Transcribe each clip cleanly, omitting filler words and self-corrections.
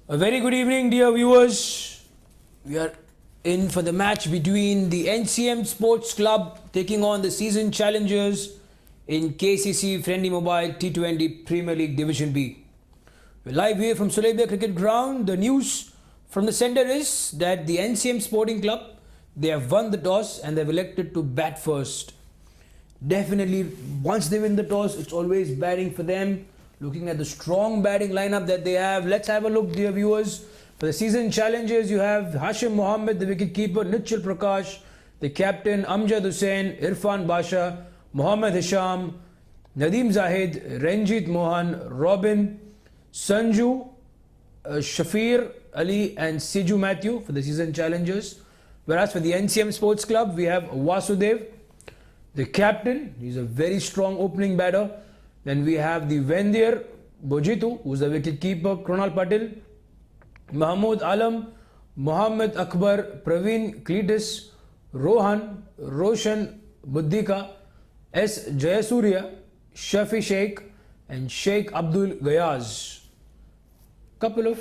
A very good evening, dear viewers. We are in for the match between the NCM Sports Club taking on the Seazen challengers in KCC FRiENDi Mobile T20 Premier League Division B. We're live here from Sulaibiya Cricket Ground. The news from the centre is that the NCM Sporting Club, they have won the toss and they've elected to bat first. Definitely, once they win the toss, it's always batting for them. Looking at the strong batting lineup that they have, let's have a look, dear viewers. For the Season challengers, you have Hashim Mohammed, the wicketkeeper, Nichal Prakash, the captain, Amjad Hussain, Irfan Basha, Mohammad Hisham, Nadeem Zahid, Ranjit Mohan, Robin, Sanju, Shafir Ali and Siju Matthew for the Season challengers. Whereas for the NCM Sports Club, we have Vasudev, the captain. He's a very strong opening batter. Then we have the Vendir Bojitu, who's the wicketkeeper, Kronal Patil, Mahmood Alam, Muhammad Akbar, Praveen Cletus, Rohan, Roshan Buddhika, S. Jayasuriya, Shafi Sheikh and Sheikh Abdul Gayaz. Couple of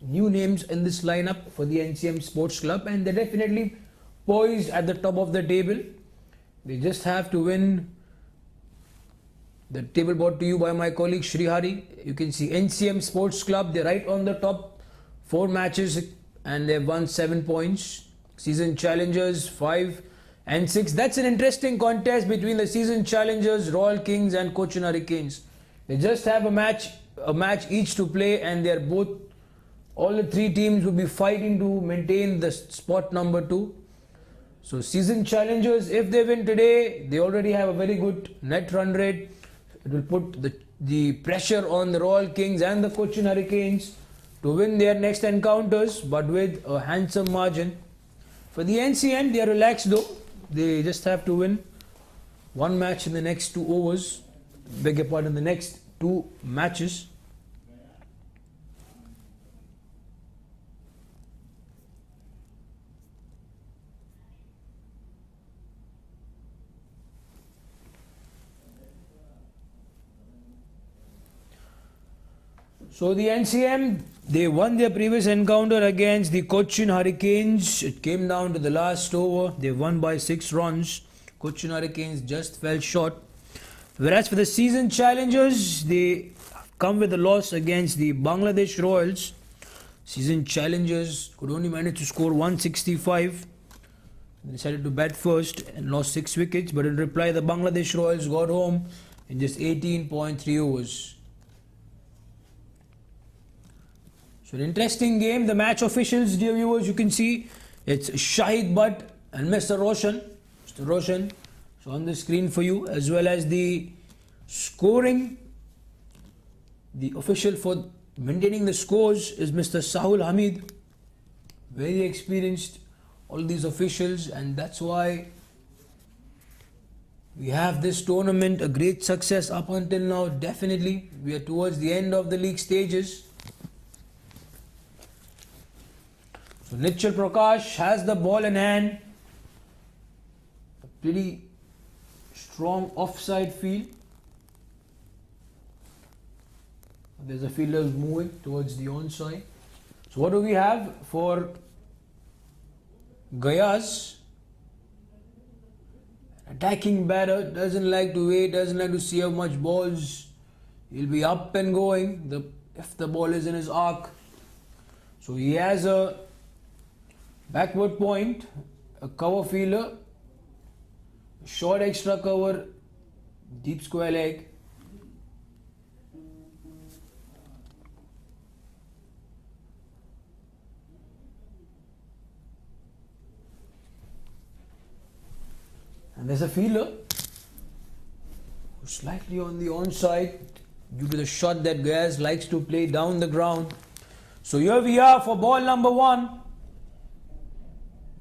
new names in this lineup for the NCM Sports Club, and they're definitely poised at the top of the table. They just have to win. The table brought to you by my colleague Srihari. You can see NCM Sports Club, they're right on the top. 4 matches and they've won 7 points. Season challengers 5 and 6. That's an interesting contest between the Season challengers, Royal Kings and Cochin Hurricanes. They just have a match each to play, and they're both, all the 3 teams will be fighting to maintain the spot number 2. So Season challengers, if they win today, they already have a very good net run rate. It will put the pressure on the Royal Kings and the Cochin Hurricanes to win their next encounters, but with a handsome margin. For the NCM, they are relaxed though. They just have to win 1 match in the next 2 overs. Beg your pardon, the next 2 matches. So the NCM, they won their previous encounter against the Cochin Hurricanes. It came down to the last over. They won by 6 runs. Cochin Hurricanes just fell short. Whereas for the Season challengers, they come with a loss against the Bangladesh Royals. Season challengers could only manage to score 165. They decided to bat first and lost 6 wickets. But in reply, the Bangladesh Royals got home in just 18.3 overs. So an interesting game. The match officials, dear viewers, you can see it's Shahid Butt and Mr. Roshan. Mr. Roshan, so on the screen for you, as well as the scoring. The official for maintaining the scores is Mr. Sahul Hamid. Very experienced, all these officials, and that's why we have this tournament, a great success up until now. Definitely, we are towards the end of the league stages. So Nichal Prakash has the ball in hand. A pretty strong offside field. There's a fielder moving towards the onside. So what do we have for Gayaz? Attacking batter, doesn't like to wait, doesn't like to see how much balls. He'll be up and going if the ball is in his arc. So he has a backward point, a cover fielder, short extra cover, deep square leg. And there's a fielder who's slightly on the onside due to the shot that Gayaz likes to play down the ground. So here we are for ball number 1.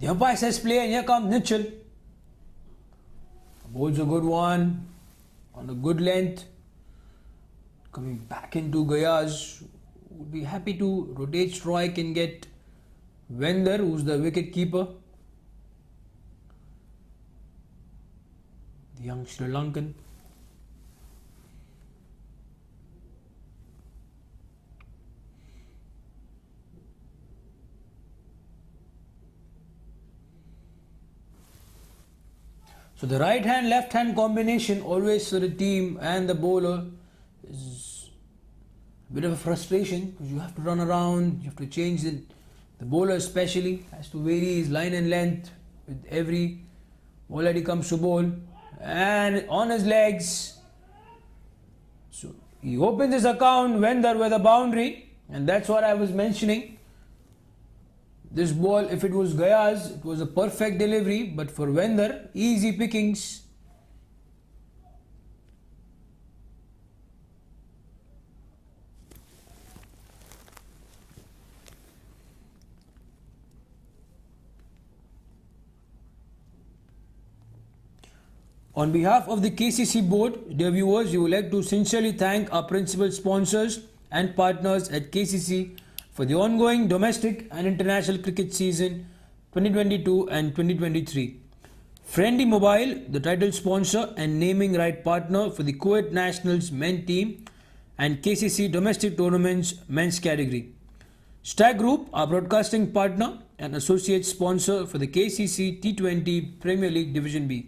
The umpire says play, and here comes Nichal. Bowls a good one on a good length. Coming back into Gayaz. Would be happy to rotate strike and get Vendir, who's the wicket keeper. The young Sri Lankan. So the right hand left hand combination always for the team and the bowler is a bit of a frustration because you have to run around, you have to change the bowler especially has to vary his line and length with every ball that he comes to bowl, and on his legs. So he opens his account when there was a boundary, and that's what I was mentioning. This ball, if it was Gaya's, it was a perfect delivery, but for Wender, easy pickings. On behalf of the KCC board, dear viewers, we would like to sincerely thank our principal sponsors and partners at KCC for the ongoing domestic and international cricket season 2022 and 2023. FRiENDi Mobile, the title sponsor and naming right partner for the Kuwait Nationals men team and KCC domestic tournaments men's category. Stag Group, our broadcasting partner and associate sponsor for the KCC T20 Premier League Division B.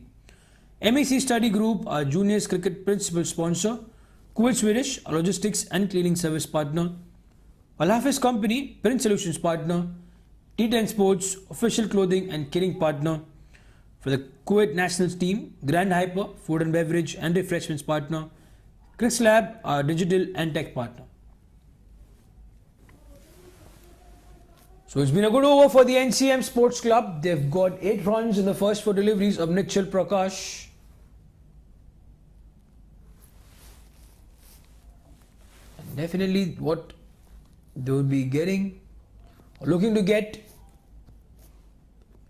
MEC Study Group, our juniors cricket principal sponsor. Kuwait Swedish, our logistics and cleaning service partner. Al Hafiz Company, print solutions partner. T10 Sports, official clothing and kitting partner. For the Kuwait Nationals team, Grand Hyper, food and beverage and refreshments partner. Chris Lab, our digital and tech partner. So it's been a good over for the NCM Sports Club. They've got 8 runs in the first 4 deliveries of Nichal Prakash. And definitely what they will be getting or looking to get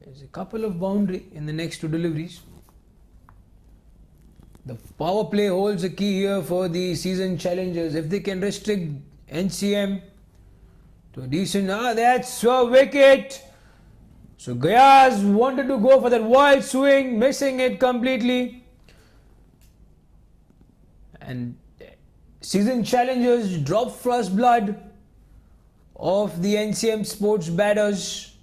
is a couple of boundary in the next 2 deliveries. The power play holds a key here for the season challengers. If they can restrict NCM to a decent, that's a wicket. So Gayaz wanted to go for that wild swing, missing it completely. And season challengers drop first blood of the NCM Sports batters.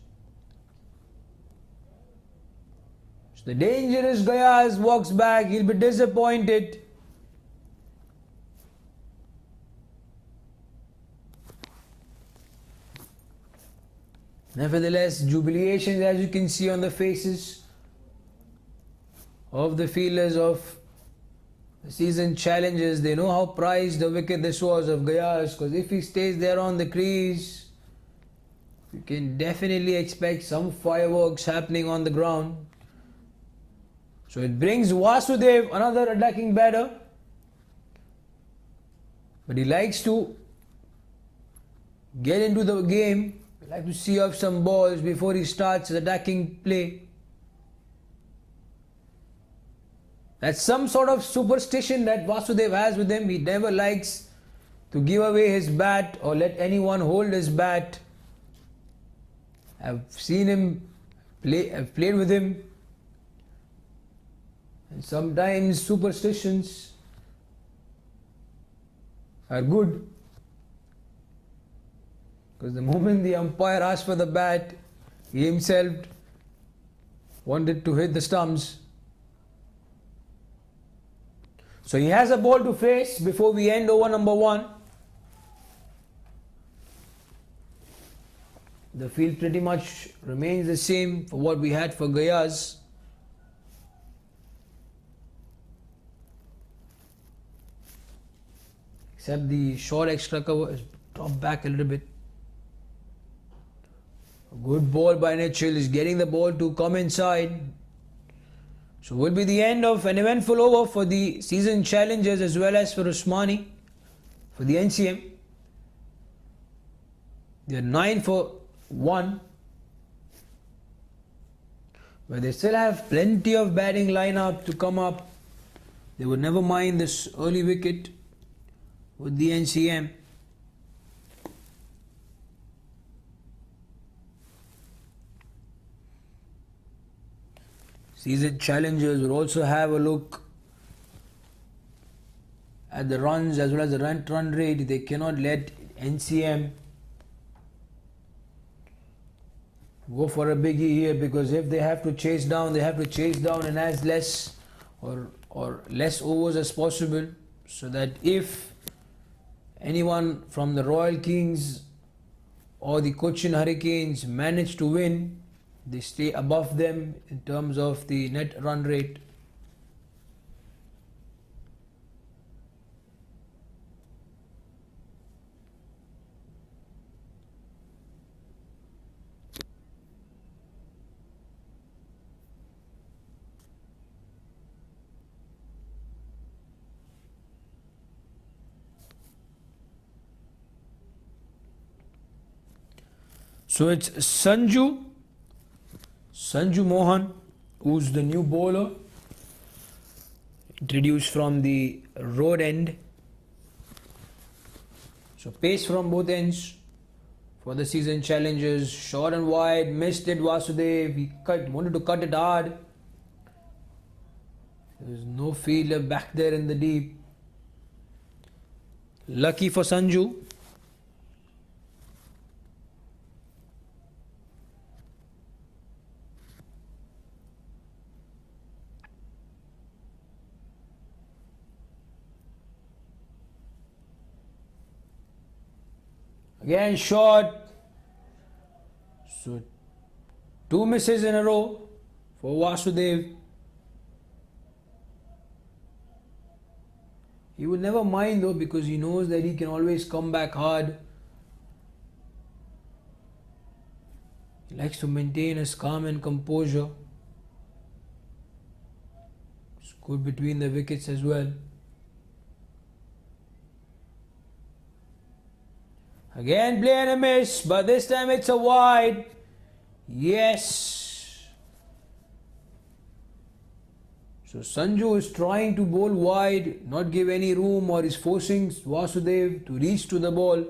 So the dangerous Gayaz walks back, he'll be disappointed. Nevertheless, jubilations as you can see on the faces of the fielders of the season challenges. They know how prized the wicket this was of Gayaz, because if he stays there on the crease, you can definitely expect some fireworks happening on the ground. So it brings Vasudev, another attacking batter, but he likes to get into the game. Like to see off some balls before he starts his attacking play. That's some sort of superstition that Vasudev has with him. He never likes to give away his bat or let anyone hold his bat. I've seen him play, I've played with him. And sometimes superstitions are good. Because the moment the umpire asked for the bat, he himself wanted to hit the stumps. So he has a ball to face before we end over number 1. The field pretty much remains the same for what we had for Gayaz. Except the short extra cover is dropped back a little bit. A good ball by Nichal is getting the ball to come inside. So will be the end of an eventful over for the season challengers as well as for Usmani for the NCM. They are 9 for 1. But they still have plenty of batting lineup to come up. They would never mind this early wicket with the NCM. Season challengers will also have a look at the runs as well as the run rate. They cannot let NCM go for a biggie here, because if they have to chase down, they have to chase down in as less or less overs as possible, so that if anyone from the Royal Kings or the Cochin Hurricanes manage to win, they stay above them in terms of the net run rate. So it's Sanju Mohan, who's the new bowler, introduced from the road end. So pace from both ends for the season challengers. Short and wide, missed it Vasudev. He wanted to cut it hard. There's no fielder back there in the deep. Lucky for Sanju. Again short. So 2 misses in a row for Vasudev. He will never mind though, because he knows that he can always come back hard. He likes to maintain his calm and composure. It's good between the wickets as well. Again play and a miss, but this time it's a wide. Yes. So Sanju is trying to bowl wide, not give any room, or is forcing Vasudev to reach to the ball.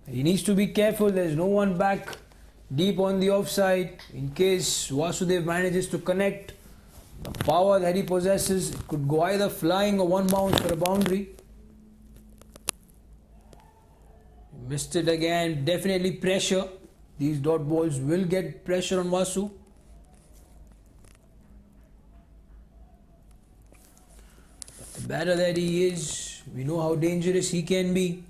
He needs to be careful, there's no one back deep on the offside. In case Vasudev manages to connect, the power that he possesses, it could go either flying or one bounce for a boundary. Missed it again. Definitely pressure. These dot balls will get pressure on Vasu. But the batter that he is, we know how dangerous he can be.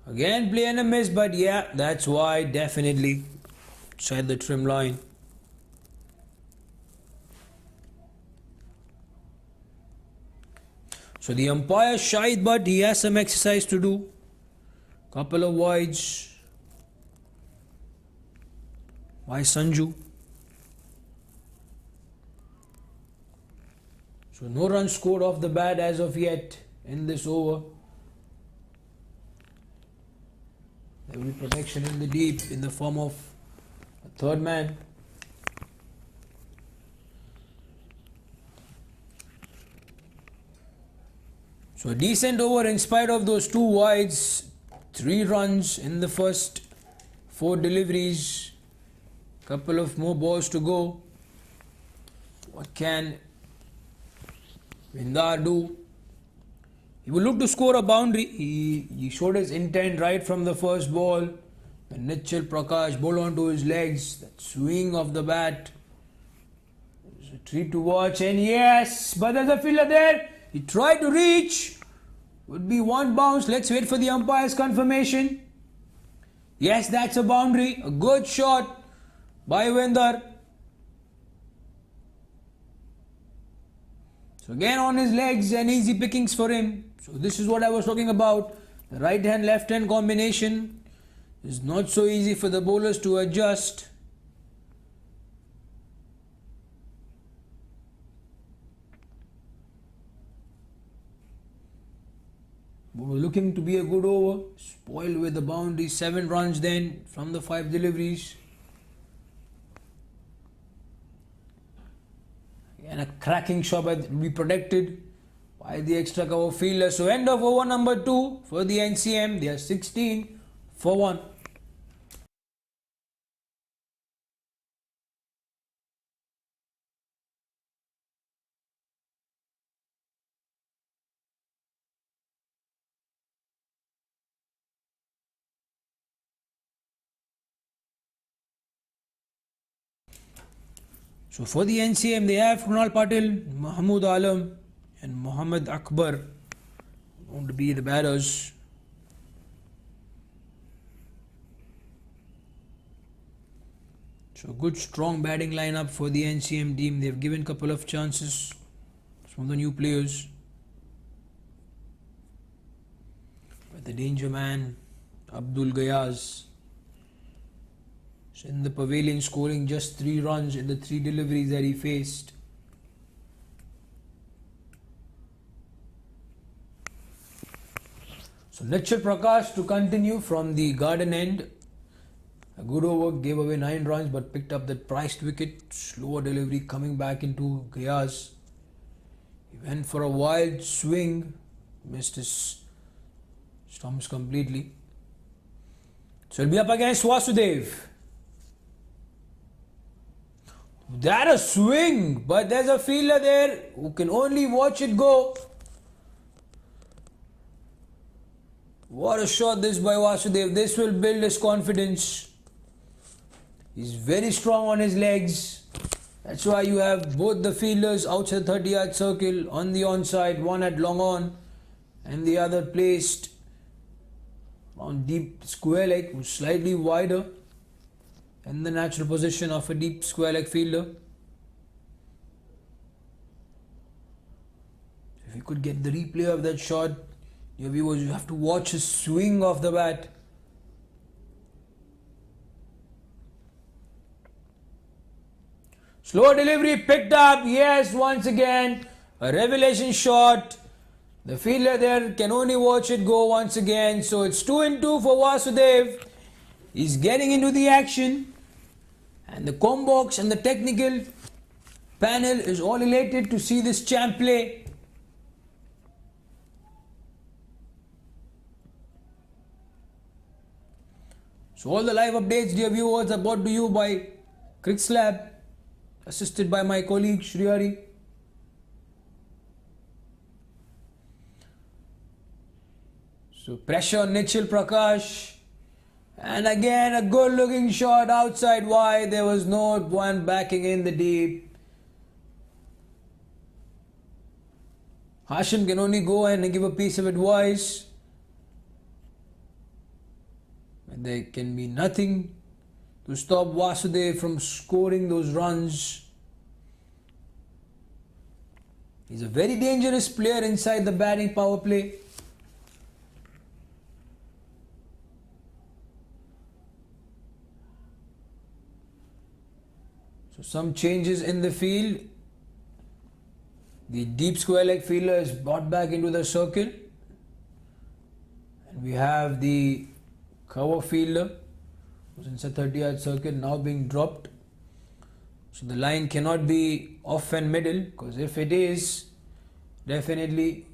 Again play and a miss, but yeah, that's wide, definitely inside the trim line. So the umpire shied, but he has some exercise to do. Couple of wides by Sanju. So no runs scored off the bat as of yet in this over. There will be protection in the deep in the form of a third man. So a decent over in spite of those 2 wides. 3 runs in the first 4 deliveries. Couple of more balls to go. What can Vindar do? He will look to score a boundary. He showed his intent right from the first ball. The Nichal Prakash ball onto his legs. That swing of the bat. It's a treat to watch. And yes, but there's a fielder there. He tried to reach. Would be one bounce. Let's wait for the umpire's confirmation. Yes, that's a boundary. A good shot by Vindar. So again on his legs and easy pickings for him. So this is what I was talking about. The right hand left hand combination is not so easy for the bowlers to adjust. Bowler looking to be a good over. Spoiled with the boundary. 7 runs then from the 5 deliveries. And a cracking shot will be protected by the extra cover fielder. So end of over number 2 for the NCM. They are 16 for 1. So for the NCM, they have Krunal Patil, Mahmood Alam and Mohammad Akbar going to be the batters. So good strong batting lineup for the NCM team. They've given a couple of chances from the new players. But the danger man, Abdul Gayaz, is in the pavilion scoring just 3 runs in the 3 deliveries that he faced. So Nichal Prakash to continue from the garden end. A good over, gave away 9 runs but picked up that priced wicket. Slower delivery coming back into Gayaz. He went for a wild swing, missed his stumps completely. So it'll be up against Vasudev. That a swing, but there's a fielder there who can only watch it go. What a shot this by Vasudev. This will build his confidence. He's very strong on his legs. That's why you have both the fielders outside the 30-yard circle on the onside, one at long on and the other placed on deep square leg, who's slightly wider in the natural position of a deep square leg fielder. If you could get the replay of that shot, your viewers, you have to watch his swing of the bat. Slow delivery picked up. Yes, once again, a revelation shot. The fielder there can only watch it go once again. So it's 2-2 for Vasudev. He's getting into the action. And the Combox and the technical panel is all elated to see this champ play. So all the live updates, dear viewers, are brought to you by CricSlab, assisted by my colleague Shrihari. So pressure on Nichal Prakash. And again a good looking shot outside wide. There was no one backing in the deep. Hashim can only go and give a piece of advice. And there can be nothing to stop Vasudev from scoring those runs. He's a very dangerous player inside the batting power play. So some changes in the field. The deep square leg fielder is brought back into the circle. And we have the cover fielder who's inside 30-yard circle now being dropped. So the line cannot be off and middle, because if it is, definitely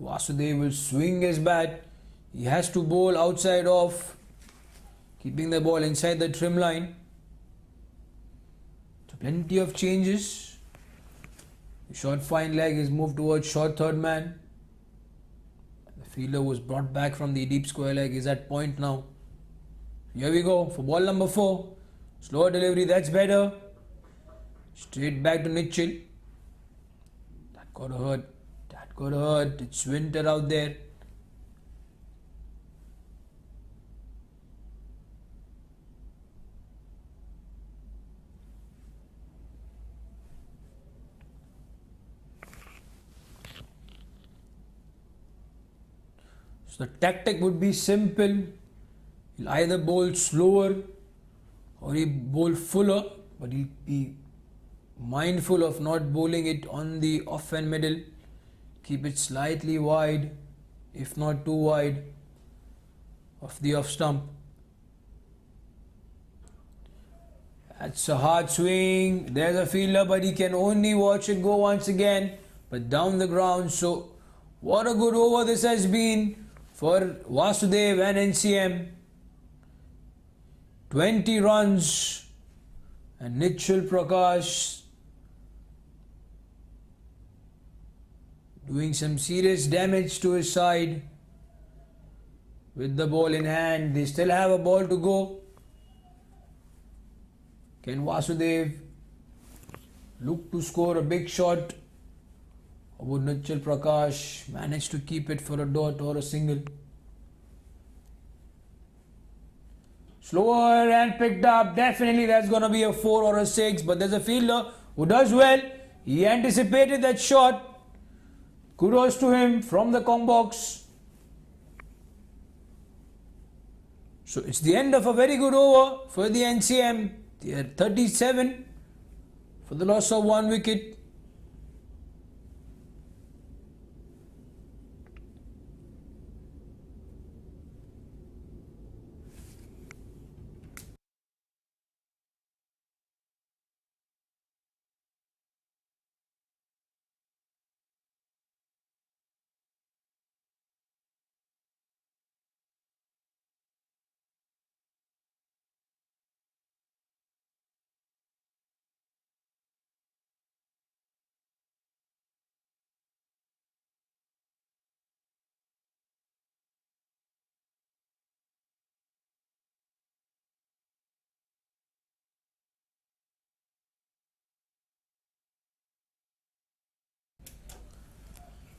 Vasudev will swing his bat. He has to bowl outside off, keeping the ball inside the trim line. So plenty of changes. The short fine leg is moved towards short third man. The fielder was brought back from the deep square leg is at point now. Here we go for ball number 4. Slower delivery, that's better. Straight back to Nichal. That got hurt. That got hurt. It's winter out there. So the tactic would be simple. He'll either bowl slower or he'll bowl fuller, but he'll be mindful of not bowling it on the off and middle. Keep it slightly wide, if not too wide, of the off stump. That's a hard swing. There's a fielder, but he can only watch it go once again, but down the ground. So what a good over this has been for Vasudev and NCM. 20 runs, and Nichal Prakash doing some serious damage to his side with the ball in hand. They still have a ball to go. Can Vasudev looked to score a big shot. Would Nichal Prakash manage to keep it for a dot or a single? Slower and picked up. Definitely that's going to be a 4 or a 6. But there's a fielder who does well. He anticipated that shot. Kudos to him from the Kong box. So it's the end of a very good over for the NCM. They are 37 for the loss of 1 wicket.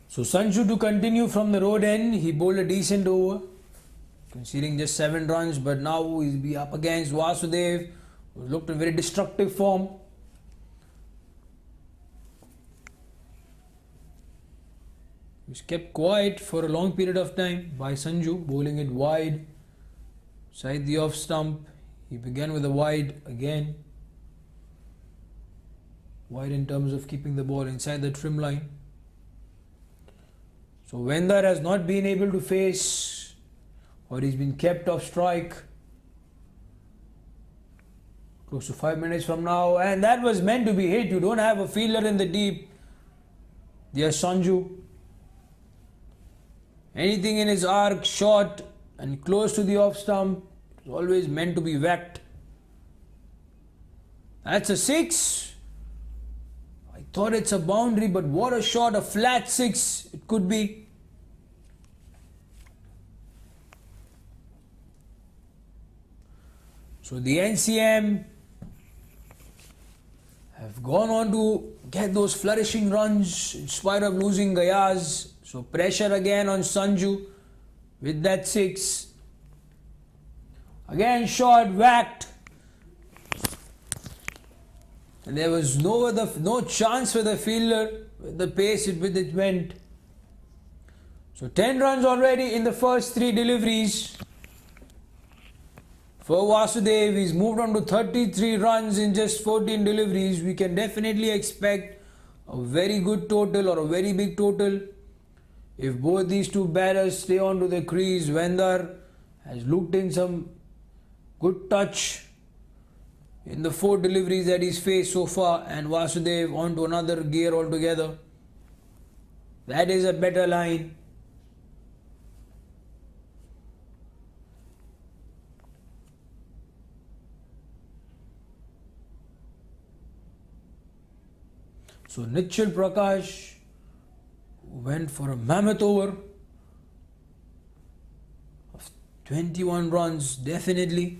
So Sanju to continue from the road end. He bowled a decent over, conceding just 7 runs, but now he'll be up against Vasudev, who looked in very destructive form. He was kept quiet for a long period of time by Sanju, bowling it wide, side the off stump. He began with a wide again. Wide in terms of keeping the ball inside the trim line. So Vendar has not been able to face, or he's been kept off strike close to 5 minutes from now, and that was meant to be hit. You don't have a fielder in the deep. There's Sanju. Anything in his arc, short and close to the off stump, is always meant to be whacked. That's a 6. I thought it's a boundary, but what a shot, a flat 6 it could be. So the NCM have gone on to get those flourishing runs in spite of losing Gayaz. So pressure again on Sanju with that 6. Again shot, whacked. And there was no chance for the fielder with the pace with it went. So 10 runs already in the first 3 deliveries. For Vasudev, he's moved on to 33 runs in just 14 deliveries. We can definitely expect a very good total or a very big total if both these two batters stay on to the crease. Vendar has looked in some good touch in the 4 deliveries that he's faced so far, and Vasudev on to another gear altogether. That is a better line. So Nichal Prakash went for a mammoth over of 21 runs, definitely.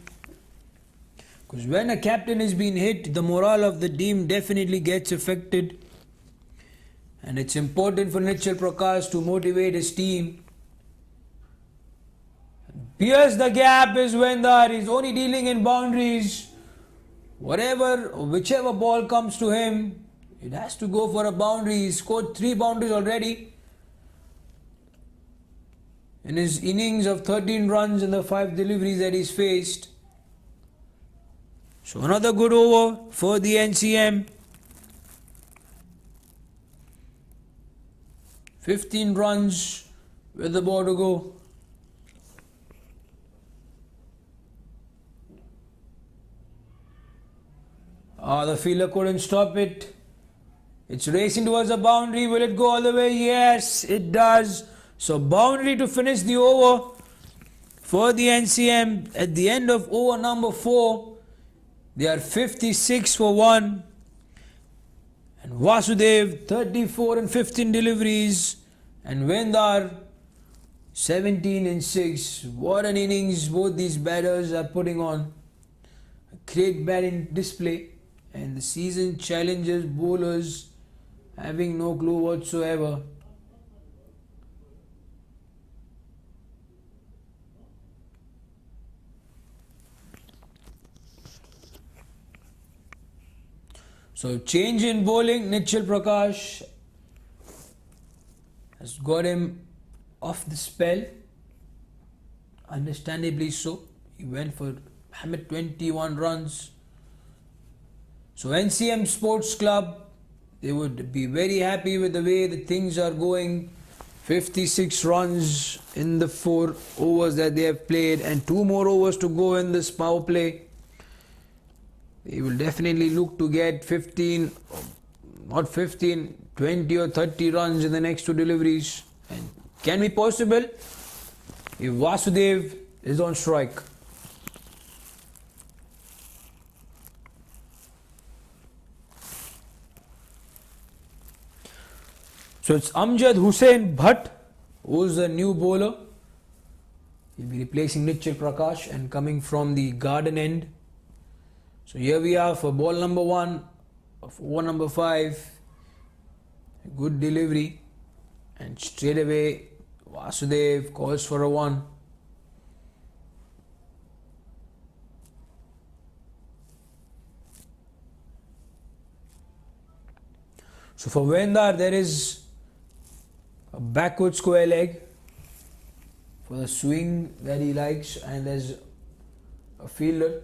Because when a captain is being hit, the morale of the team definitely gets affected. And it's important for Nichal Prakash to motivate his team. Pierce the gap is Vendar. He's only dealing in boundaries. Whichever ball comes to him, it has to go for a boundary. He scored 3 boundaries already in his innings of 13 runs in the 5 deliveries that he's faced. So another good over for the NCM. 15 runs with the ball to go. The fielder couldn't stop it. It's racing towards the boundary. Will it go all the way? Yes, it does. So boundary to finish the over for the NCM. At the end of over number 4, they are 56 for 1. And Vasudev 34 and 15 deliveries. And Vendar 17 and 6. What an innings both these batters are putting on. A great batting display. and the season challenges bowlers having no clue whatsoever. So change in bowling, Nichal Prakash has got him off the spell. Understandably so. He went for 21 runs. So NCM Sports Club, they would be very happy with the way the things are going. 56 runs in the 4 overs that they have played and 2 more overs to go in this power play. They will definitely look to get 15, not 15, 20 or 30 runs in the next 2 deliveries. And can be possible if Vasudev is on strike. So it's Amjad Hussain Bhatt, who's the new bowler. He'll be replacing Nichal Prakash and coming from the garden end. So here we are for ball number 1 of over number 5. Good delivery. And straight away Vasudev calls for a 1. So for Vendar, there is a backward square leg for the swing that he likes, and there's a fielder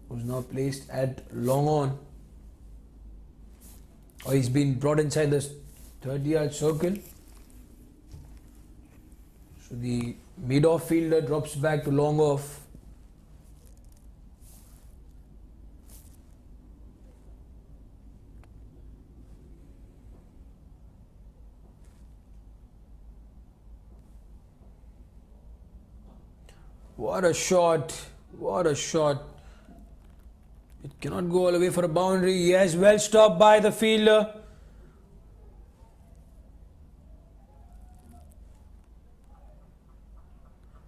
who's now placed at long on, or he's been brought inside the 30-yard circle. So the mid-off fielder drops back to long off. What a shot, what a shot. It cannot go all the way for a boundary. Yes, well stopped by the fielder.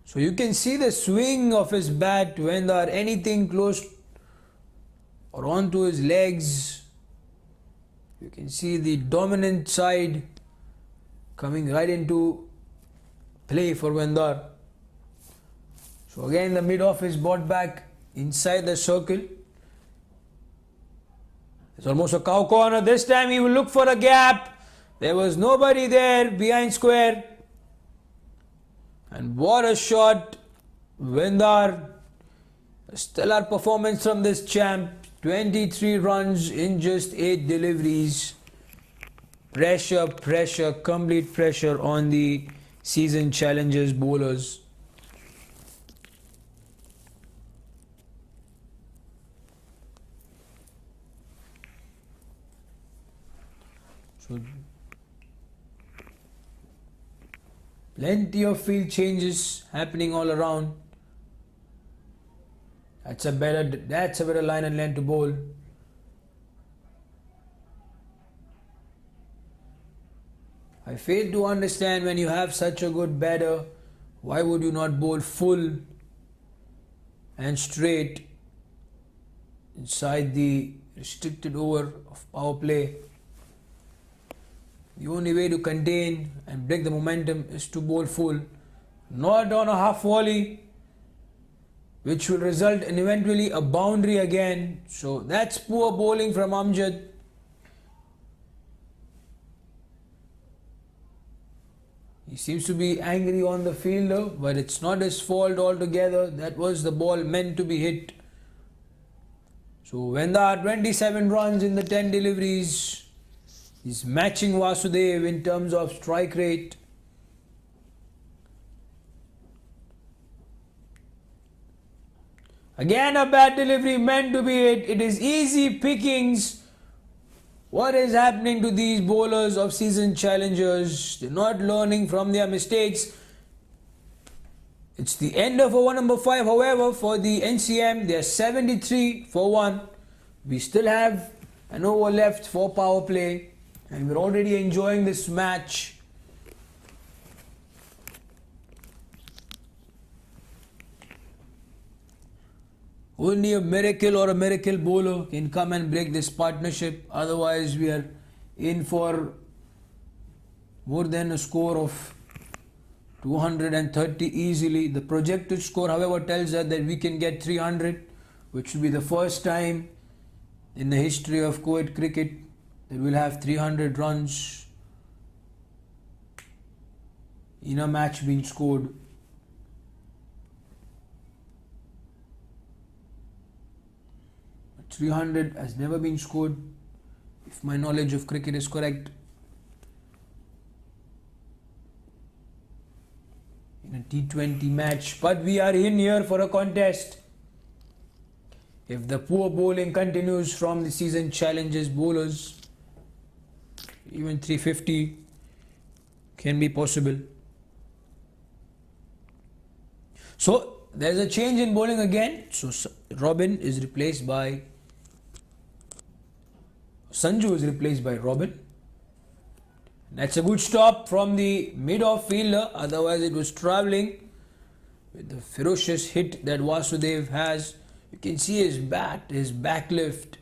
So you can see the swing of his bat when there are anything close or onto his legs. You can see the dominant side coming right into play for Vendar. So again the mid-off is brought back inside the circle. It's almost a cow corner. This time he will look for a gap. There was nobody there behind square. And what a shot. Vendar. A stellar performance from this champ. 23 runs in just 8 deliveries. Pressure, complete pressure on the season challengers bowlers. So plenty of field changes happening all around. That's a better line and length to bowl. I fail to understand, when you have such a good batter, why would you not bowl full and straight inside the restricted over of power play? The only way to contain and break the momentum is to bowl full, not on a half volley, which will result in eventually a boundary again. So that's poor bowling from Amjad. He seems to be angry on the fielder, but it's not his fault altogether. That was the ball meant to be hit. So when there are 27 runs in the 10 deliveries, he's matching Vasudev in terms of strike rate. Again a bad delivery meant to be hit. It is easy pickings. What is happening to these bowlers of season challengers? They're not learning from their mistakes. It's the end of over number 5. However, for the NCM, they are 73 for 1. We still have an over left for power play, and we're already enjoying this match. Only a miracle or a miracle bowler can come and break this partnership. Otherwise, we are in for more than a score of 230 easily. The projected score, however, tells us that we can get 300, which will be the first time in the history of Kuwait cricket that we'll have 300 runs in a match being scored. But 300 has never been scored, if my knowledge of cricket is correct, in a T20 match. But we are in here for a contest. If the poor bowling continues from the Seazen challenges bowlers, even 350 can be possible. So there's a change in bowling again. So Robin is replaced by Sanju is replaced by Robin. That's a good stop from the mid-off fielder. Otherwise, it was travelling with the ferocious hit that Vasudev has. You can see his bat, his back lift,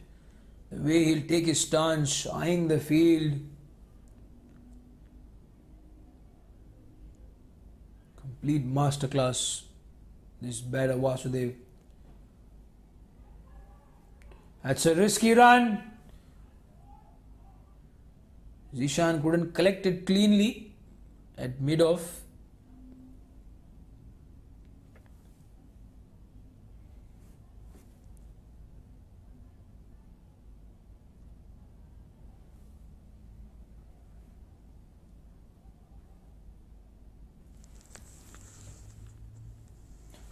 the way he'll take his stance, eyeing the field. Complete masterclass, this batter Vasudev. That's a risky run. Zishan couldn't collect it cleanly at mid-off.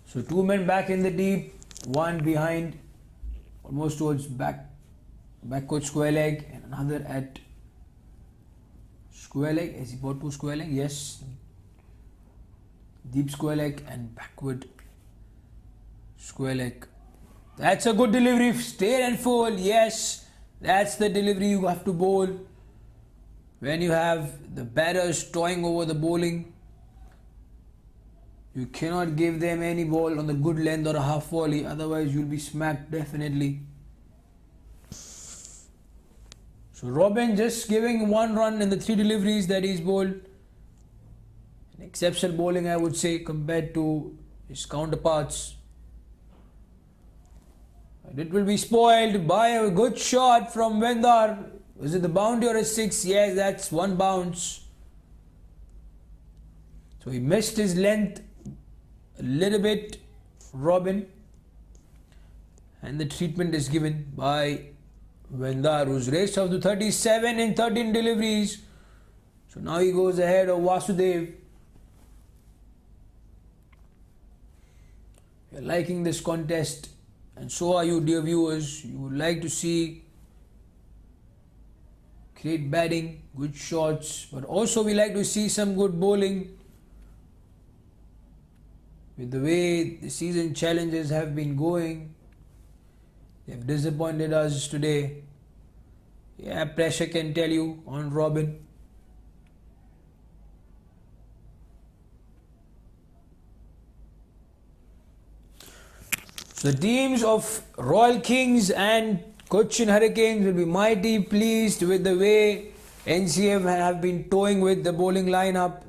So 2 men back in the deep, 1 behind, almost towards backward square leg, and another at square leg. Is he brought to square leg? Yes. Deep square leg and backward square leg. That's a good delivery. Straight and full. Yes, that's the delivery you have to bowl when you have the batters toying over the bowling. You cannot give them any ball on the good length or a half volley, otherwise you'll be smacked definitely. So Robin just giving 1 run in the 3 deliveries that he's bowled. An exceptional bowling, I would say, compared to his counterparts. And it will be spoiled by a good shot from Vendar. Was it the boundary or a 6? Yes, that's 1 bounce. So he missed his length a little bit, Robin, and the treatment is given by Vendar, who's raced up to 37 in 13 deliveries. So now he goes ahead of Vasudev. You're liking this contest, and so are you, dear viewers. You would like to see great batting, good shots, but also we like to see some good bowling. With the way the Seazen challenges have been going, they have disappointed us today. Yeah, pressure can tell you on Robin. So the teams of Royal Kings and Cochin Hurricanes will be mighty pleased with the way NCM have been toying with the bowling lineup.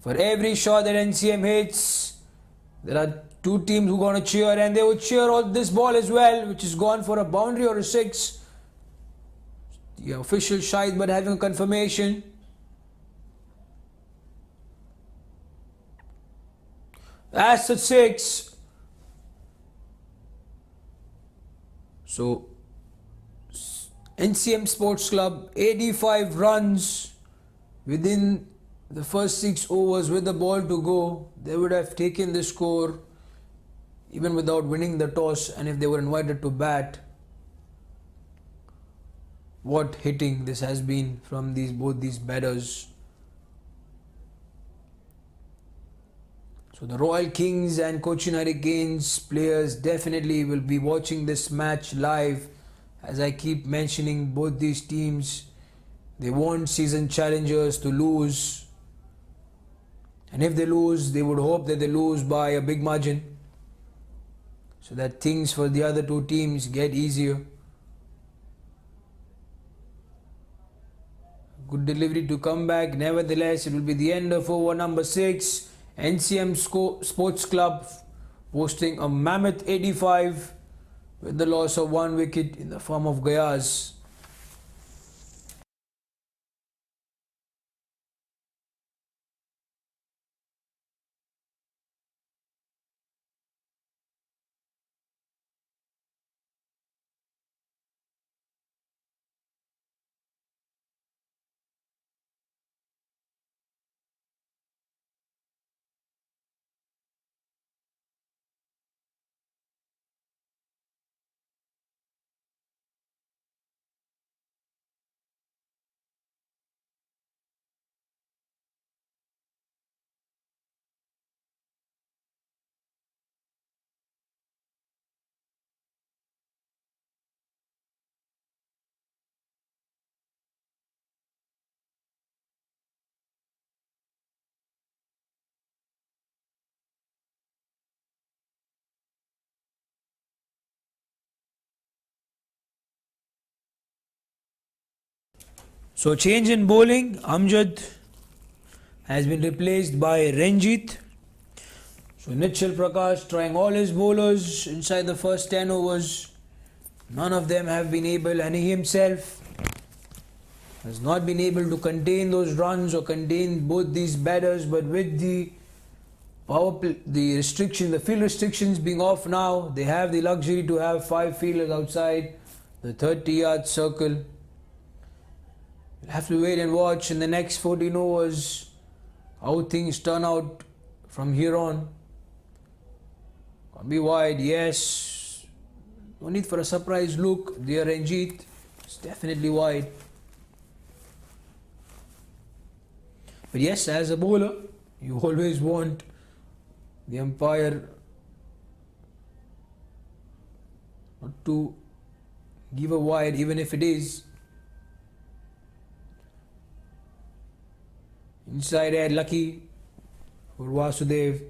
For every shot that NCM hits, there are 2 teams who are going to cheer, and they will cheer on this ball as well, which is gone for a boundary or a 6. The official side, but having a confirmation. That's a 6. So NCM Sports Club, 85 runs within the first 6 overs with the ball to go. They would have taken the score even without winning the toss, and if they were invited to bat. What hitting this has been from both these batters. So the Royal Kings and Cochin Hurricanes players definitely will be watching this match live. As I keep mentioning, both these teams, they want Seazen challengers to lose. And if they lose, they would hope that they lose by a big margin. so that things for the other two teams get easier. Good delivery to come back. Nevertheless, it will be the end of over number 6. NCM Sports Club posting a mammoth 85 with the loss of 1 wicket in the form of Gayaz. So change in bowling. Amjad has been replaced by Ranjit. So Nichal Prakash trying all his bowlers inside the first 10 overs. None of them have been able, and he himself has not been able to contain those runs or contain both these batters. But with the the field restrictions being off now, they have the luxury to have 5 fielders outside the 30-yard circle. We'll have to wait and watch in the next 14 overs how things turn out from here on. Can't be wide, yes. No need for a surprise look. There, Ranjit. It's definitely wide. But yes, as a bowler, you always want the umpire not to give a wide, even if it is inside air, lucky for Vasudev.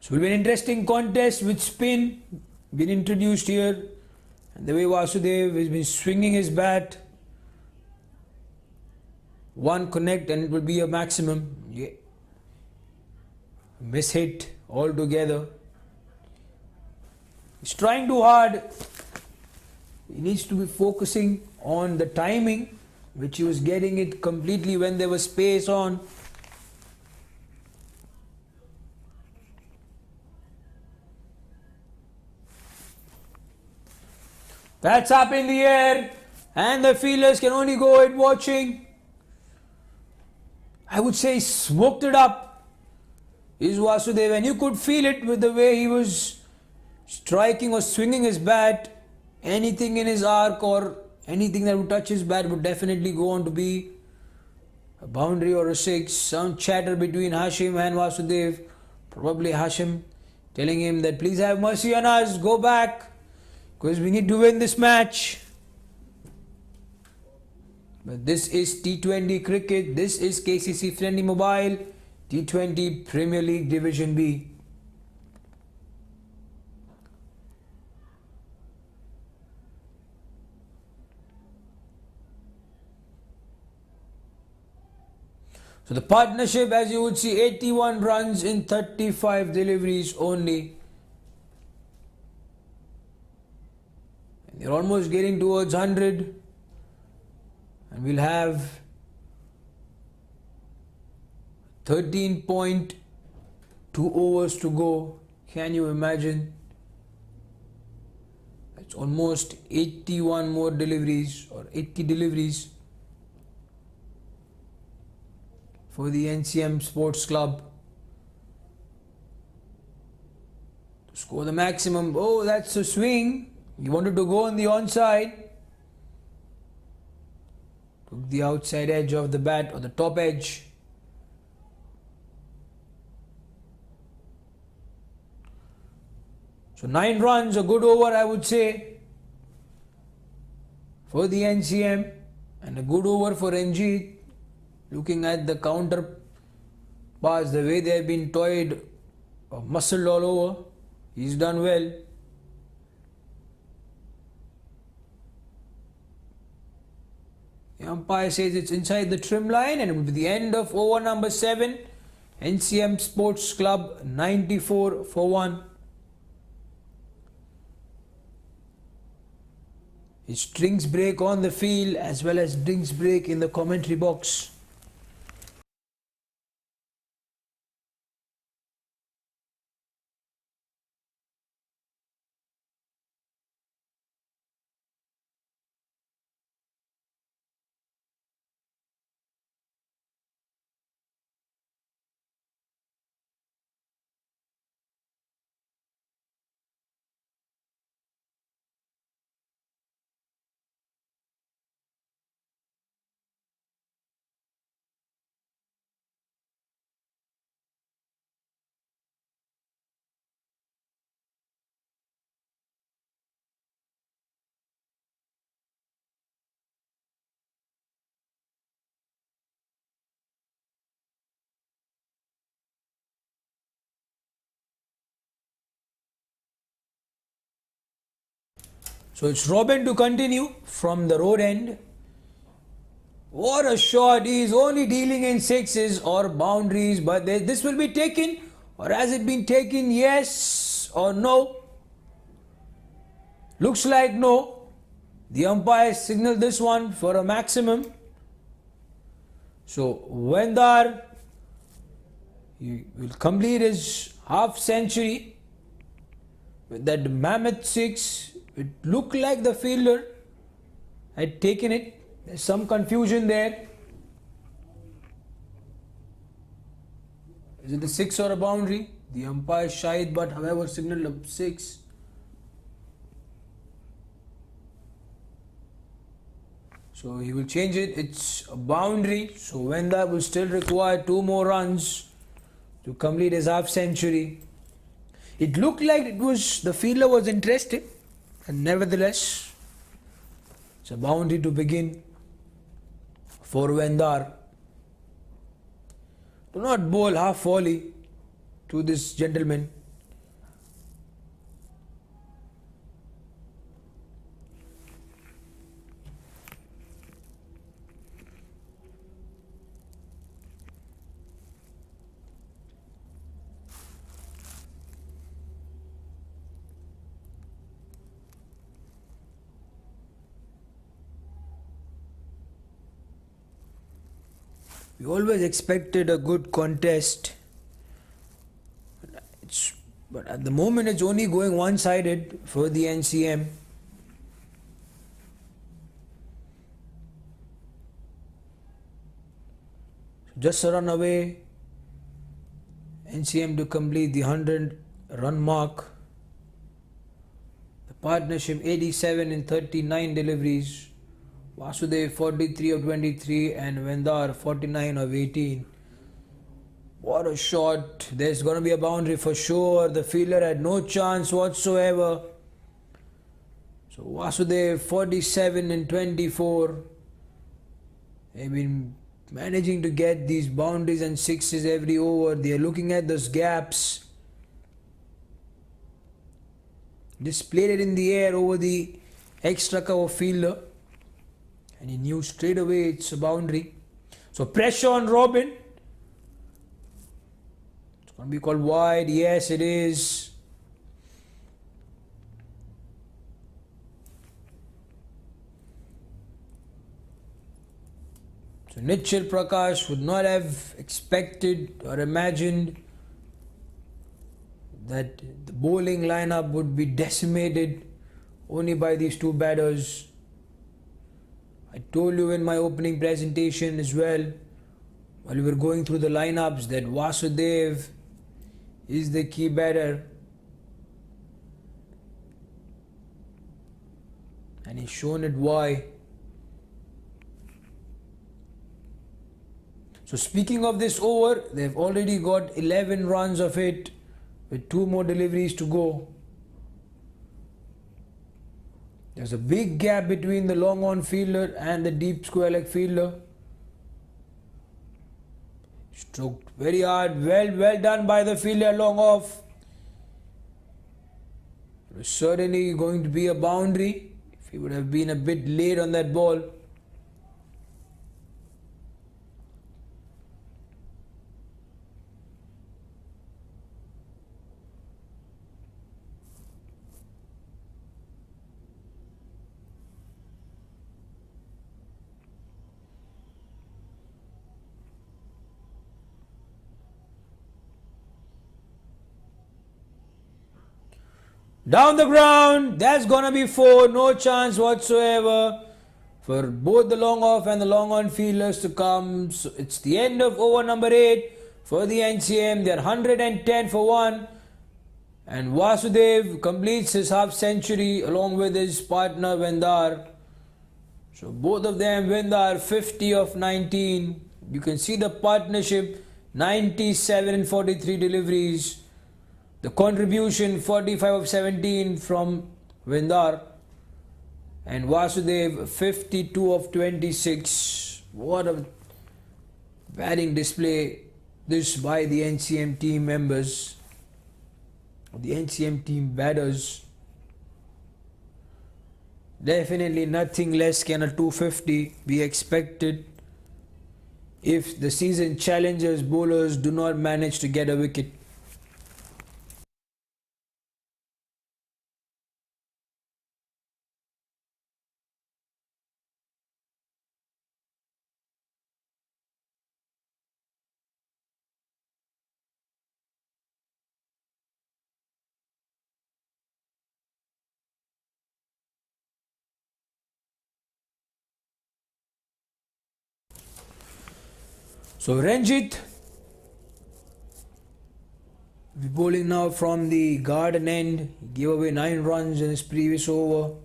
So it will be an interesting contest with spin been introduced here, and the way Vasudev has been swinging his bat, one connect and it will be a maximum. Yeah. Miss hit altogether. He's trying too hard. He needs to be focusing on the timing, which he was getting it completely when there was space on. That's up in the air, and the fielders can only go it watching. I would say smoked it up is Vasudev, and you could feel it with the way he was striking or swinging his bat. Anything in his arc or anything that would touch his bat would definitely go on to be a boundary or a 6. Some chatter between Hashim and Vasudev. Probably Hashim telling him that please have mercy on us, go back, because we need to win this match. But this is T20 cricket. This is KCC FRiENDi Mobile T20 Premier League Division B. So the partnership, as you would see, 81 runs in 35 deliveries only. And they're almost getting towards 100. And we'll have 13.2 overs to go. Can you imagine? That's almost 81 more deliveries or 80 deliveries for the NCM Sports Club to score the maximum. Oh, that's a swing. He wanted to go on the onside. Took the outside edge of the bat or the top edge. So 9 runs, a good over I would say for the NCM, and a good over for Ranjit. Looking at the counter pass, the way they have been toyed muscled all over. He's done well. The umpire says it's inside the trim line, and it will be the end of over number 7. NCM Sports Club 94 for 1. It's drinks break on the field as well as drinks break in the commentary box. So it's Robin to continue from the road end. What a shot! He is only dealing in sixes or boundaries, but this will be taken, or has it been taken? Yes or no? Looks like no. The umpire signaled this one for a maximum. So Vendar, he will complete his half century with that mammoth 6. It looked like the fielder had taken it. There's some confusion there. Is it a 6 or a boundary? The umpire shied, but however signaled a 6. So he will change it. It's a boundary. So Vendar will still require 2 more runs to complete his half century. It looked like the fielder was interested, and nevertheless, it's a boundary to begin for Vendar. Do not bowl half volley to this gentleman. We always expected a good contest, but at the moment it's only going one-sided for the NCM. Just a run away, NCM to complete the 100-run mark. The partnership 87 in 39 deliveries. Vasudev 43 of 23 and Vendar 49 of 18. What a shot. There's going to be a boundary for sure. The fielder had no chance whatsoever. So Vasudev 47 and 24. They've been managing to get these boundaries and sixes every over. They are looking at those gaps. Just played it in the air over the extra cover fielder. And he knew straight away it's a boundary. So pressure on Robin. It's going to be called wide. Yes, it is. So Nichil Prakash would not have expected or imagined that the bowling lineup would be decimated only by these 2 batters. I told you in my opening presentation as well, while we were going through the lineups, that Vasudev is the key batter. And he's shown it why. So speaking of this over, they've already got 11 runs of it with 2 more deliveries to go. There's a big gap between the long on fielder and the deep square leg fielder. Stroked very hard. Well done by the fielder long off. It was certainly going to be a boundary if he would have been a bit late on that ball. Down the ground, that's gonna be 4, no chance whatsoever for both the long off and the long on fielders to come. So it's the end of over number 8 for the NCM. They're 110 for 1, and Vasudev completes his half century along with his partner Vendar. So both of them, Vendar 50 of 19. You can see the partnership, 97 and 43 deliveries. The contribution 45 of 17 from Vendar, and Vasudev 52 of 26. What a batting display this by the NCM team members, the NCM team batters. Definitely nothing less than a 250 be expected if the season challengers bowlers do not manage to get a wicket. So Ranjit will be bowling now from the garden end. He gave away 9 runs in his previous over.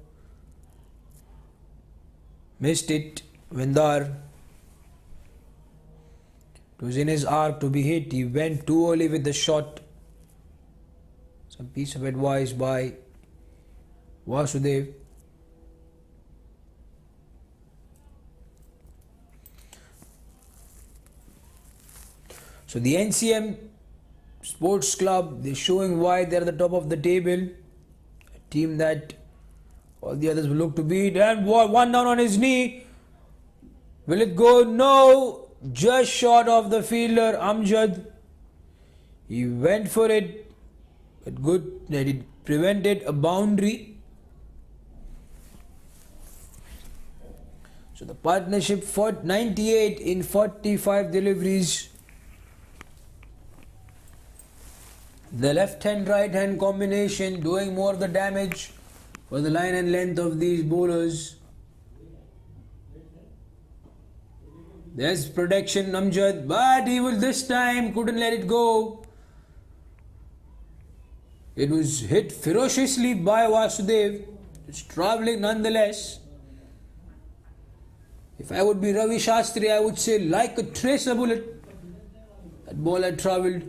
Missed it. Vendar. It was in his arc to be hit. He went too early with the shot. Some piece of advice by Vasudev. So the NCM Sports Club, they're showing why they're at the top of the table. A team that all the others will look to beat. And one down on his knee. Will it go? No. Just short of the fielder, Amjad. He went for it. But good that it prevented a boundary. So the partnership fought 98 in 45 deliveries. The left hand right hand combination doing more of the damage for the line and length of these bowlers. There's protection, Amjad, but he will this time couldn't let it go. It was hit ferociously by Vasudev. It's travelling nonetheless. If I would be Ravi Shastri, I would say like a tracer bullet. That ball had travelled.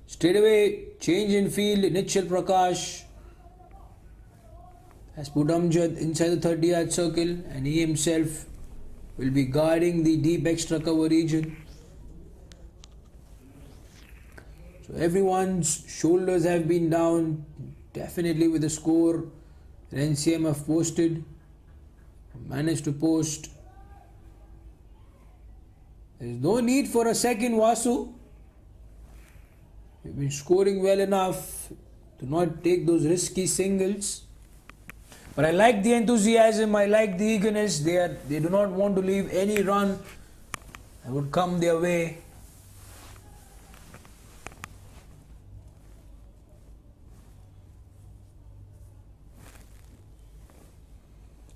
Straight away, change in field. Nichal Prakash has put Amjad inside the 30-yard circle, and he himself will be guarding the deep extra cover region. So everyone's shoulders have been down, definitely with the score NCM have posted, managed to post. There is no need for a second, Vasu. You've been scoring well enough to not take those risky singles. But I like the enthusiasm, I like the eagerness. They do not want to leave any run that would come their way.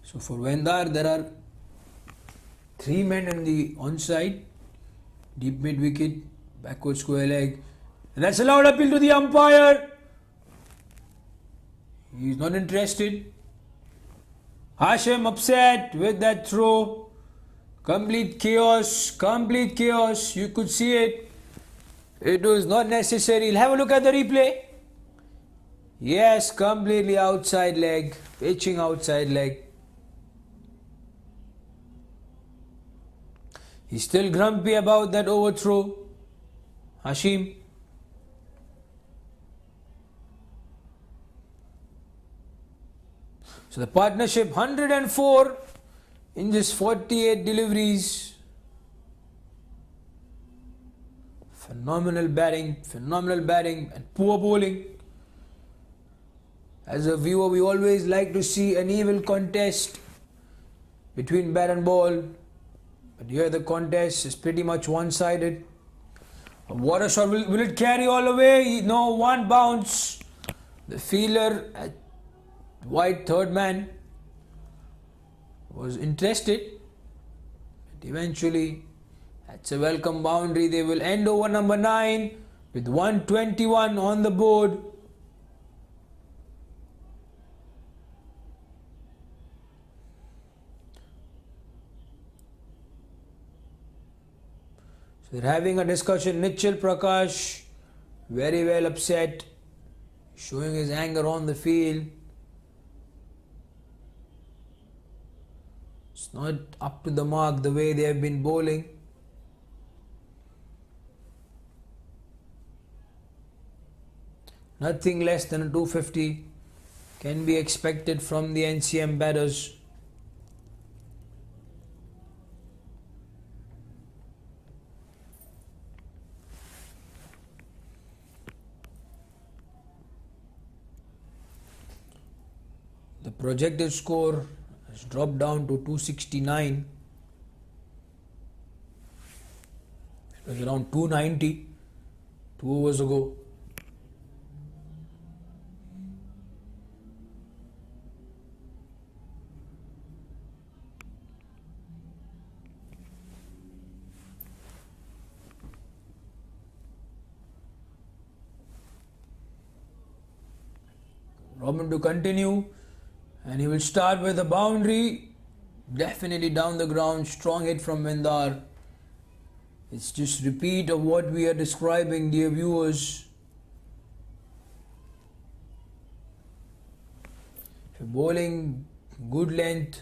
So for Vendar, there are 3 men in the onside, deep mid wicket, backward square leg. And that's a loud appeal to the umpire. He's not interested. Hashem upset with that throw. Complete chaos, complete chaos. You could see it. It was not necessary. Have a look at the replay. Yes, completely outside leg, pitching outside leg. He's still grumpy about that overthrow. Hashim. So the partnership 104 in just 48 deliveries. Phenomenal batting and poor bowling. As a viewer, we always like to see an even contest between bat and ball. But here the contest is pretty much one-sided. What a shot. Will it carry all the way? No, one bounce. The fielder at White, third man, was interested. But eventually, that's a welcome boundary. They will end over number 9 with 121 on the board. So they're having a discussion. Nichal Prakash, very well upset, showing his anger on the field. It's not up to the mark the way they have been bowling. Nothing less than a 250 can be expected from the NCM batters. The projected score has dropped down to 269. It was around 290 2 overs ago. Robin to continue, and he will start with a boundary, definitely down the ground. Strong hit from Vendar. It's just repeat of what we are describing, dear viewers. If you're bowling good length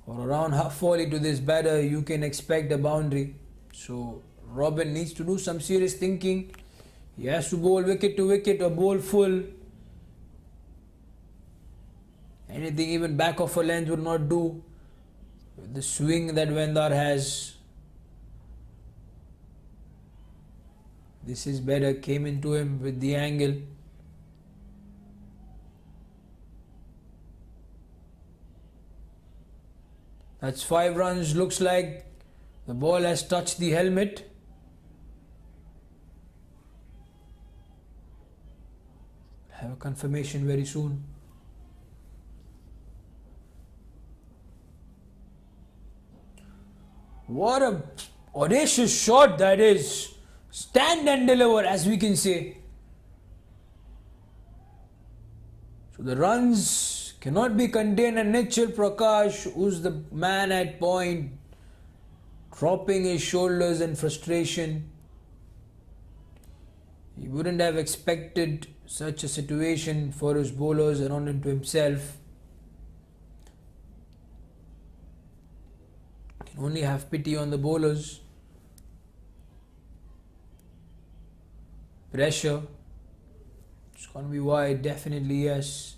or around half volley to this batter, you can expect a boundary. So Robin needs to do some serious thinking. He has to bowl wicket to wicket or bowl full. Anything even back of a length would not do with the swing that Vendar has. This is better, came into him with the angle. That's 5 runs. Looks like the ball has touched the helmet. Have a confirmation very soon. What a audacious shot that is. Stand and deliver, as we can say. So the runs cannot be contained, and Nichal Prakash, who's the man at point, dropping his shoulders in frustration. He wouldn't have expected such a situation for his bowlers around him to himself. Can only have pity on the bowlers. Pressure. It's going to be wide, definitely yes.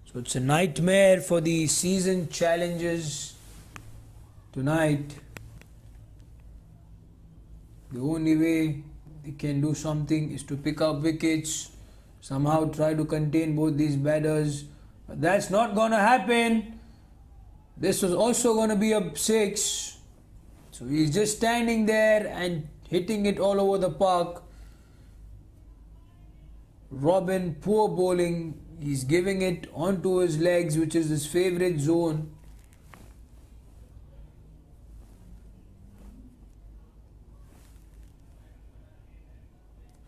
So it's a nightmare for the season challenges tonight. The only way they can do something is to pick up wickets, somehow try to contain both these batters. But that's not going to happen. This was also going to be a 6. So he's just standing there and hitting it all over the park. Robin, poor bowling. He's giving it onto his legs, which is his favourite zone.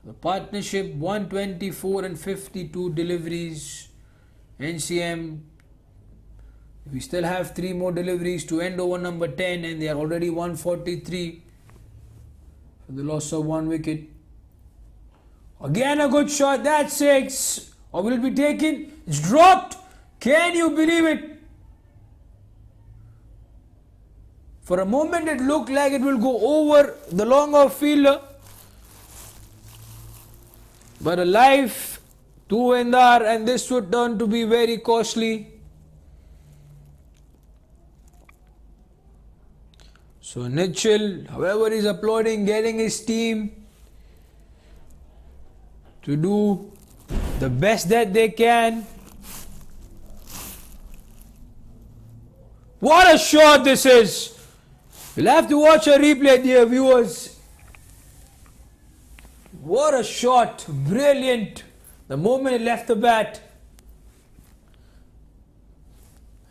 The partnership 124 and 52 deliveries. NCM, we still have 3 more deliveries to end over number 10, and they are already 143 for the loss of 1 wicket. Again a good shot, that's 6. Or will it be taken? It's dropped. Can you believe it? For a moment it looked like it will go over the long off fielder. But a life to Endar, and this would turn to be very costly. So Nichil, however, is applauding, getting his team to do the best that they can. What a shot this is! You'll have to watch a replay, dear viewers. What a shot! Brilliant! The moment it left the bat.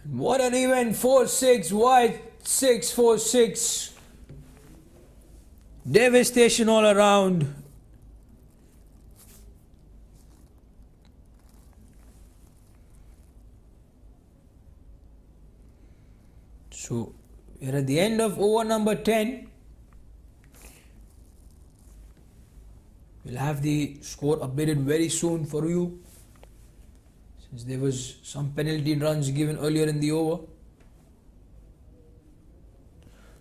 What an event! 4-6, wide 6-4-6. Devastation all around. So we're at the end of over number 10. We'll have the score updated very soon for you, since there was some penalty runs given earlier in the over.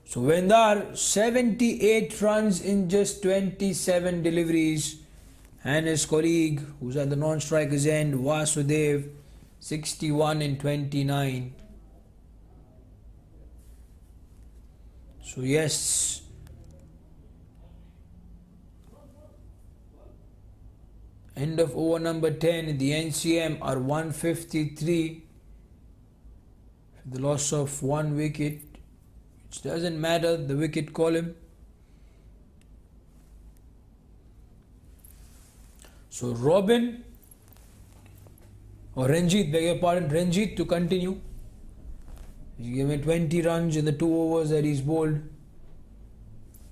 So Vendar 78 runs in just 27 deliveries, and his colleague who's at the non-strikers end, Vasudev, 61 in 29. So yes, end of over number 10, the NCM are 153 for the loss of 1 wicket, which doesn't matter, the wicket column. So Ranjit, beg your pardon, Ranjit to continue. He's given 20 runs in the 2 overs that he's bowled.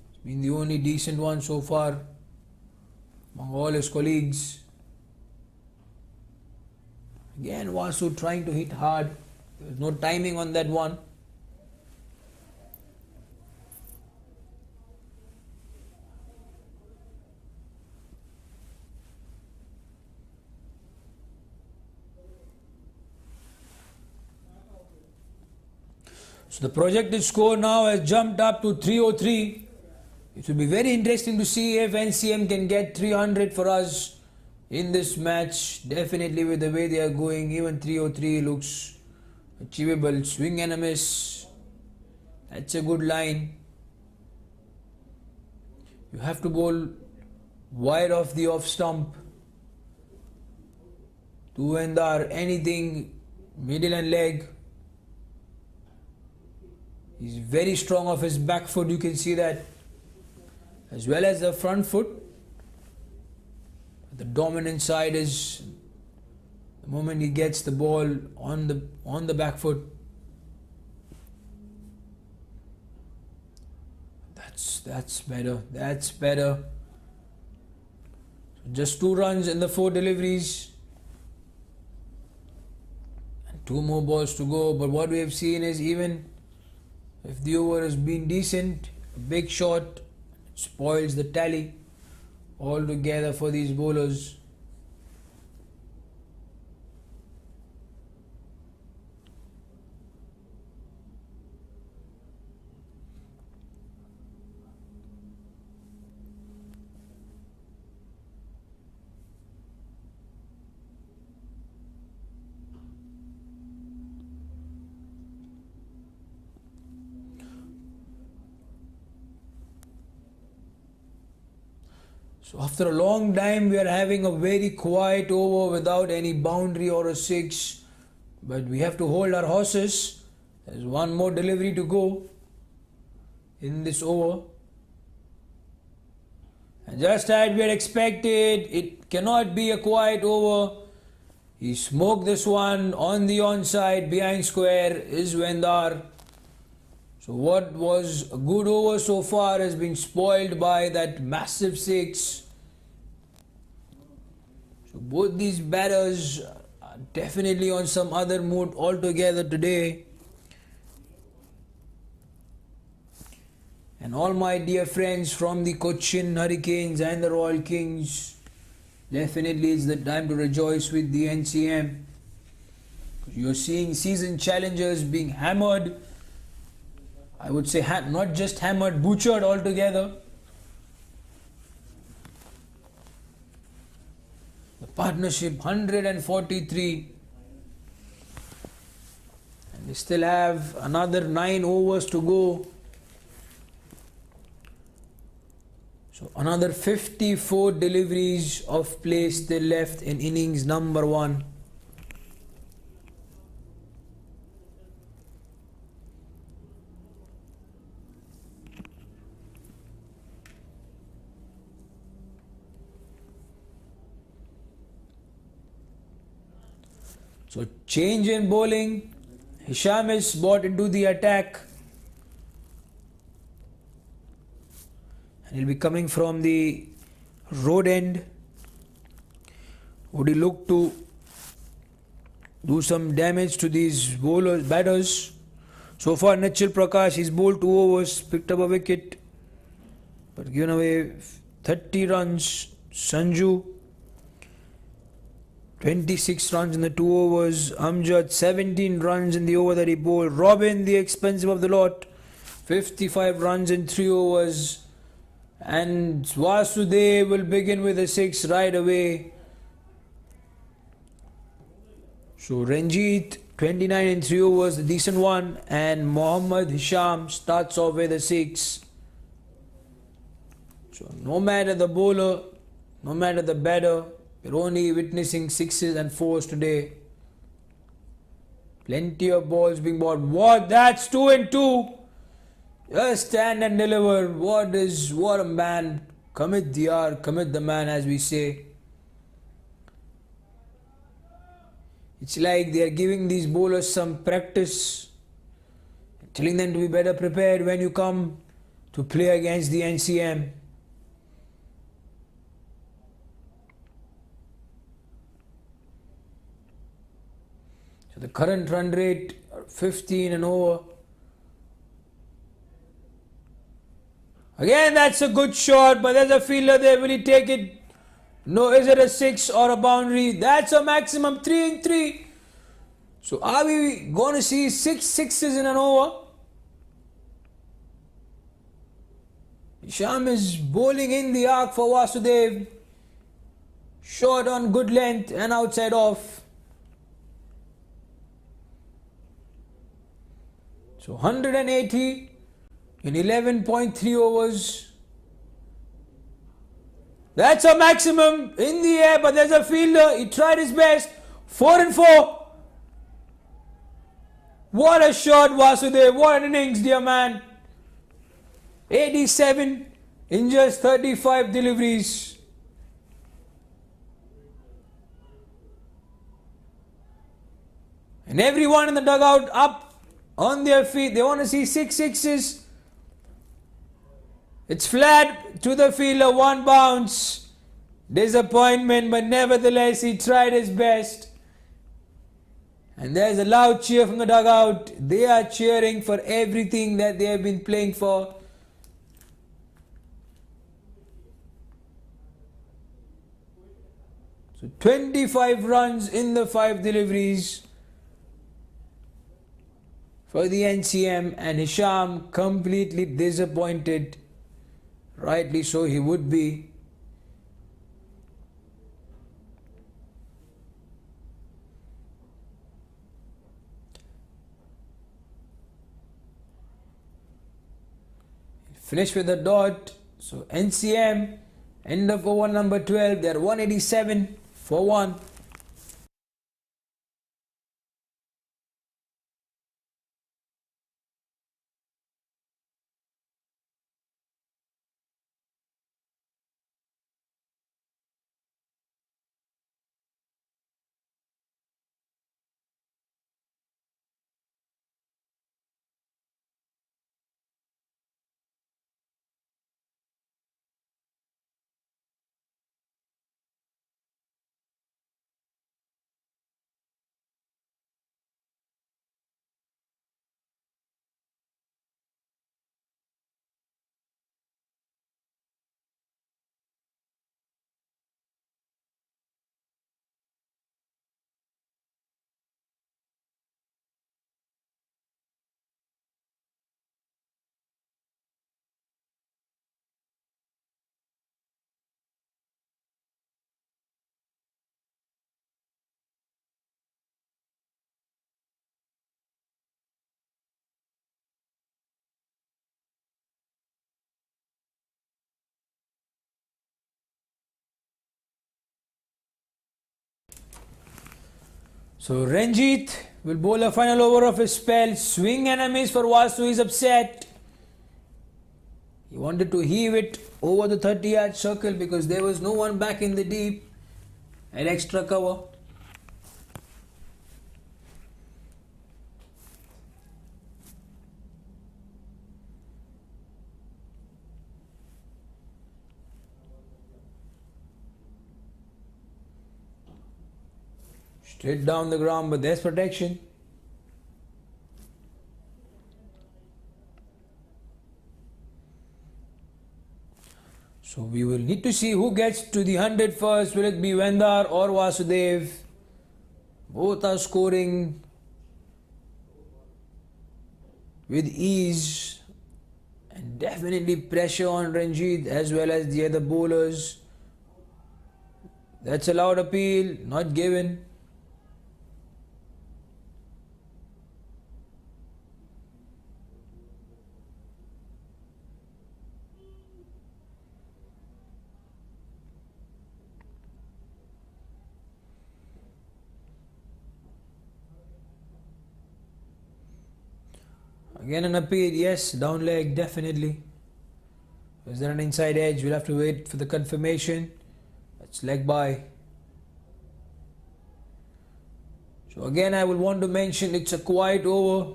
It's been the only decent one so far among all his colleagues. Again, Vasu trying to hit hard. There's no timing on that one. So the projected score now has jumped up to 303. It will be very interesting to see if NCM can get 300 for us in this match. Definitely with the way they are going, even 303 looks achievable. Swing and a miss. That's a good line. You have to bowl wide off the off stump. To Endar, anything middle and leg. He's very strong off his back foot, you can see that, as well as the front foot. The dominant side is the moment he gets the ball on the back foot. That's better. That's better. So just 2 runs in the 4 deliveries. And 2 more balls to go. But what we have seen is, even if the over has been decent, a big shot spoils the tally altogether for these bowlers. So after a long time, we are having a very quiet over without any boundary or a 6. But we have to hold our horses. There's 1 more delivery to go in this over. And just as we had expected, it cannot be a quiet over. He smoked this one on the onside, behind square is Vendar. So what was a good over so far has been spoiled by that massive 6. So both these batters are definitely on some other mood altogether today. And all my dear friends from the Cochin Hurricanes and the Royal Kings, definitely it's the time to rejoice with the NCM. You're seeing season challengers being hammered I would say not just hammered, butchered altogether. The partnership 143. And they still have another 9 overs to go. So another 54 deliveries of play still left in innings number 1. So change in bowling. Hisham is brought into the attack. And he'll be coming from the road end. Would he look to do some damage to these batters? So far, Nichil Prakash, he's bowled 2 overs, picked up a wicket, but given away 30 runs. Sanju, 26 runs in the 2 overs. Amjad, 17 runs in the over that he bowled. Robin, the expensive of the lot, 55 runs in 3 overs. And Vasudev will begin with a 6 right away. So Ranjit, 29 in 3 overs, a decent one. And Mohammad Hisham starts off with a 6. So no matter the bowler, no matter the batter, we're only witnessing 6s and 4s today. Plenty of balls being bowled. What? That's 2 and 2. Just stand and deliver. What a man. Commit the man, as we say. It's like they are giving these bowlers some practice, telling them to be better prepared when you come to play against the NCM. So the current run rate, 15 and over. Again, that's a good shot, but there's a fielder there. Will he take it? No, is it a 6 or a boundary? That's a maximum 3 and 3. So are we going to see 6 sixes in an over? Hisham is bowling in the arc for Vasudev. Short on good length and outside off. So 180 in 11.3 overs. That's a maximum in the air, but there's a fielder. He tried his best. 4 and 4. What a shot, Vasudev. What an innings, dear man. 87 in just 35 deliveries. And everyone in the dugout up on their feet. They want to see 6 sixes. It's flat to the fielder, 1 bounce. Disappointment, but nevertheless he tried his best. And there's a loud cheer from the dugout. They are cheering for everything that they have been playing for. So 25 runs in the 5 deliveries for the NCM, and Hisham completely disappointed. Rightly so, he would be. Finish with a dot. So NCM, end of over number 12, they are 187 for 1. So Ranjit will bowl a final over of his spell. Swing and a miss for Vasu. He's upset. He wanted to heave it over the 30-yard circle because there was no one back in the deep. An extra cover. Straight down the ground, but there's protection. So we will need to see who gets to the 100 first. Will it be Vendar or Vasudev? Both are scoring with ease. And definitely pressure on Ranjit as well as the other bowlers. That's a loud appeal, not given. Again an appeal, yes, down leg, definitely. Is there an inside edge? We'll have to wait for the confirmation. That's leg by. So again I will want to mention it's a quiet over,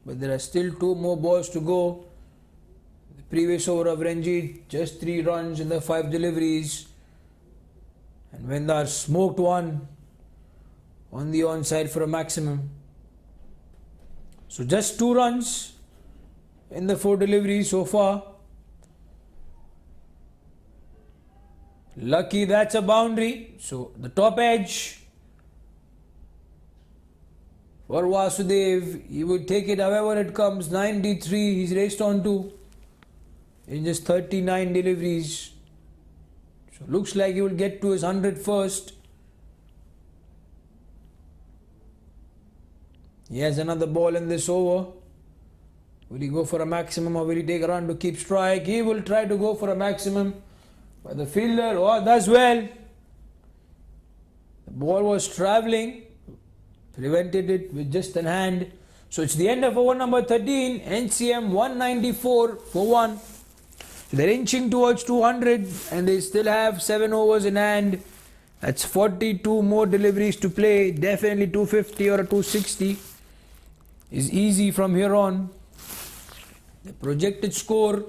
but there are still 2 more balls to go. The previous over of Ranjit, just 3 runs in the 5 deliveries. And Vendar smoked one on the onside for a maximum. So just 2 runs in the 4 deliveries so far. Lucky that's a boundary. So the top edge for Vasudev. He would take it however it comes. 93 he's raced on to in just 39 deliveries. So looks like he will get to his 100 first. He has another ball in this over. Will he go for a maximum or will he take a run to keep strike? He will try to go for a maximum. But the fielder, does well. The ball was travelling. Prevented it with just an hand. So it's the end of over number 13. NCM 194 for 1. So they're inching towards 200 and they still have 7 overs in hand. That's 42 more deliveries to play. Definitely 250 or a 260 is easy from here on. The projected score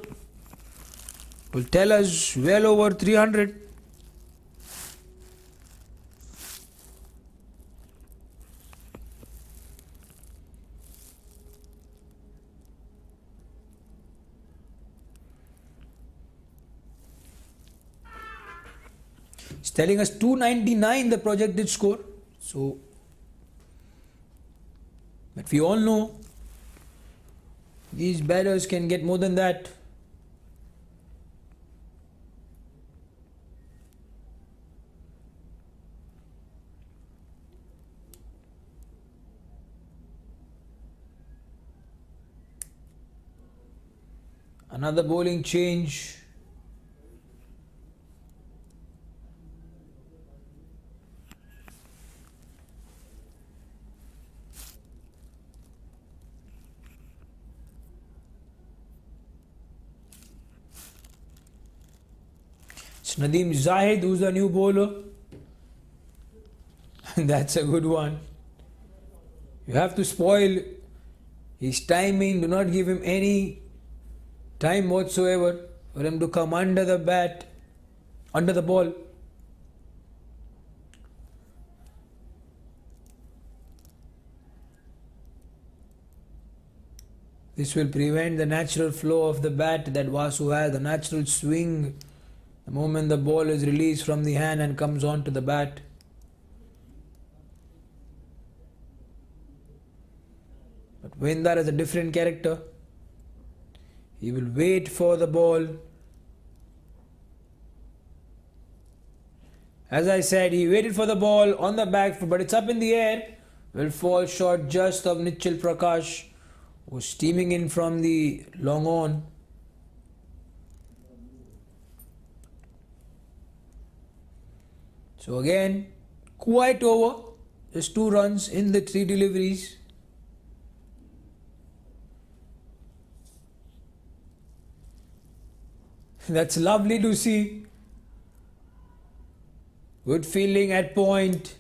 will tell us well over 300. It's telling us 299 the projected score. So, but we all know these batters can get more than that. Another bowling change. It's Nadeem Zahid who's the new bowler. That's a good one. You have to spoil his timing. Do not give him any time whatsoever for him to come under the bat, under the ball. This will prevent the natural flow of the bat that Vasu has, the natural swing the moment the ball is released from the hand and comes on to the bat. But Vendar is a different character. He will wait for the ball. As I said, he waited for the ball on the back foot, but it's up in the air. Will fall short just of Nichal Prakash, who's steaming in from the long on. So again, quite over. Just 2 runs in the 3 deliveries. That's lovely to see. Good fielding at point.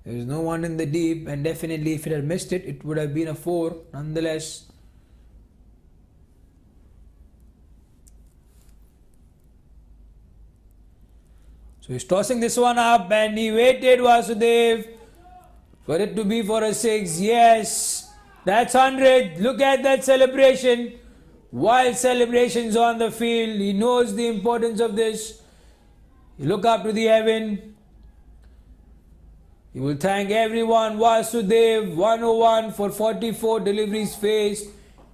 There's no one in the deep, and definitely if it had missed it, it would have been a 4 nonetheless. So he's tossing this one up, and he waited, Vasudev, for it to be for a 6. Yes, that's 100. Look at that celebration. Wild celebrations on the field. He knows the importance of this. You look up to the heaven. He will thank everyone. Vasudev 101 for 44 deliveries faced,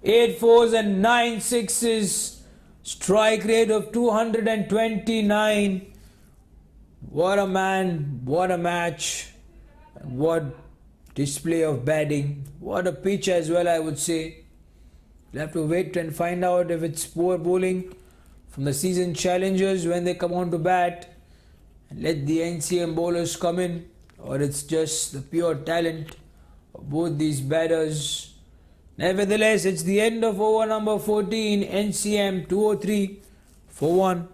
8 fours and 9 sixes. Strike rate of 229. What a man, what a match, what display of batting, what a pitch as well, I would say. We'll have to wait and find out if it's poor bowling from the season challengers when they come on to bat and let the NCM bowlers come in, or it's just the pure talent of both these batters. Nevertheless, it's the end of over number 14, NCM 203 for 1.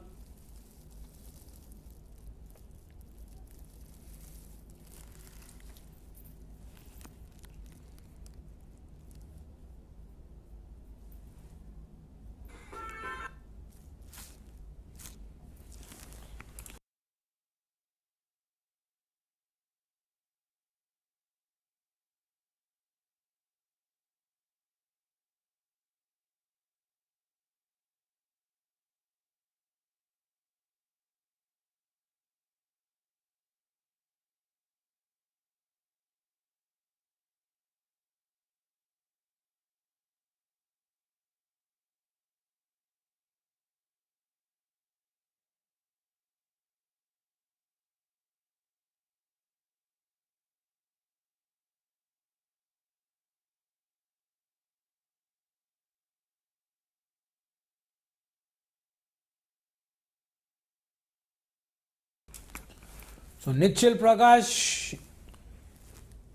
So Nichal Prakash,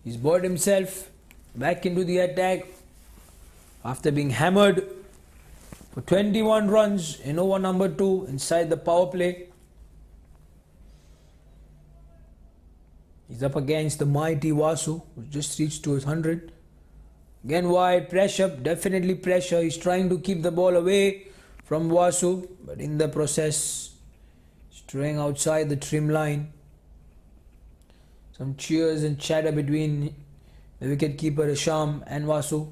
he's brought himself back into the attack after being hammered for 21 runs in over number 2 inside the power play. He's up against the mighty Vasu, who just reached to his 100. Again wide, pressure, definitely pressure. He's trying to keep the ball away from Vasu, but in the process, straying outside the trim line. Some cheers and chatter between the wicketkeeper Isham and Vasu.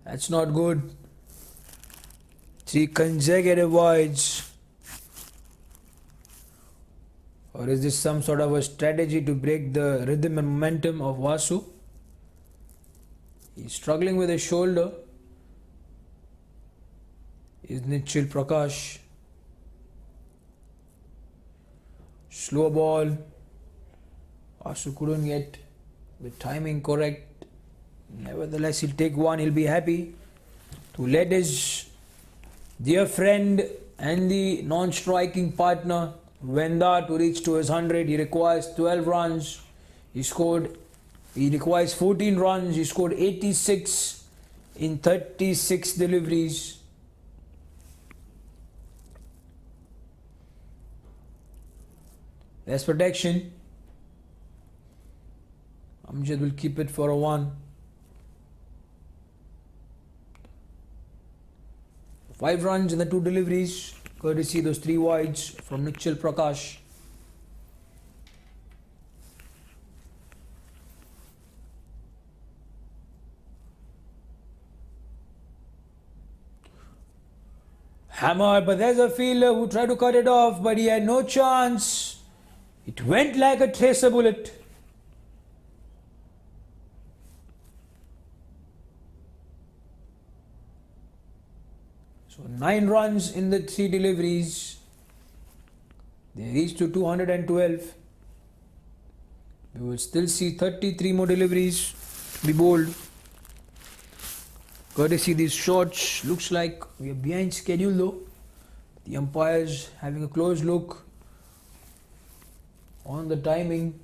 That's not good. 3 consecutive wides. Or is this some sort of a strategy to break the rhythm and momentum of Vasu? He's struggling with his shoulder. Is Nichal Prakash. Slow ball. Vasu couldn't get the timing correct. Nevertheless, he'll take 1. He'll be happy to let his dear friend and the non-striking partner Venda to reach to his 100. He requires 12 runs. He requires 14 runs. He scored 86 in 36 deliveries. There's protection. Amjad will keep it for a 1. 5 runs in the 2 deliveries, courtesy those 3 wides from Nichal Prakash. Hammer, but there's a fielder who tried to cut it off, but he had no chance. It went like a tracer bullet. So 9 runs in the 3 deliveries. They reached to 212. We will still see 33 more deliveries be bowled. Courtesy these shots, looks like we are behind schedule though. The umpires having a close look on the timing.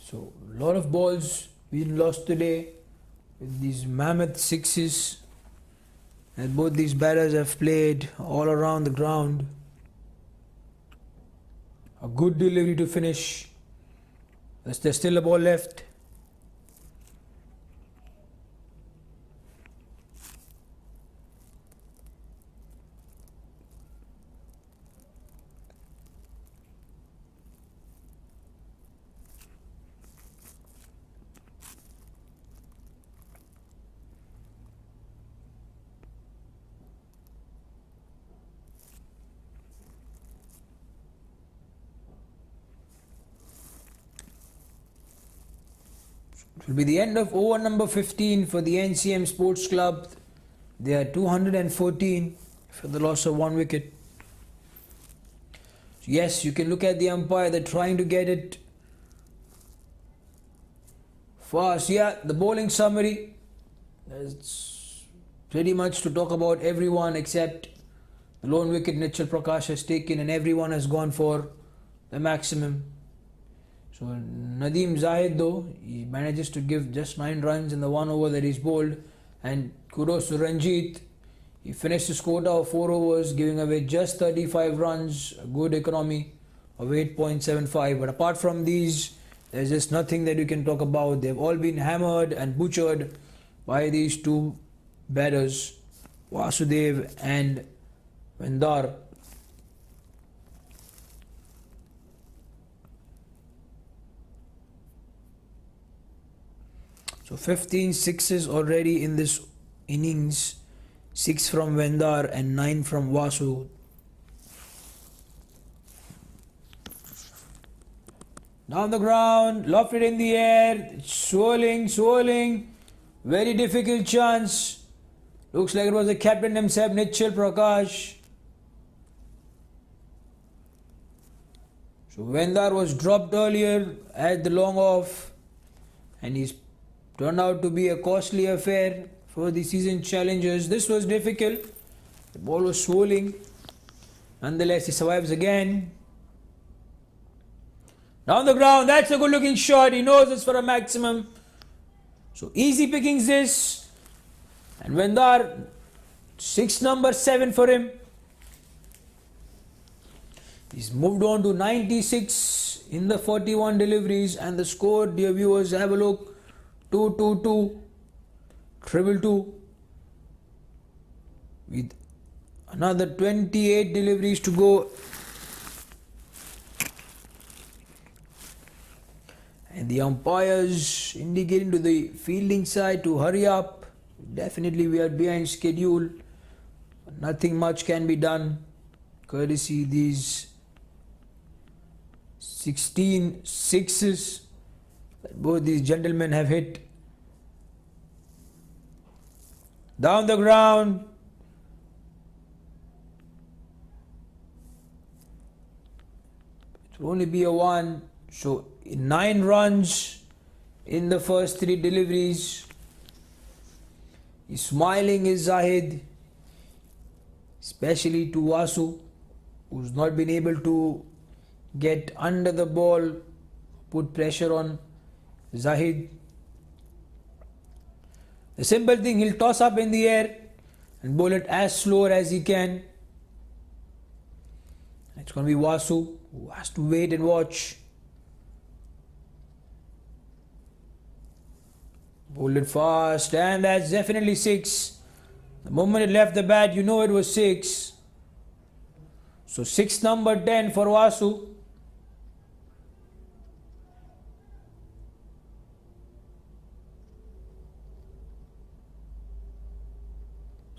So a lot of balls being lost today with these mammoth sixes, and both these batters have played all around the ground. A good delivery to finish. There's still a ball left. It will be the end of over number 15 for the NCM Sports Club. They are 214 for the loss of 1 wicket. Yes, you can look at the umpire. They're trying to get it fast. Yeah, the bowling summary. There's pretty much to talk about everyone except the lone wicket Nichal Prakash has taken, and everyone has gone for the maximum. So Nadeem Zahid though, he manages to give just 9 runs in the 1 over that he's bowled, and kudos to Ranjit. He finished his quota of 4 overs, giving away just 35 runs, a good economy of 8.75. But apart from these, there's just nothing that you can talk about. They've all been hammered and butchered by these two batters, Vasudev and Vendar. So 15 sixes already in this innings, 6 from Vendar and 9 from Vasu. Down the ground, lofted in the air, swirling, very difficult chance. Looks like it was the captain himself, Nichal Prakash. So Vendar was dropped earlier at the long off, and he's turned out to be a costly affair for the season challengers. This was difficult. The ball was swirling. Nonetheless, he survives again. Down the ground, that's a good looking shot. He knows it's for a maximum. So easy pickings this. And Vendar, number 7 for him. He's moved on to 96 in the 41 deliveries, and the score, dear viewers, have a look. 2-2-2, 2-2-2, with another 28 deliveries to go. And the umpires indicating to the fielding side to hurry up. Definitely we are behind schedule. Nothing much can be done, courtesy these 16 sixes that both these gentlemen have hit. Down the ground. It will only be a 1. So 9 runs in the first 3 deliveries. He's smiling, is Zahid, especially to Vasu, who's not been able to get under the ball, put pressure on Zahid. The simple thing, he'll toss up in the air and bowl it as slow as he can. It's going to be Vasu, who has to wait and watch. Bowled it fast, and that's definitely 6. The moment it left the bat, you know it was 6. So number 10 for Vasu.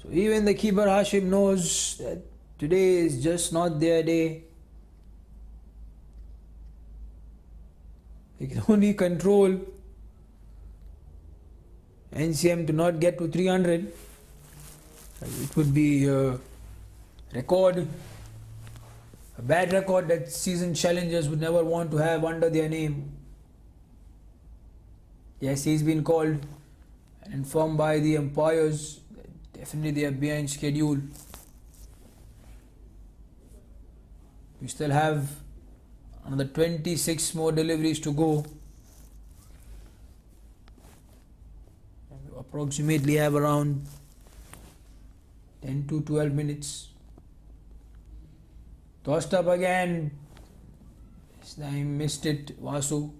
So even the keeper Hashim knows that today is just not their day. They can only control NCM to not get to 300. It would be a record, a bad record that season challengers would never want to have under their name. Yes, he's been called and informed by the umpires. Definitely they are behind schedule. We still have another 26 more deliveries to go. We approximately have around 10 to 12 minutes. Tossed up again. This time missed it, Vasu.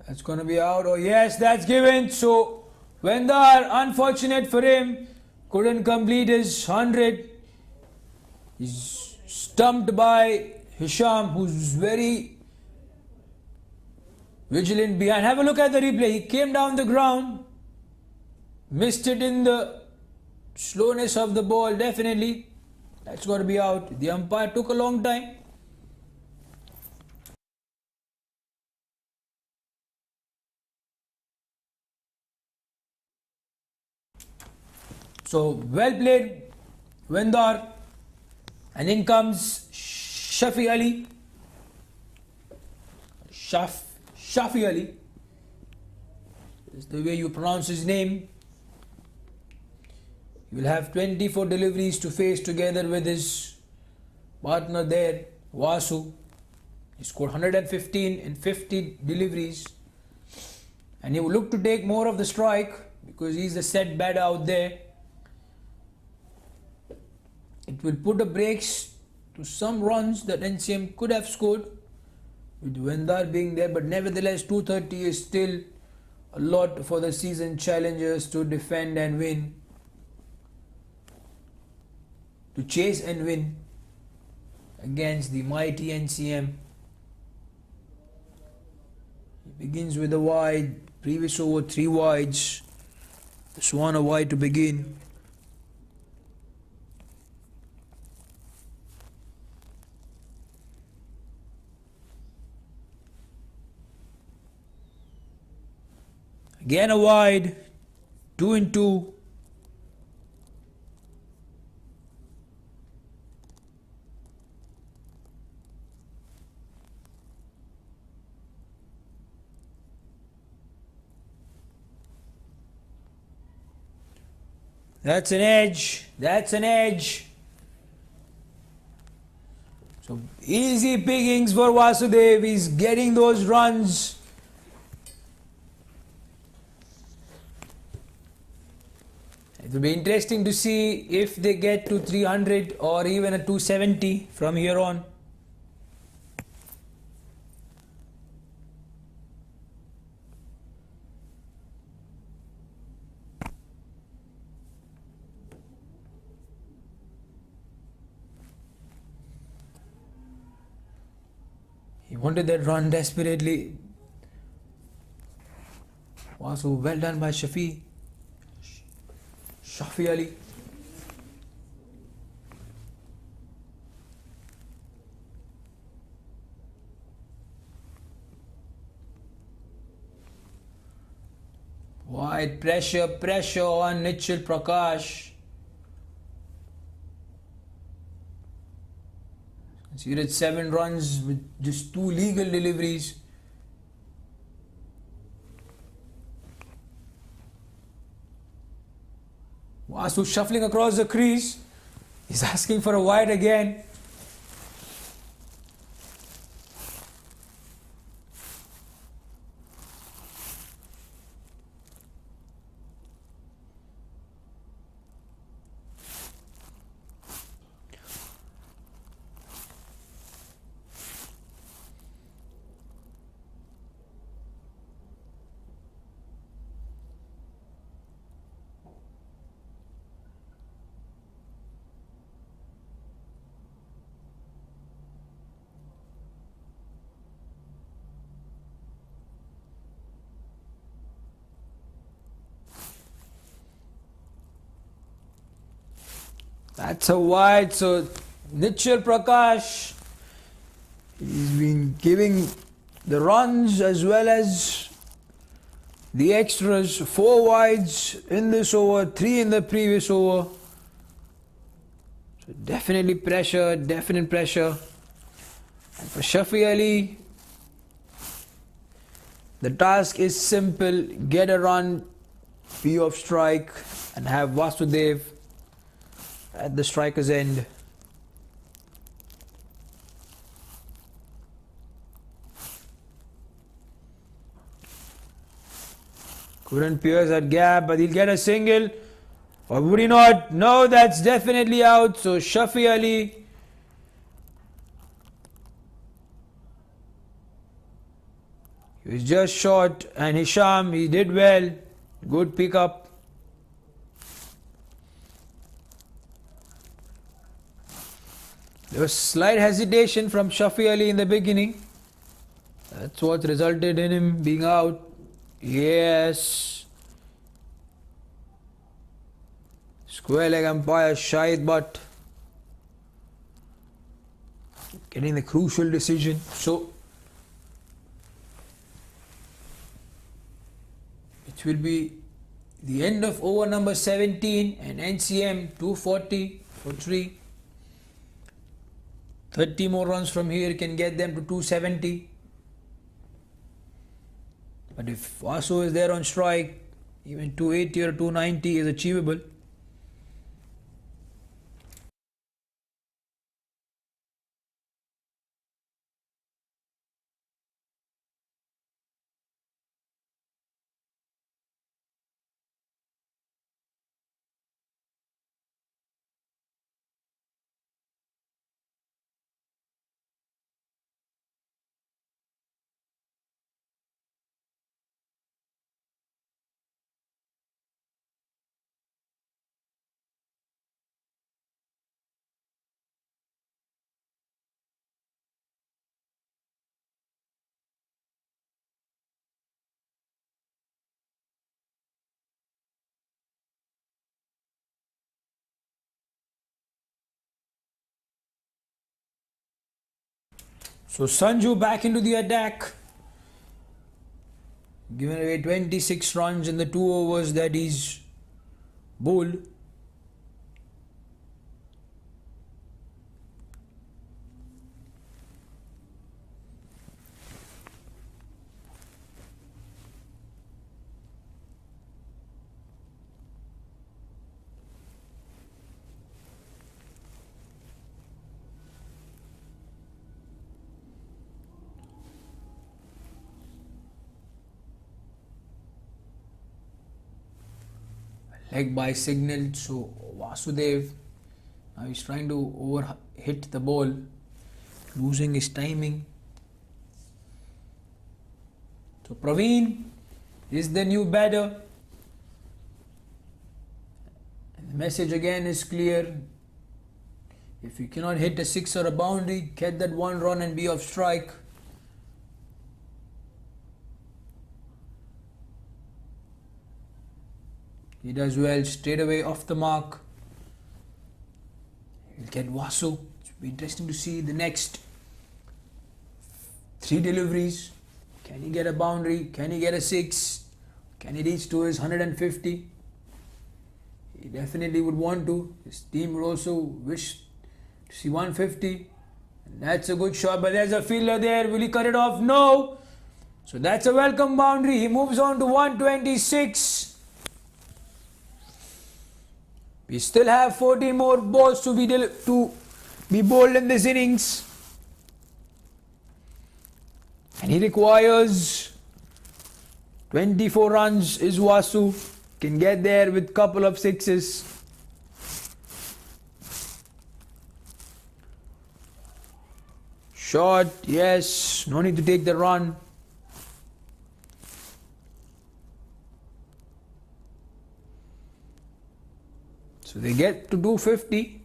That's going to be out. Oh yes, that's given. So Vendar, unfortunate for him, couldn't complete his 100. He's stumped by Hisham, who's very vigilant behind. Have a look at the replay. He came down the ground, missed it in the slowness of the ball. Definitely, that's got to be out. The umpire took a long time. So well played, Vendar. And in comes Shafi Ali. Shafi Ali. That's the way you pronounce his name. He will have 24 deliveries to face together with his partner there, Vasu. He scored 115 in 50 deliveries. And he will look to take more of the strike because he's the set batter out there. It will put the brakes to some runs that NCM could have scored with Vendar being there, but nevertheless 230 is still a lot for the season challengers to defend and win, to chase and win against the mighty NCM. He begins with a wide, previous over 3 wides, this one a wide to begin. Again a wide, 2 and 2. That's an edge. That's an edge. So easy pickings for Vasudev. He's getting those runs. It will be interesting to see if they get to 300 or even a 270 from here on. He wanted that run desperately. Also well done by Shafi Ali. Wide pressure on Nichal Prakash. Conceded 7 runs with just 2 legal deliveries. Vasu shuffling across the crease. He's asking for a wide again. That's a wide. So Nichal Prakash, he's been giving the runs as well as the extras. 4 wides in this over, 3 in the previous over. So definitely pressure, definite pressure. And for Shafi Ali, the task is simple: get a run, be off strike, and have Vasudev at the striker's end. Couldn't pierce that gap, but he'll get a single. Or would he not? No, that's definitely out. So Shafi Ali, he was just short, and Hisham, he did well. Good pickup. There was slight hesitation from Shafi Ali in the beginning. That's what resulted in him being out. Yes. Square leg umpire Shahid Butt getting the crucial decision. So it will be the end of over number 17 and NCM 240 for 3. 30 more runs from here can get them to 270. But if Vasu is there on strike, even 280 or 290 is achievable. So Sanju back into the attack. Given away 26 runs in the 2 overs that he's bowled. Leg by signal, so Vasudev, now he's trying to over hit the ball, losing his timing. So Praveen is the new batter. And the message again is clear. If you cannot hit a 6 or a boundary, get that 1 run and be off strike. He does well, straight away off the mark. He'll get Vasu. It's be interesting to see the next 3 deliveries. Can he get a boundary? Can he get a 6? Can he reach to his 150? He definitely would want to. His team would also wish to see 150. And that's a good shot, but there's a fielder there. Will he cut it off? No. So that's a welcome boundary. He moves on to 126. We still have 14 more balls to be bowled in this innings. And he requires 24 runs. Is Vasu can get there with couple of 6s. Shot, yes, no need to take the run. So they get to 250.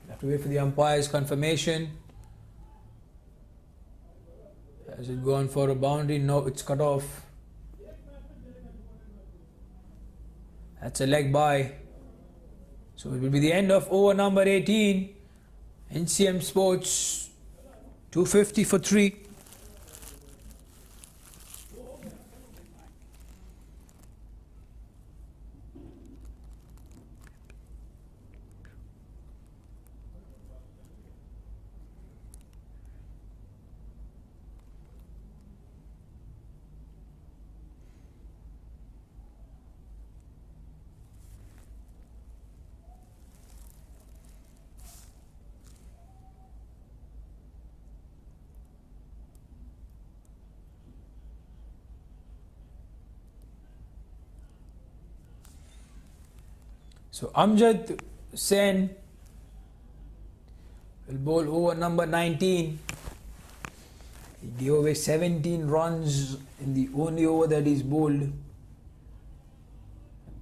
Have to wait for the umpire's confirmation. it gone for a boundary? No, it's cut off. That's a leg by. So it will be the end of over number 18. NCM Sports 250 for 3. So Amjad Sen will bowl over number 19. He gave away 17 runs in the only over that he's bowled.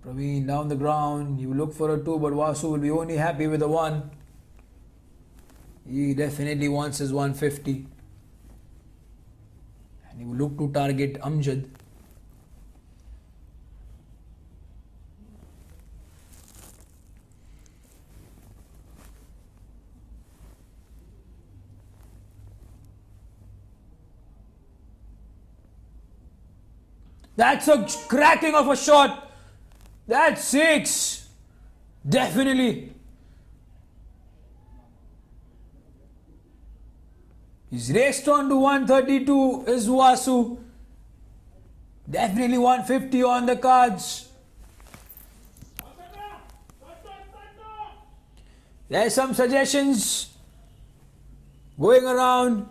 Praveen down the ground. He will look for a 2, but Vasu will be only happy with a 1. He definitely wants his 150. And he will look to target Amjad. That's a cracking of a shot. That's 6. Definitely. He's raced on to 132 is Vasu. Definitely 150 on the cards. There's some suggestions going around.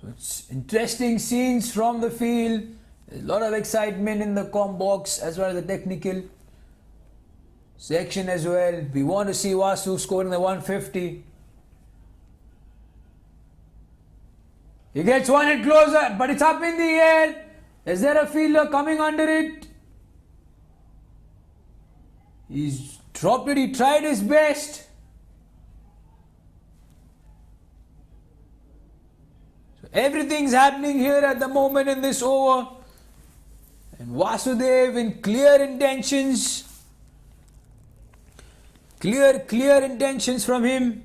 It's interesting scenes from the field. There's a lot of excitement in the comm box as well as the technical section as well. We want to see Vasu scoring the 150. He gets one hit closer, but it's up in the air. Is there a fielder coming under it? He's dropped it. He tried his best. Everything's happening here at the moment in this over. And Vasudev in clear intentions. Clear intentions from him.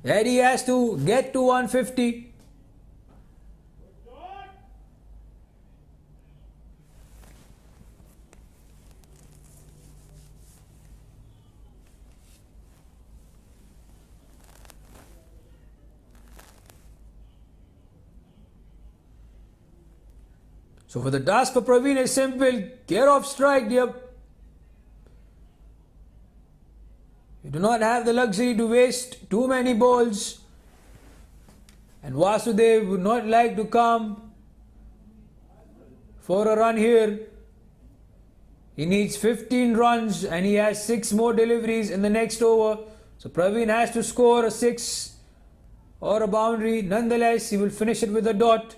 That he has to get to 150. So for the task for Praveen is simple. Get off strike, dear. You do not have the luxury to waste too many balls. And Vasudev would not like to come for a run here. He needs 15 runs and he has 6 more deliveries in the next over. So Praveen has to score a 6 or a boundary. Nonetheless, he will finish it with a dot.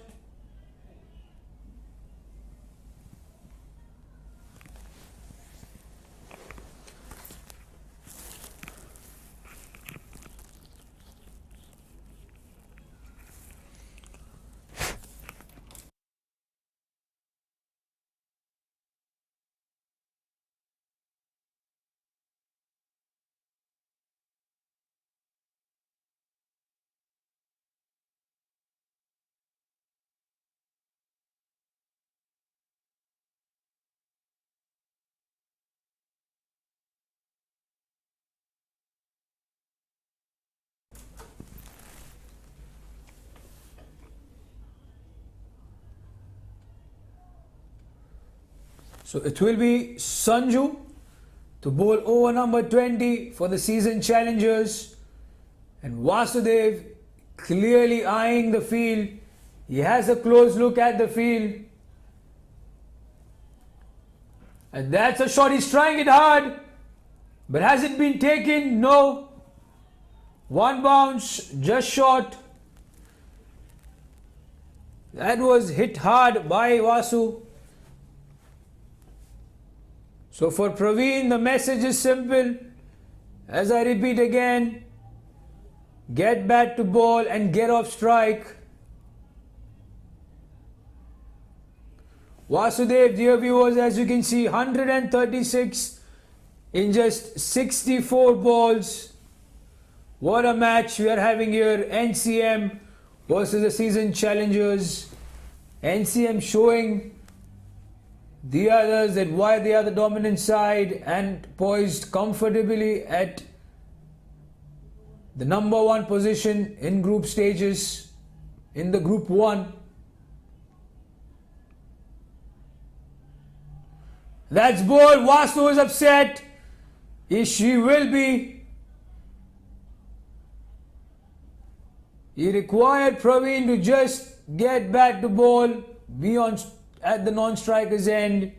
So it will be Sanju to bowl over number 20 for the season challengers. And Vasudev clearly eyeing the field. He has a close look at the field. And that's a shot. He's trying it hard. But has it been taken? No. One bounce, just short. That was hit hard by Vasu. So for Praveen, the message is simple. As I repeat again, get back to ball and get off strike. Vasudev, dear viewers, as you can see, 136 in just 64 balls. What a match we are having here. NCM versus the season challengers. NCM showing the others that why they are the dominant side and poised comfortably at the number one position in group stages in the group one. That's ball. Vasu is upset. She will be. He required Praveen to just get back to ball, be on at the non-striker's end.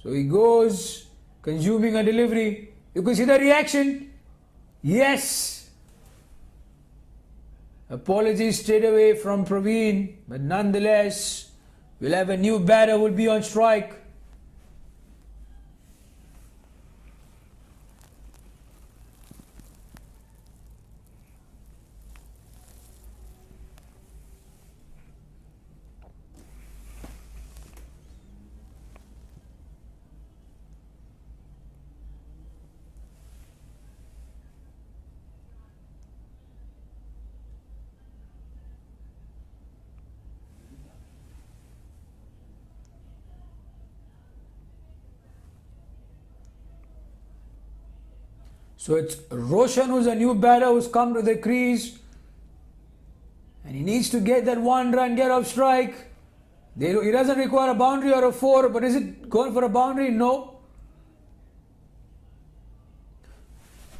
So he goes, consuming a delivery. You can see the reaction. Yes. Apologies straight away from Praveen, but nonetheless, we'll have a new batter who will be on strike. So it's Roshan who's a new batter who's come to the crease. And he needs to get that one run, get off strike. He doesn't require a boundary or a four, but is it going for a boundary? No.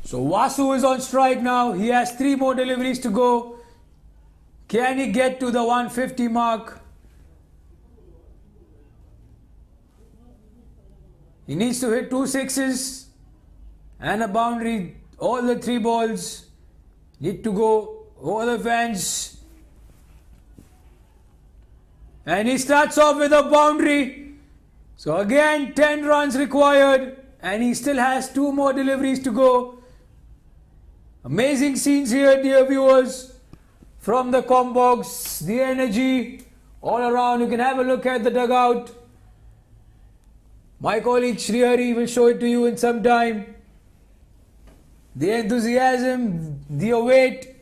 So Vasu is on strike now. He has 3 more deliveries to go. Can he get to the 150 mark? He needs to hit 2 sixes and a boundary. All the 3 balls need to go over the fence. And he starts off with a boundary. So again 10 runs required and he still has 2 more deliveries to go. Amazing scenes here, dear viewers, from the Combox. The energy all around. You can have a look at the dugout. My colleague Srihari will show it to you in some time. The enthusiasm, the await,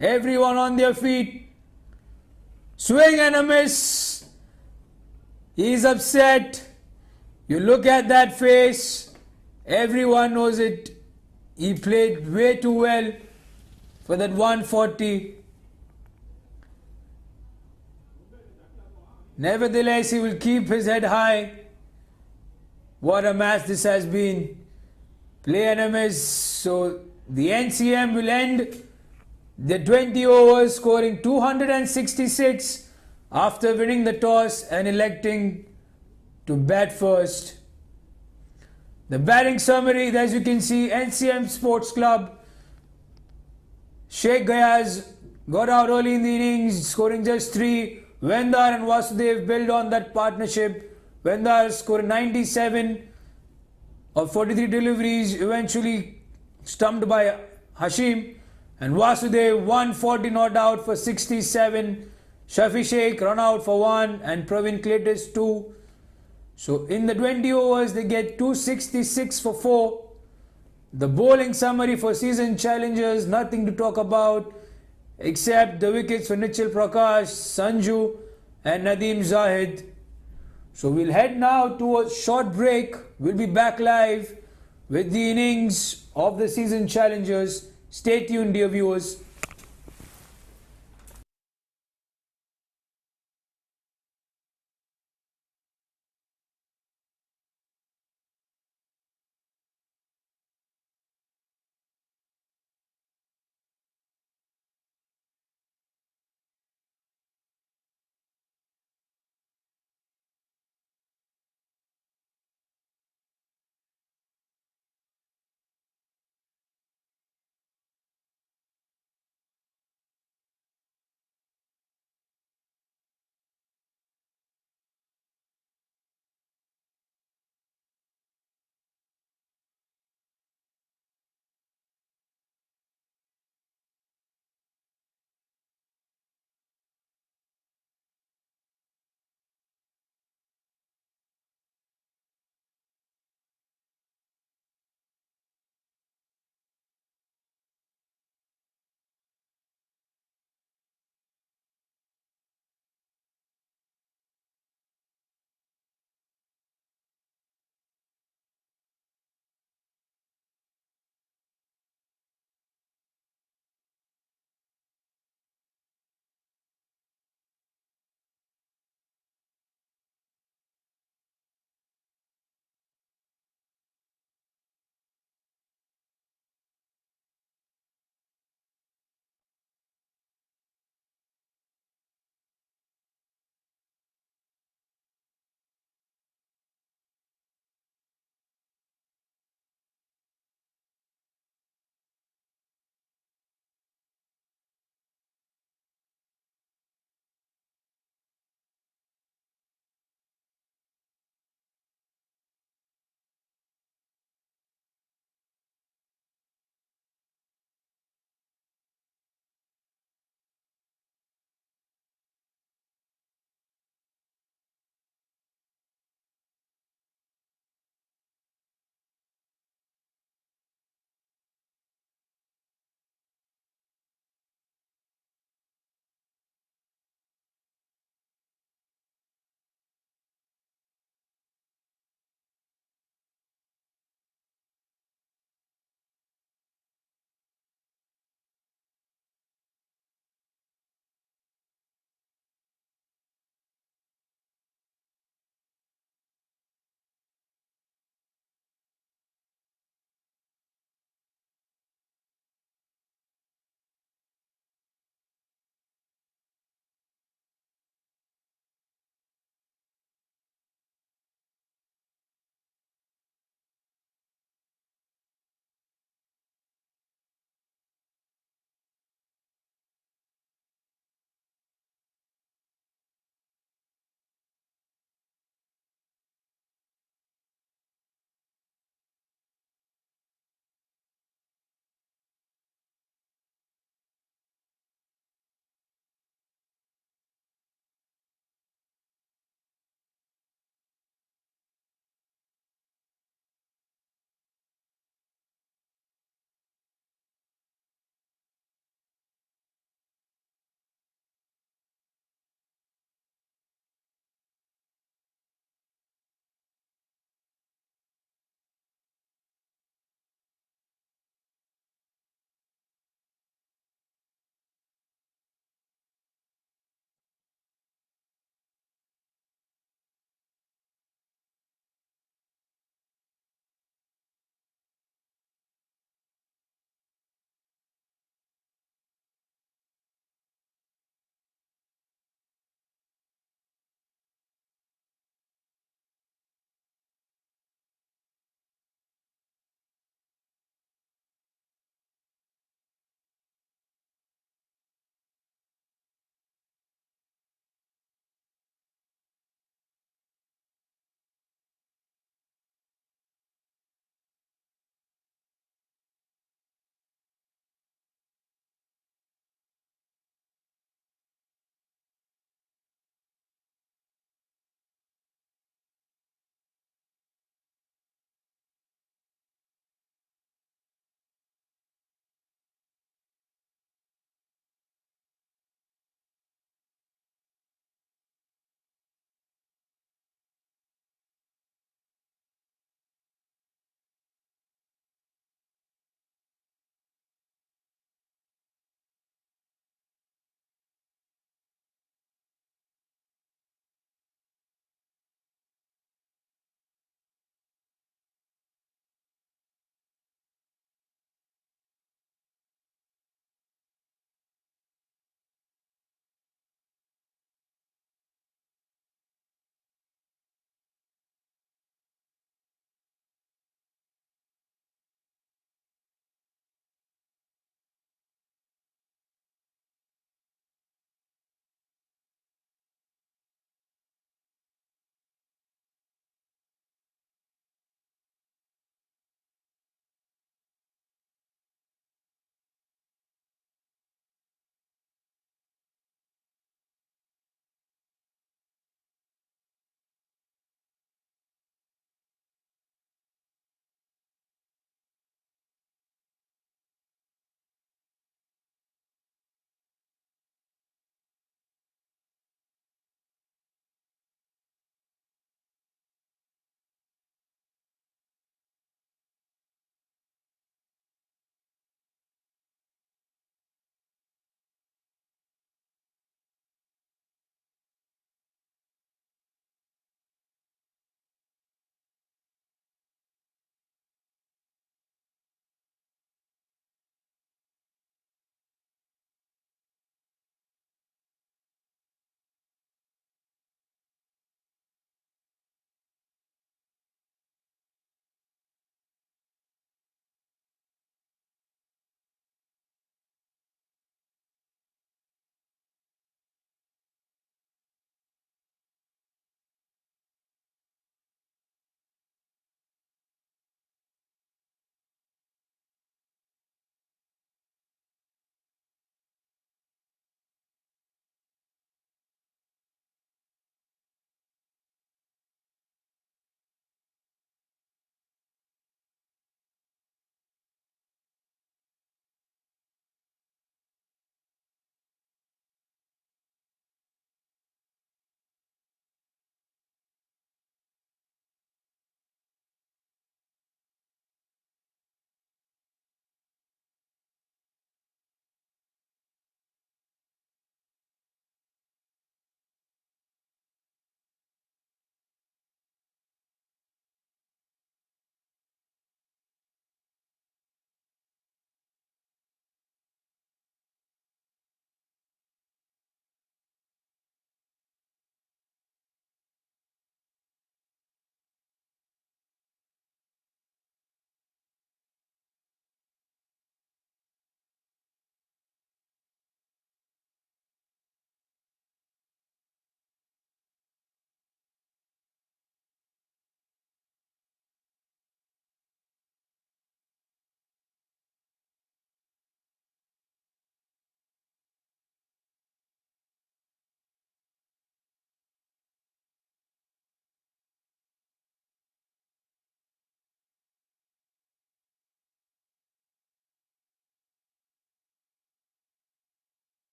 everyone on their feet. Swing and a miss. He's upset. You look at that face. Everyone knows it. He played way too well for that 140. Nevertheless, he will keep his head high. What a match this has been. Play and a miss. So the NCM will end the 20 overs scoring 266 after winning the toss and electing to bat first. The batting summary, as you can see, NCM Sports Club. Sheikh Gayaz got out early in the innings, scoring just 3. Vendar and Vasudev built on that partnership. Vendar scored 97 of 43 deliveries, eventually stumped by Hashim. And Vasudev 140 not out for 67. Shafi Sheikh run out for 1 and Praveen Cletus 2. So in the 20 overs they get 266 for 4. The bowling summary for season challengers, nothing to talk about except the wickets for Nichil Prakash, Sanju and Nadeem Zahid. So we'll head now to a short break. We'll be back live with the innings of the season challengers. Stay tuned, dear viewers.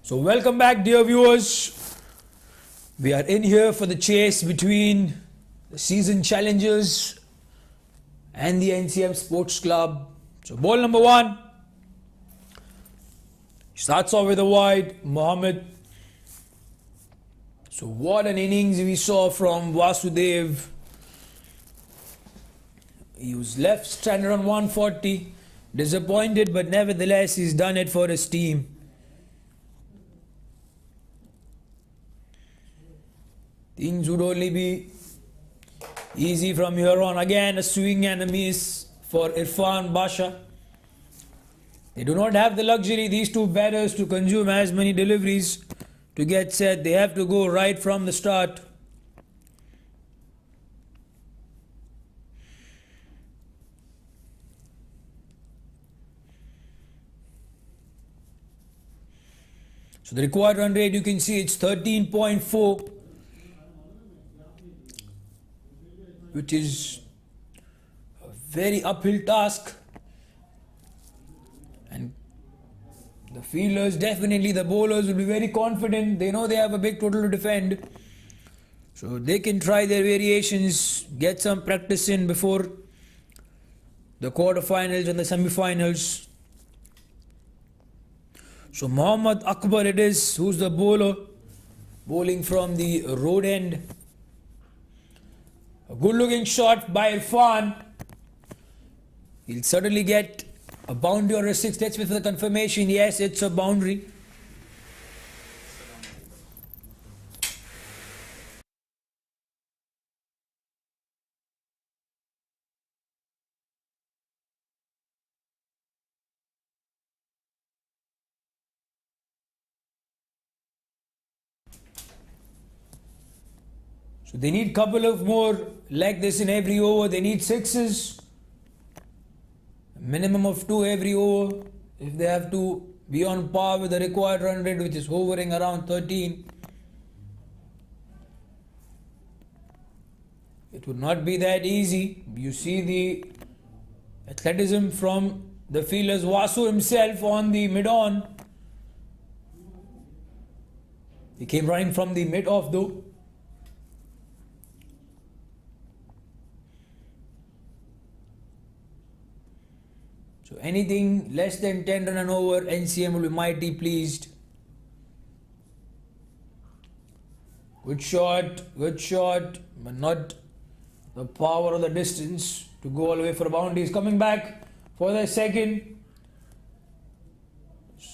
So welcome back, dear viewers. We are in here for the chase between the Seazen challengers and the NCM Sports Club. So ball number one starts off with a wide, Mohammed. So what an innings we saw from Vasudev. He was left stranded on 140. Disappointed, but nevertheless he's done it for his team. Things would only be easy from here on. Again, a swing and a miss for Irfan Basha. They do not have the luxury, these two batters, to consume as many deliveries to get set. They have to go right from the start. So the required run rate, you can see it's 13.4. Which is a very uphill task, and the fielders, definitely the bowlers, will be very confident. They know they have a big total to defend, so they can try their variations, get some practice in before the quarterfinals and the semi-finals. So Mohammad Akbar it is, who's the bowler, bowling from the road end. A good looking shot by Irfan. He'll certainly get a boundary or a six. Let's wait for the confirmation. Yes, it's a boundary. So they need a couple of more like this in every over. They need sixes. A minimum of 2 every over if they have to be on par with the required run rate, which is hovering around 13. It would not be that easy. You see the athleticism from the fielders. Vasu himself on the mid-on. He came running from the mid-off though. So anything less than 10 run and over, NCM will be mighty pleased. Good shot, but not the power or the distance to go all the way for a boundary. He's coming back for the second.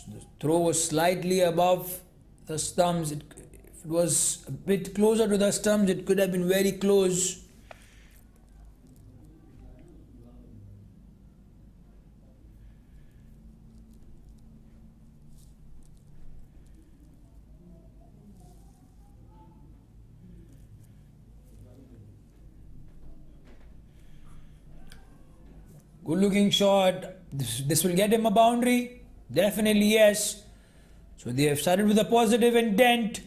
The throw was slightly above the stumps. If it was a bit closer to the stumps, it could have been very close. Good looking shot. This will get him a boundary. Definitely yes. So they have started with a positive intent.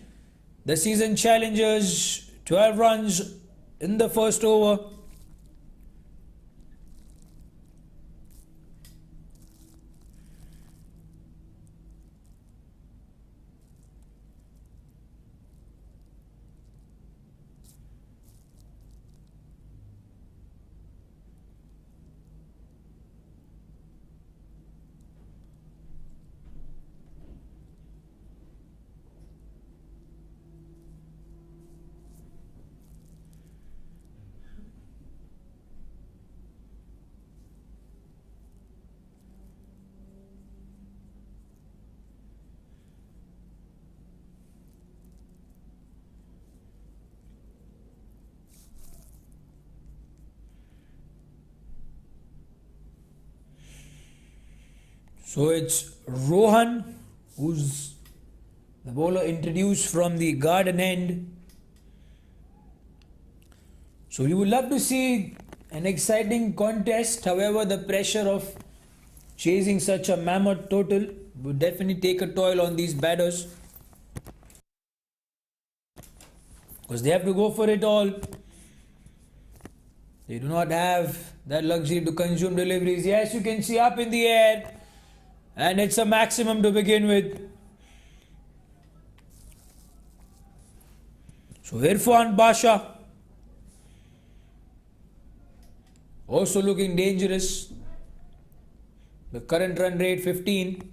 The Seazen challengers, 12 runs in the first over. So it's Rohan, who's the bowler introduced from the garden end. So you would love to see an exciting contest. However, the pressure of chasing such a mammoth total would definitely take a toll on these batters, because they have to go for it all. They do not have that luxury to consume deliveries. Yes, you can see up in the air, and it's a maximum to begin with. So Irfan Basha also looking dangerous. The current run rate 15.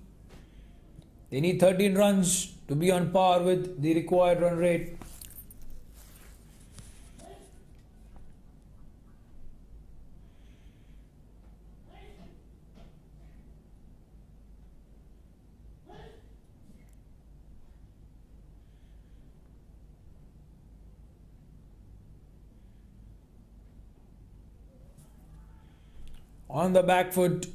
They need 13 runs to be on par with the required run rate. On the back foot,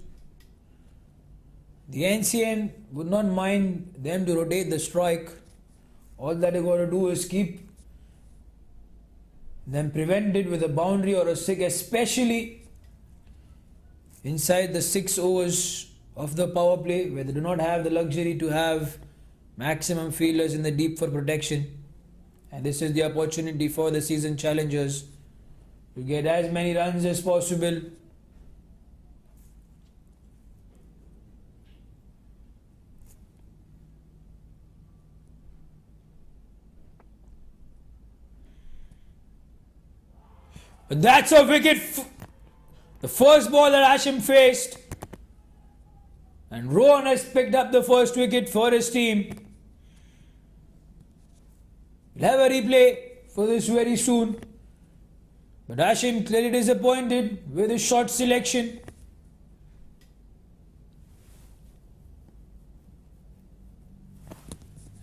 the NCM would not mind them to rotate the strike. All that they got to do is keep them prevented with a boundary or a six, especially inside the 6 overs of the power play, where they do not have the luxury to have maximum fielders in the deep for protection. And this is the opportunity for the season challengers to get as many runs as possible. But that's a wicket. The first ball that Hashim faced. And Rohan has picked up the first wicket for his team. We'll have a replay for this very soon. But Hashim clearly disappointed with his shot selection.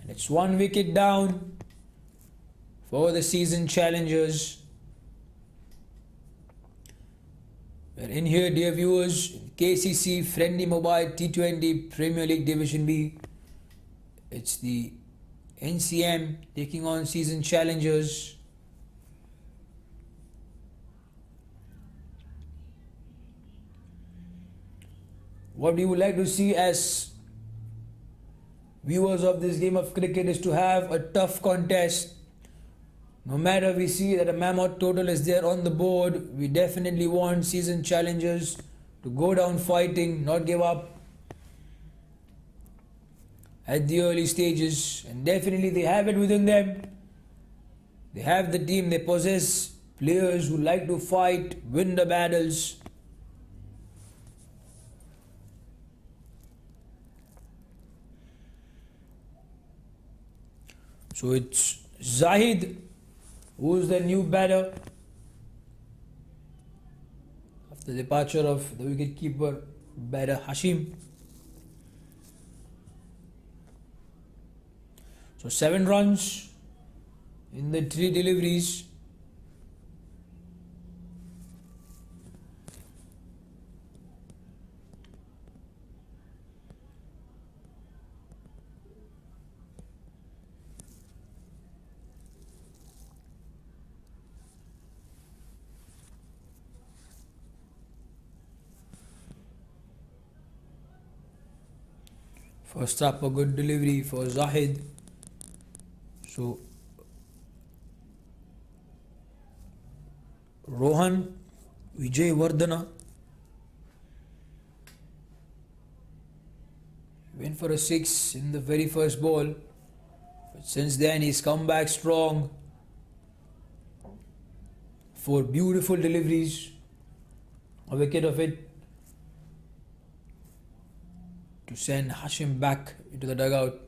And it's 1 wicket down for the season challengers. We're in here, dear viewers, KCC FRiENDi Mobile T20 Premier League Division B. It's the NCM taking on season challengers. What we would like to see as viewers of this game of cricket is to have a tough contest. No matter we see that a mammoth total is there on the board, we definitely want season challengers to go down fighting, not give up at the early stages. And definitely they have it within them. They have the team, they possess players who like to fight, win the battles. So it's Zahid who's the new batter after the departure of the wicketkeeper batter Hashim. So 7 runs in the 3 deliveries. First up, a good delivery for Zahid. So Rohan Vijay Vardhana went for a 6 in the very first ball, but since then he's come back strong. 4 beautiful deliveries, a wicket of it, to send Hashim back into the dugout.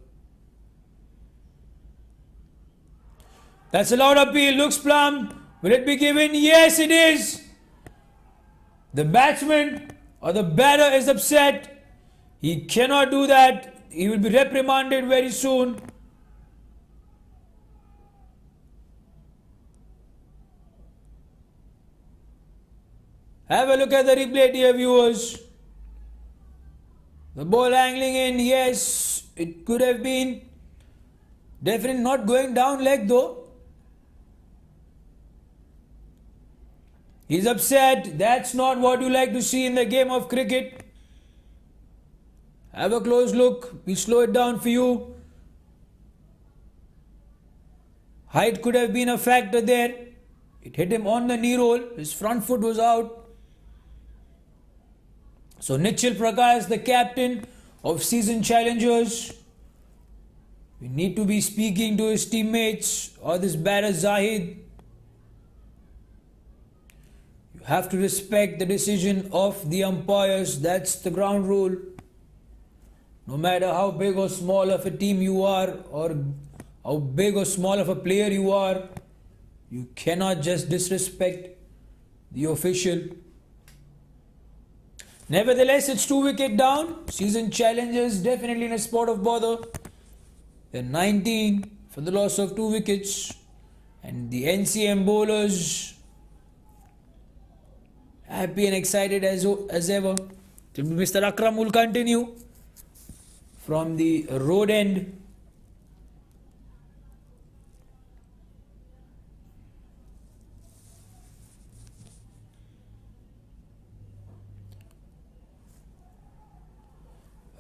That's a loud appeal, looks plumb. Will it be given? Yes, it is. The batsman or the batter is upset. He cannot do that. He will be reprimanded very soon. Have a look at the replay, dear viewers. The ball angling in, yes, it could have been. Definitely not going down leg though. He's upset. That's not what you like to see in the game of cricket. Have a close look. We slow it down for you. Height could have been a factor there. It hit him on the knee roll. His front foot was out. So Nichil Prakash, the captain of season challengers, We need to be speaking to his teammates or this batter Zahid. You have to respect the decision of the umpires. That's the ground rule. No matter how big or small of a team you are, or how big or small of a player you are, you cannot just disrespect the official. Nevertheless, it's 2 wicket down. Season challengers definitely in a spot of bother. They're 19 for the loss of 2 wickets. And the NCM bowlers happy and excited as ever. Mr. Akram will continue from the road end.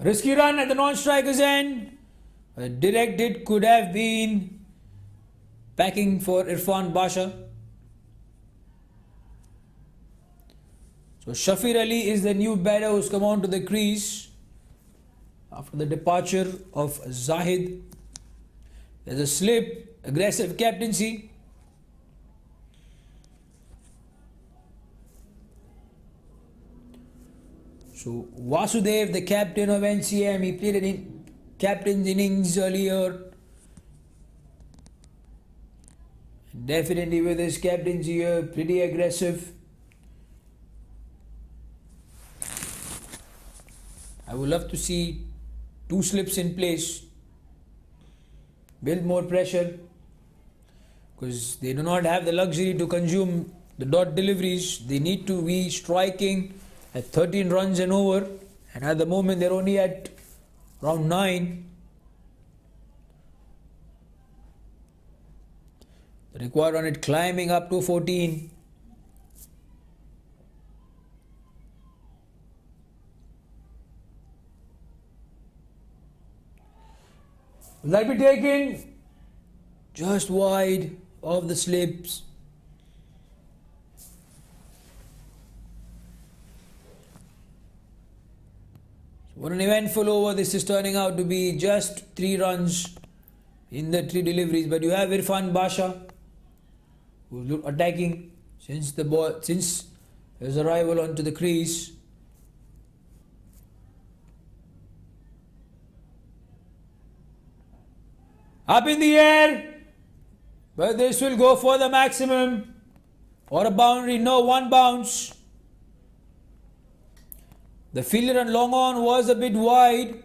Risky run at the non-striker's end. A direct hit could have been backing for Irfan Basha. So Shafir Ali is the new batter who's come on to the crease after the departure of Zahid. There's a slip, aggressive captaincy. So Vasudev, the captain of NCM, he played an captain's innings earlier. Definitely with his captaincy here, pretty aggressive. I would love to see 2 slips in place. Build more pressure. Because they do not have the luxury to consume the dot deliveries. They need to be striking at 13 runs and over, and at the moment they're only at around 9. The required run it climbing up to 14. Will that be taken? Just wide of the slips. What an eventful over this is turning out to be. Just 3 runs in the 3 deliveries. But you have Irfan Basha who's attacking since his arrival onto the crease. Up in the air. But this will go for the maximum. Or a boundary. No, 1 bounce. The fielder on long on was a bit wide,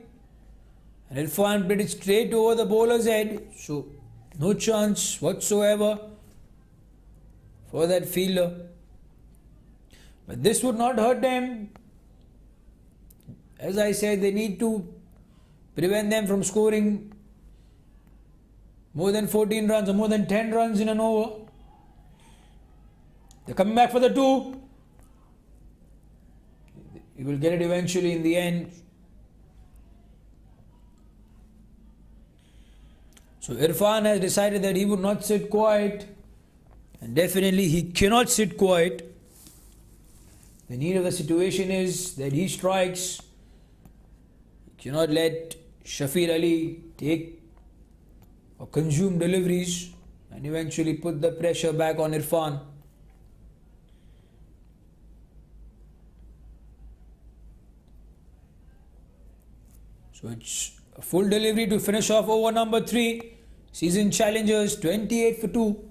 and Irfan put it straight over the bowler's head. So no chance whatsoever for that fielder. But this would not hurt them. As I said, they need to prevent them from scoring more than 14 runs or more than 10 runs in an over. They're coming back for the 2. He will get it eventually in the end. So Irfan has decided that he would not sit quiet, and definitely he cannot sit quiet. The need of the situation is that he strikes. He cannot let Shafir Ali take or consume deliveries and eventually put the pressure back on Irfan. So it's a full delivery to finish off over number 3. Season challengers 28 for 2.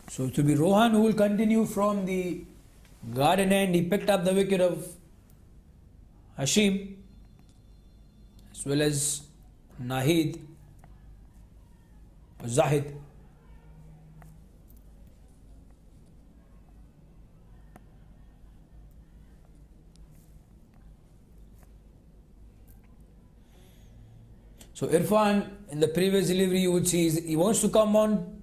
So it will be Rohan who will continue from the garden end. He picked up the wicket of Hashim. as well as Nahid or Zahid. So Irfan, in the previous delivery, you would see he wants to come on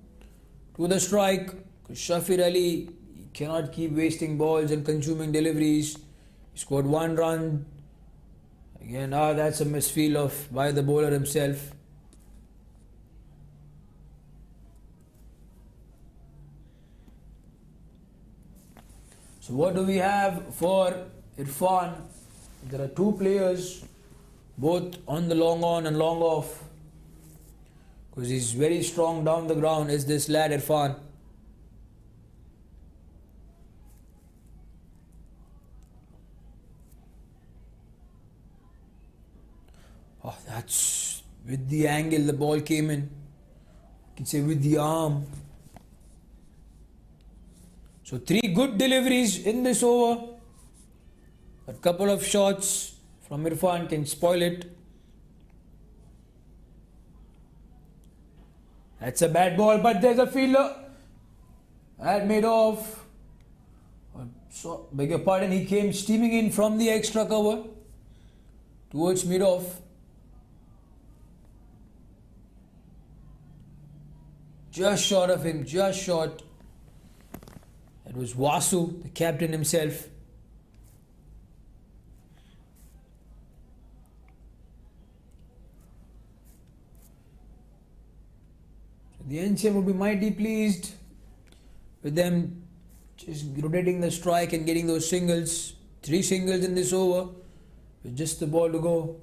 to the strike. Because Shafir Ali cannot keep wasting balls and consuming deliveries. He scored 1 run. Again, that's a misfield by the bowler himself. So what do we have for Irfan? There are 2 players, both on the long on and long off, because he's very strong down the ground, is this lad Irfan. Oh, that's with the angle the ball came in. You can say with the arm. So 3 good deliveries in this over. A couple of shots from Irfan can spoil it. That's a bad ball, but there's a fielder. That made off. So, beg your pardon, he came steaming in from the extra cover towards mid-off. Just short of him, just short. That was Vasu, the captain himself. The NCM would be mighty pleased with them just rotating the strike and getting those singles. 3 singles in this over with just the ball to go.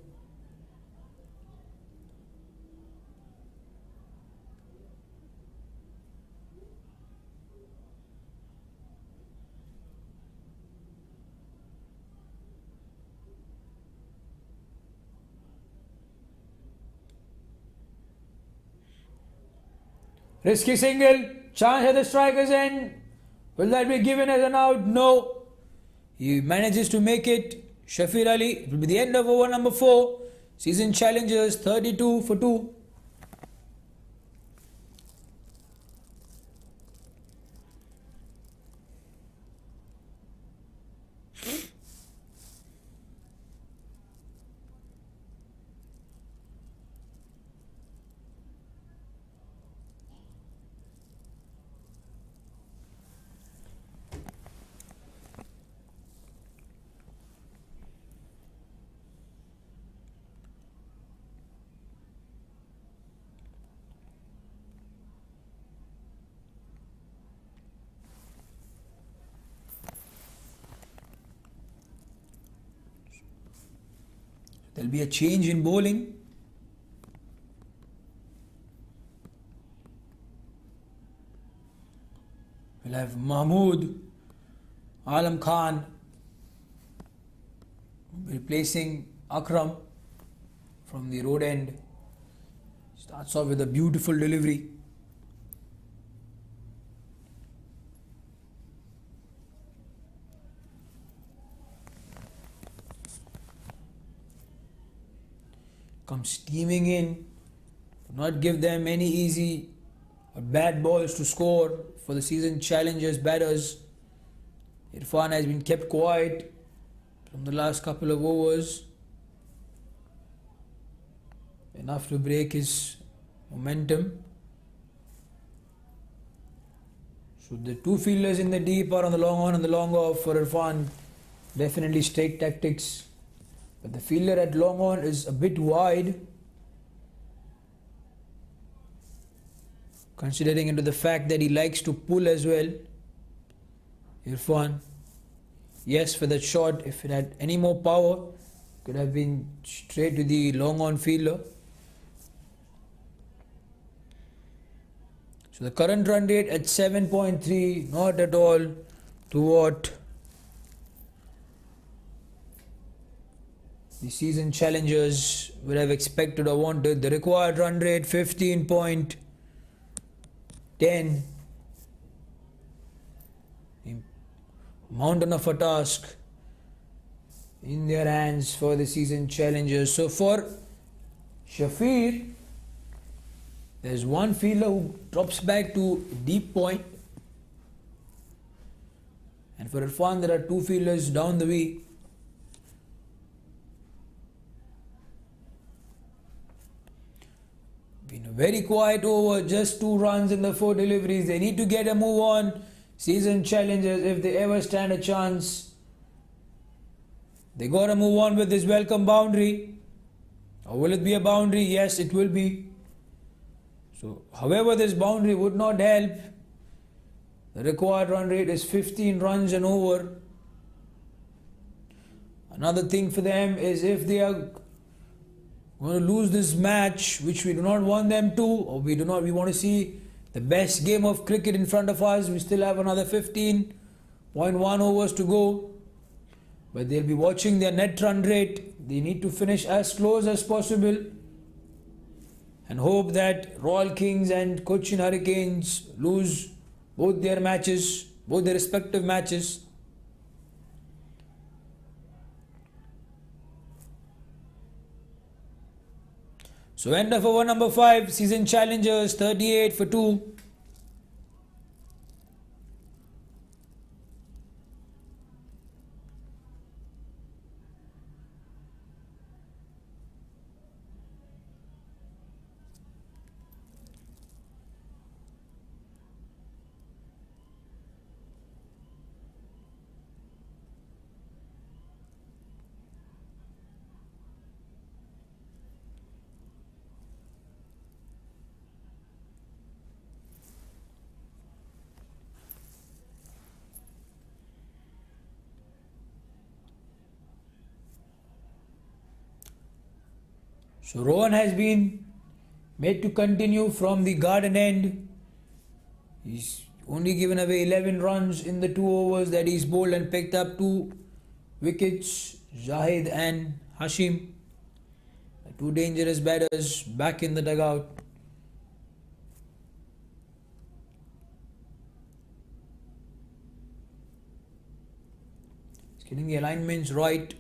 Risky single, chance at the striker's end. Will that be given as an out? No. He manages to make it. Shafir Ali, it will be the end of over number 4. Season challengers 32 for 2. There will be a change in bowling. We'll have Mahmood Alam Khan replacing Akram from the road end. Starts off with a beautiful delivery. Comes steaming in. Do not give them any easy or bad balls to score for the season challengers batters. Irfan has been kept quiet from the last couple of overs. Enough to break his momentum. So the 2 fielders in the deep are on the long on and the long off for Irfan. Definitely straight tactics. But the fielder at long on is a bit wide, considering into the fact that he likes to pull as well. Irfan, yes, for that shot, if it had any more power, could have been straight to the long on fielder. So the current run rate at 7.3, not at all to what the season challengers would have expected or wanted. The required run rate 15.10. Mountain of a task in their hands for the season challengers. So for Shafir, there's one fielder who drops back to deep point. And for Irfan, there are two fielders down the way. Been a very quiet over, just 2 runs in the 4 deliveries. They need to get a move on. Season challengers, if they ever stand a chance, they got to move on with this welcome boundary. Or will it be a boundary? Yes, it will be. So, however, this boundary would not help. The required run rate is 15 runs and over. Another thing for them is if they are going to lose this match, which we do not want them to, or we want to see the best game of cricket in front of us. We still have another 15.1 overs to go. But they'll be watching their net run rate. They need to finish as close as possible and hope that Royal Kings and Cochin Hurricanes lose both their respective matches. So end of over number 5, season challengers 38 for 2. So Rohan has been made to continue from the garden end. He's only given away 11 runs in the 2 overs that he's bowled and picked up 2 wickets. Zahid and Hashim, the 2 dangerous batters, back in the dugout. He's getting the alignments right.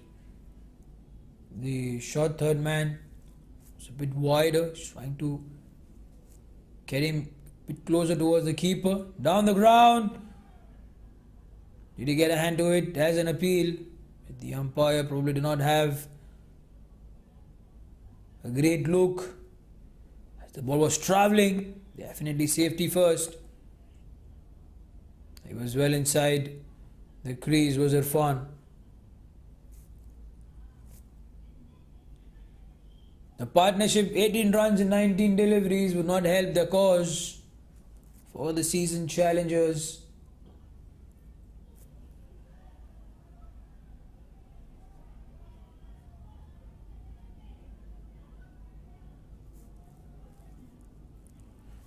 The short third man is a bit wider, he's trying to get him a bit closer towards the keeper. Down the ground. Did he get a hand to it? Has an appeal. The umpire probably did not have a great look. As the ball was travelling, definitely safety first. He was well inside the crease, was Irfan. The partnership, 18 runs in 19 deliveries, would not help the cause for the season challengers.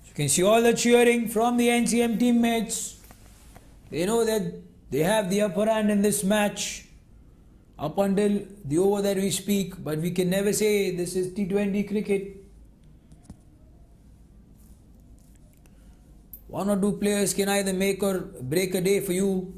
You can see all the cheering from the NCM teammates. They know that they have the upper hand in this match up until the over that we speak, but we can never say this is T20 cricket. 1 or 2 players can either make or break a day for you.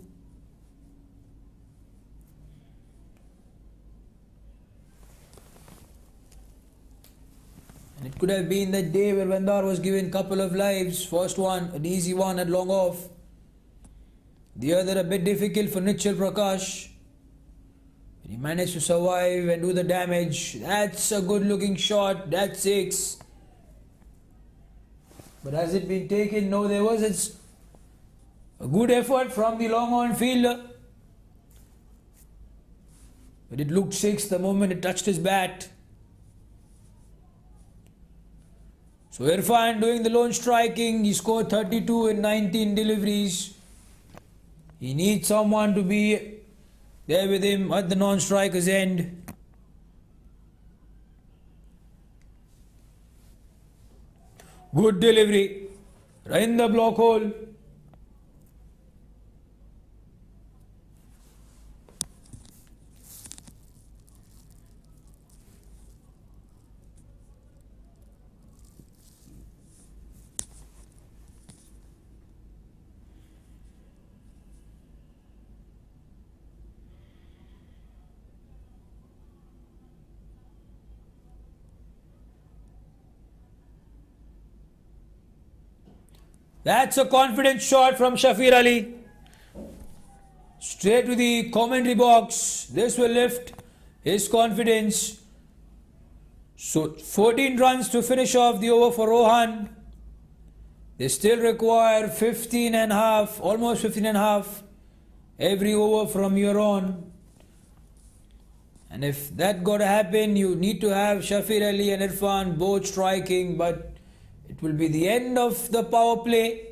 And it could have been that day where Vandar was given a couple of lives. First one, an easy one at long off. The other a bit difficult for Nichal Prakash. He managed to survive and do the damage. That's a good looking shot. That's 6. But has it been taken? No, there was a good effort from the long on fielder. But it looked 6 the moment it touched his bat. So Irfan doing the lone striking. He scored 32 in 19 deliveries. He needs someone to be there with him at the non-striker's end. Good delivery. Right in the block hole. That's a confident shot from Shafir Ali. Straight to the commentary box. This will lift his confidence. So 14 runs to finish off the over for Rohan. They still require 15 and a half, almost 15 and a half every over from here on. And if that got to happen, you need to have Shafir Ali and Irfan both striking, but it will be the end of the power play.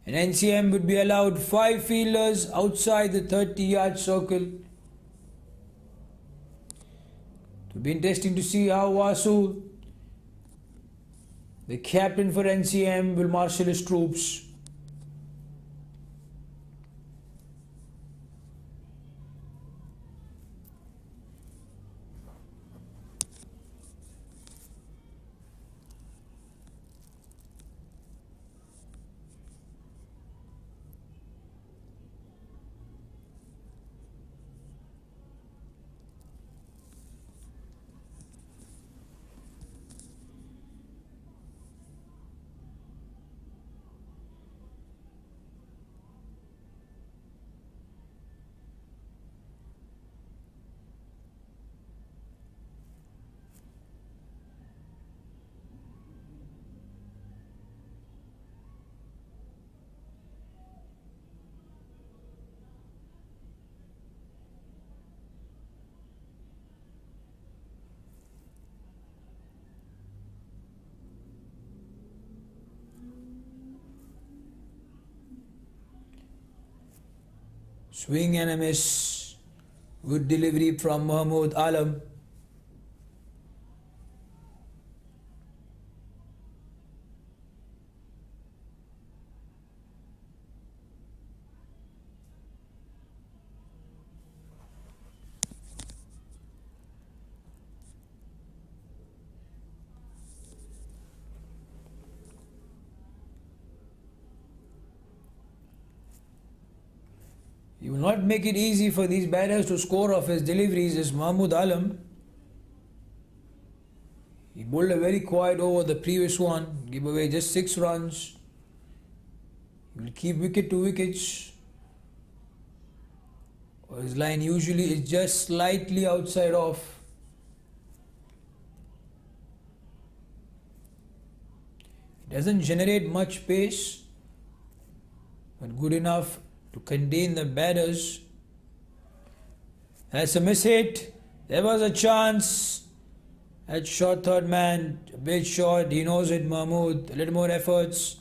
And NCM would be allowed 5 fielders outside the 30-yard circle. It will be interesting to see how Vasu, the captain for NCM, will marshal his troops. Swing and a miss. Good delivery from Mahmood Alam. He will not make it easy for these batters to score off his deliveries is Mahmood Alam. He bowled a very quiet over the previous one, gave away just 6 runs. He will keep wicket to wickets. His line usually is just slightly outside off. It doesn't generate much pace, but good enough to contain the batters. That's a miss hit. There was a chance. That shot, third man, a big shot. He knows it, Mahmood. A little more efforts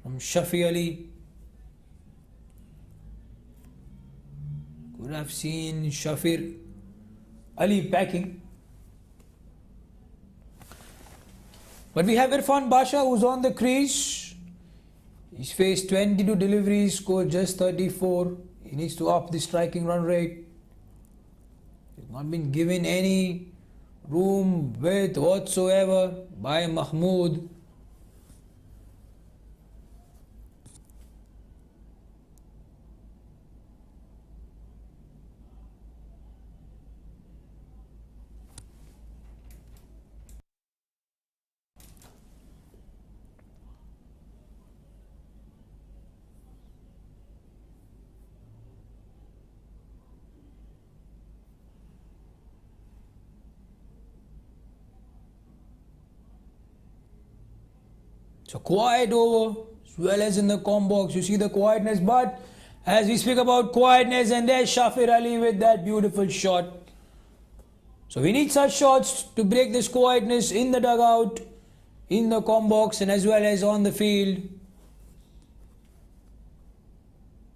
from Shafi Ali. Could have seen Shafir Ali packing. But we have Irfan Basha who's on the crease. He's faced 22 deliveries, scored just 34. He needs to up the striking run rate. He's not been given any room width whatsoever by Mahmood. So quiet over as well as in the com box. You see the quietness, but as we speak about quietness, and there's Shafir Ali with that beautiful shot. So we need such shots to break this quietness in the dugout, in the com box, and as well as on the field.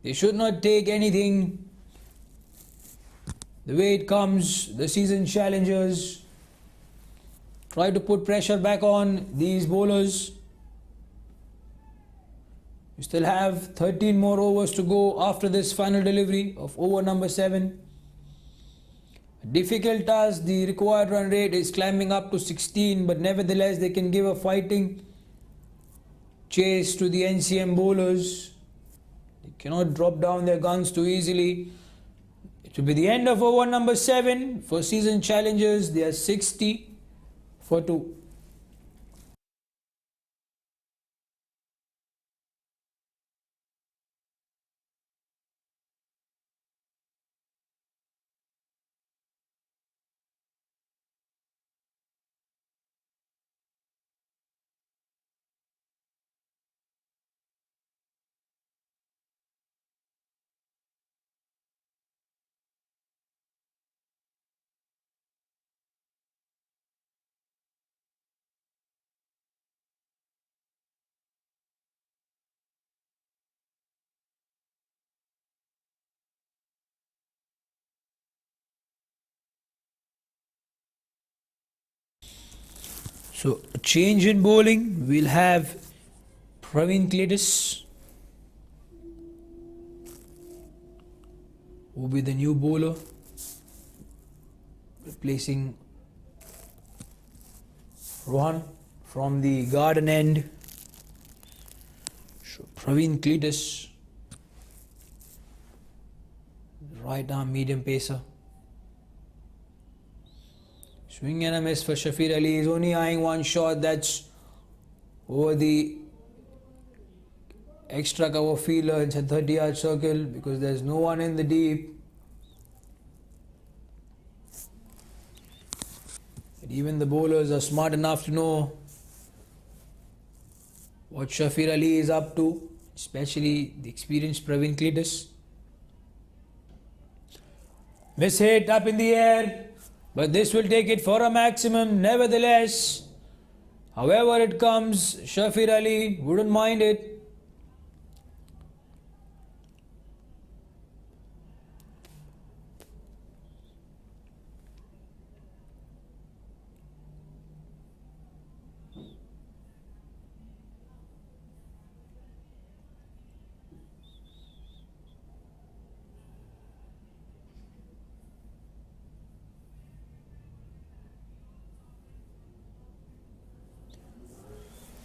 They should not take anything the way it comes. The season challengers try to put pressure back on these bowlers. You still have 13 more overs to go after this final delivery of over number 7. A difficult task. The required run rate is climbing up to 16, but nevertheless they can give a fighting chase to the NCM bowlers. They cannot drop down their guns too easily. It will be the end of over number 7 for season challengers. They are 60 for 2. So a change in bowling. We'll have FRiENDi will be the new bowler, replacing Rohan from the garden end. So FRiENDi, right arm medium pacer. Swing and a miss for Shafir Ali. He's only eyeing one shot that's over the extra cover fielder. It's a 30-yard circle because there's no one in the deep. But even the bowlers are smart enough to know what Shafir Ali is up to, especially the experienced FRiENDi. Miss hit up in the air, but this will take it for a maximum. Nevertheless, however it comes, Shafir Ali wouldn't mind it.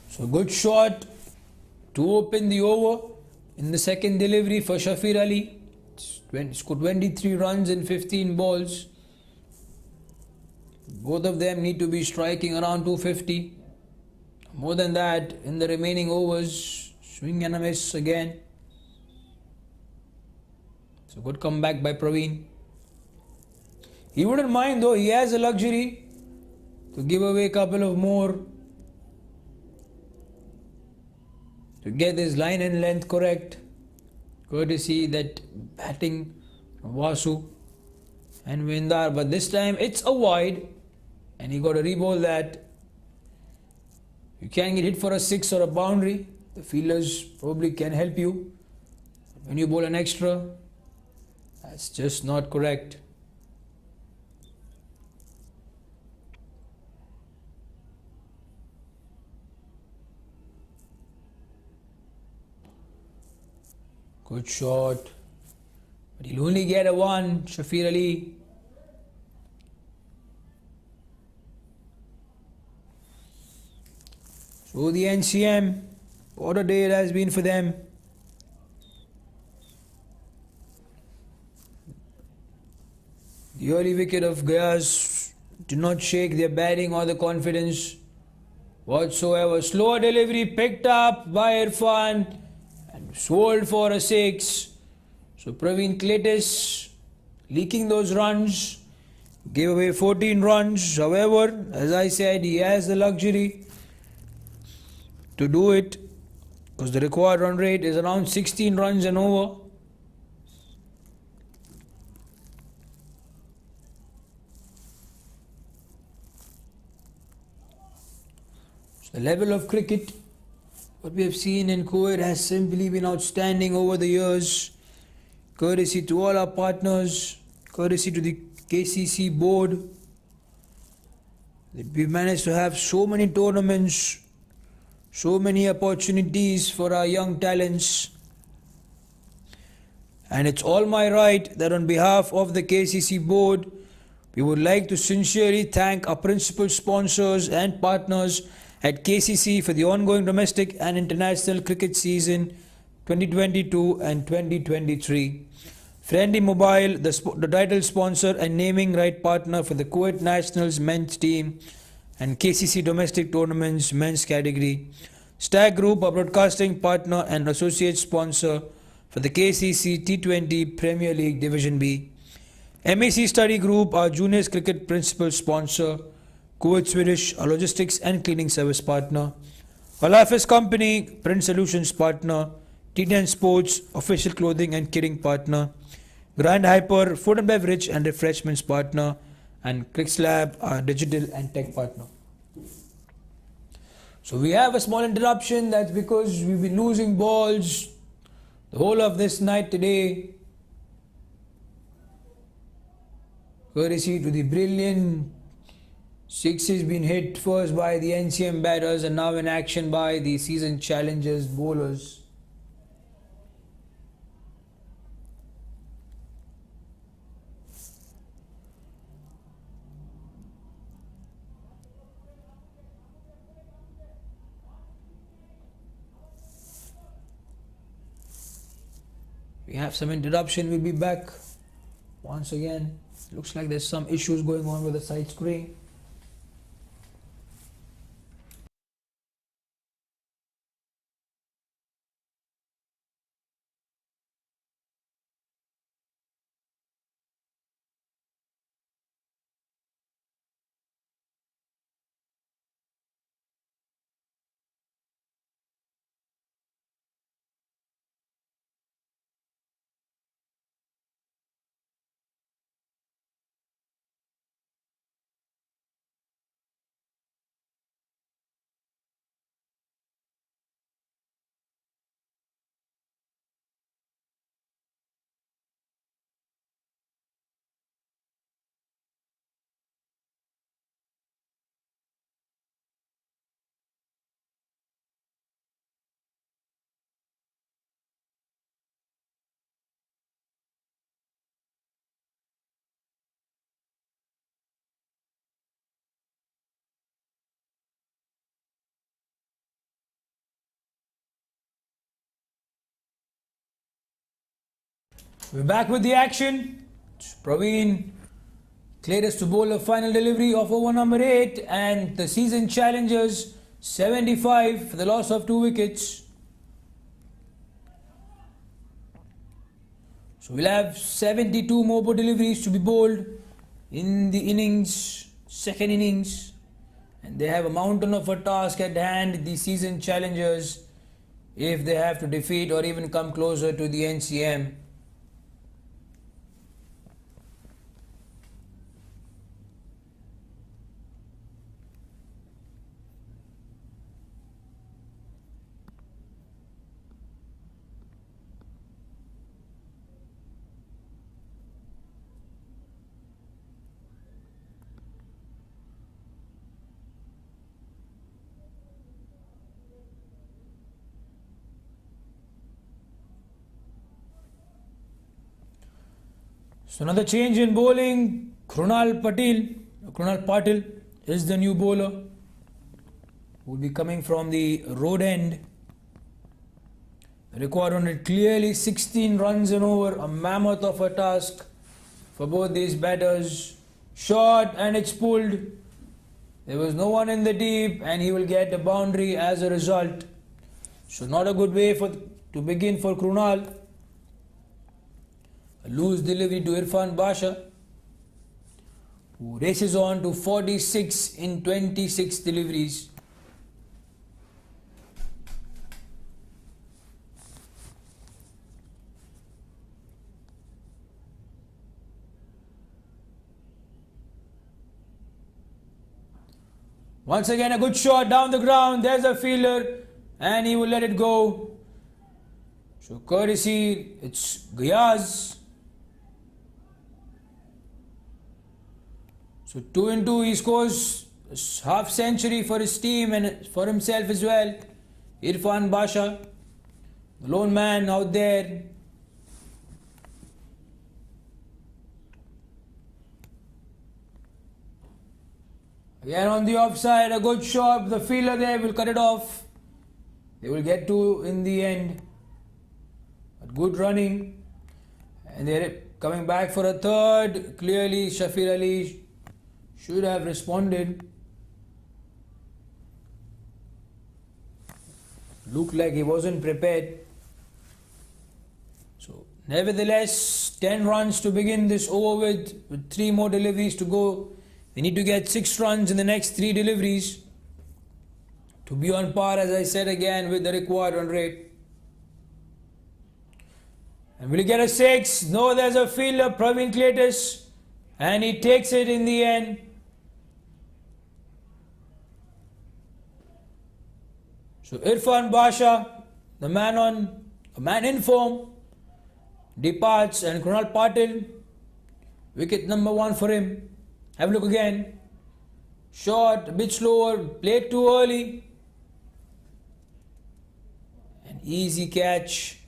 So good shot to open the over in the second delivery for Shafir Ali. Scored 23 runs in 15 balls. Both of them need to be striking around 250. More than that in the remaining overs. Swing and a miss again. So good comeback by Praveen. He wouldn't mind though. He has a luxury to give away a couple of more to get his line and length correct, courtesy that batting from Vasu and Vindar. But this time it's a wide and he got to re-bowl that. You can get hit for a 6 or a boundary. The fielders probably can help you. When you bowl an extra, that's just not correct. Good shot. But he'll only get a 1, Shafir Ali. So the NCM, what a day it has been for them. The early wicket of Gayas did not shake their batting or the confidence whatsoever. Slower delivery picked up by Irfan. Sold for a 6. So FRiENDi leaking those runs, gave away 14 runs. However, as I said, he has the luxury to do it because the required run rate is around 16 runs and over. So the level of cricket what we have seen in Kuwait has simply been outstanding over the years. Courtesy to all our partners, courtesy to the KCC board. We've managed to have so many tournaments, so many opportunities for our young talents. And it's all my right that on behalf of the KCC board, we would like to sincerely thank our principal sponsors and partners at KCC for the ongoing domestic and international cricket season 2022 and 2023. FRiENDi Mobile, the title sponsor and naming right partner for the Kuwait Nationals men's team and KCC domestic tournaments men's category. Stag Group, a broadcasting partner and associate sponsor for the KCC T20 Premier League Division B. MAC Study Group, our juniors cricket principal sponsor. Kuwait Swedish, a logistics and cleaning service partner. Al-Hafiz Company, print solutions partner. T10 Sports, official clothing and kitting partner. Grand Hyper, food and beverage and refreshments partner. And CrixLab, our digital and tech partner. So we have a small interruption. That's because we've been losing balls the whole of this night today. Courtesy to the brilliant Six has been hit first by the NCM batters and now in action by the Seazen challengers bowlers. We have some interruption. We'll be back once again. Looks like there's some issues going on with the side screen. We're back with the action. Praveen cleared us to bowl a final delivery of over number 8 and the Seazen challengers 75 for the loss of 2 wickets. So we'll have 72 more deliveries to be bowled in the innings, second innings, and they have a mountain of a task at hand, the Seazen challengers, if they have to defeat or even come closer to the NCM. So another change in bowling. Krunal Patil is the new bowler who will be coming from the road end. Record on it clearly 16 runs and over, a mammoth of a task for both these batters. Shot and it's pulled. There was no one in the deep and he will get a boundary as a result. So not a good way to begin for Krunal. A loose delivery to Irfan Basha, who races on to 46 in 26 deliveries. Once again a good shot down the ground. There's a fielder and he will let it go. So courtesy, it's Ghyaz. So 2 in 2, he scores a half century for his team and for himself as well. Irfan Basha, the lone man out there. Again on the offside, a good shot. The fielder there will cut it off. They will get 2 in the end. But good running. And they're coming back for a third. Clearly, Shafir Ali should have responded. Looked like he wasn't prepared. So, nevertheless, 10 runs to begin this over with 3 more deliveries to go. They need to get 6 runs in the next 3 deliveries to be on par, as I said again, with the required run rate. And will he get a 6? No, there's a fielder, Praveen Cletus, and he takes it in the end. So Irfan Basha, the man in form, departs, and Krunal Patil, wicket number 1 for him. Have a look again. Short, a bit slower, played too early. An easy catch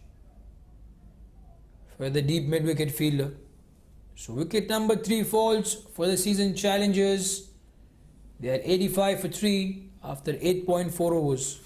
for the deep mid wicket fielder. So wicket number 3 falls for the season challengers. They are 85 for 3 after 8.4 overs.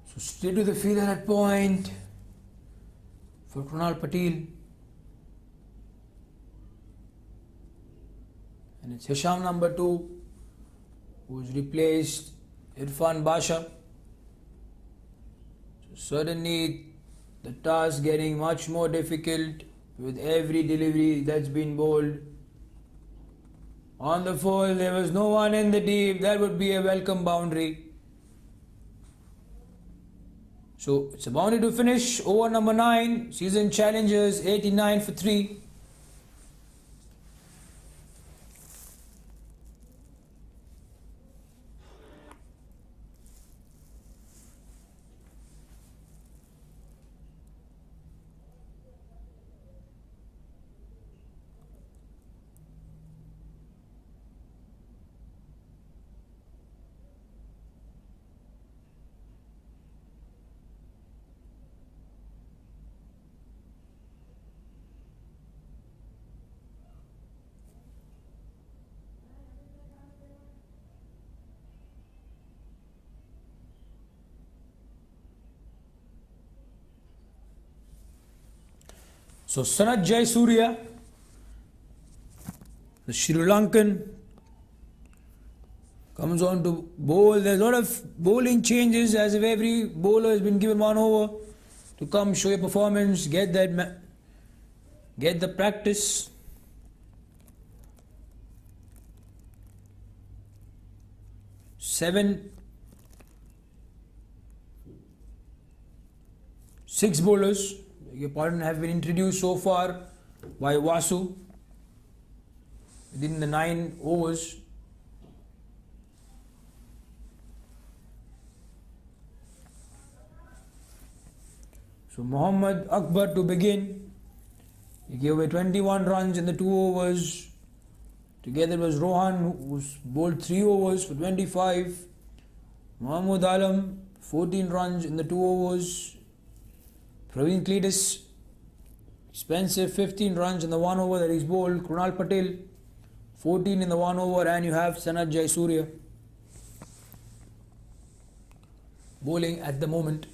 So straight to the fielder at point for Krunal Patel. And it's Hisham number 2 who's replaced Irfan Basha. So certainly the task getting much more difficult with every delivery that's been bowled. On the full, there was no one in the deep. That would be a welcome boundary. So it's a boundary to finish over number 9. Season challengers 89 for 3. So Sanat Jayasuriya, the Sri Lankan, comes on to bowl. There's a lot of bowling changes as if every bowler has been given 1 over to come show your performance, get the practice. Six bowlers, your pardon, have been introduced so far by Vasu within the 9 overs. So Mohammad Akbar to begin. He gave away 21 runs in the 2 overs. Together was Rohan, who's bowled 3 overs for 25. Mahmood Alam, 14 runs in the 2 overs. Praveen Cletus, expensive 15 runs in the 1 over that he's bowled. Krunal Patel, 14 in the 1 over, and you have Sanat Jayasuriya bowling at the moment.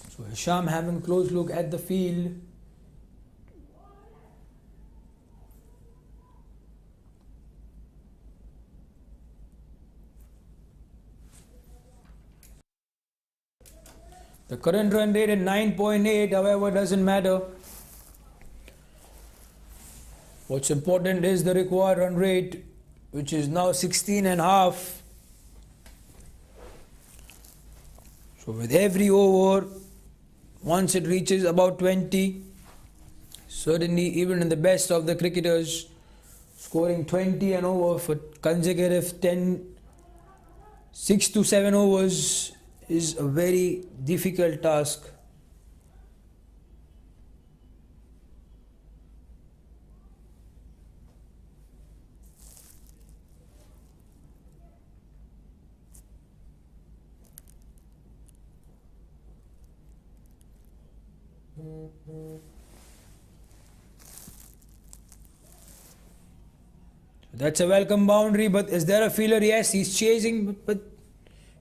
So Hisham having a close look at the field. The current run rate at 9.8, however, doesn't matter. What's important is the required run rate, which is now 16.5. So with every over, once it reaches about 20, certainly even in the best of the cricketers, scoring 20 and over for consecutive 6 to 7 overs is a very difficult task. That's a welcome boundary, but is there a feeler? Yes, he's chasing, but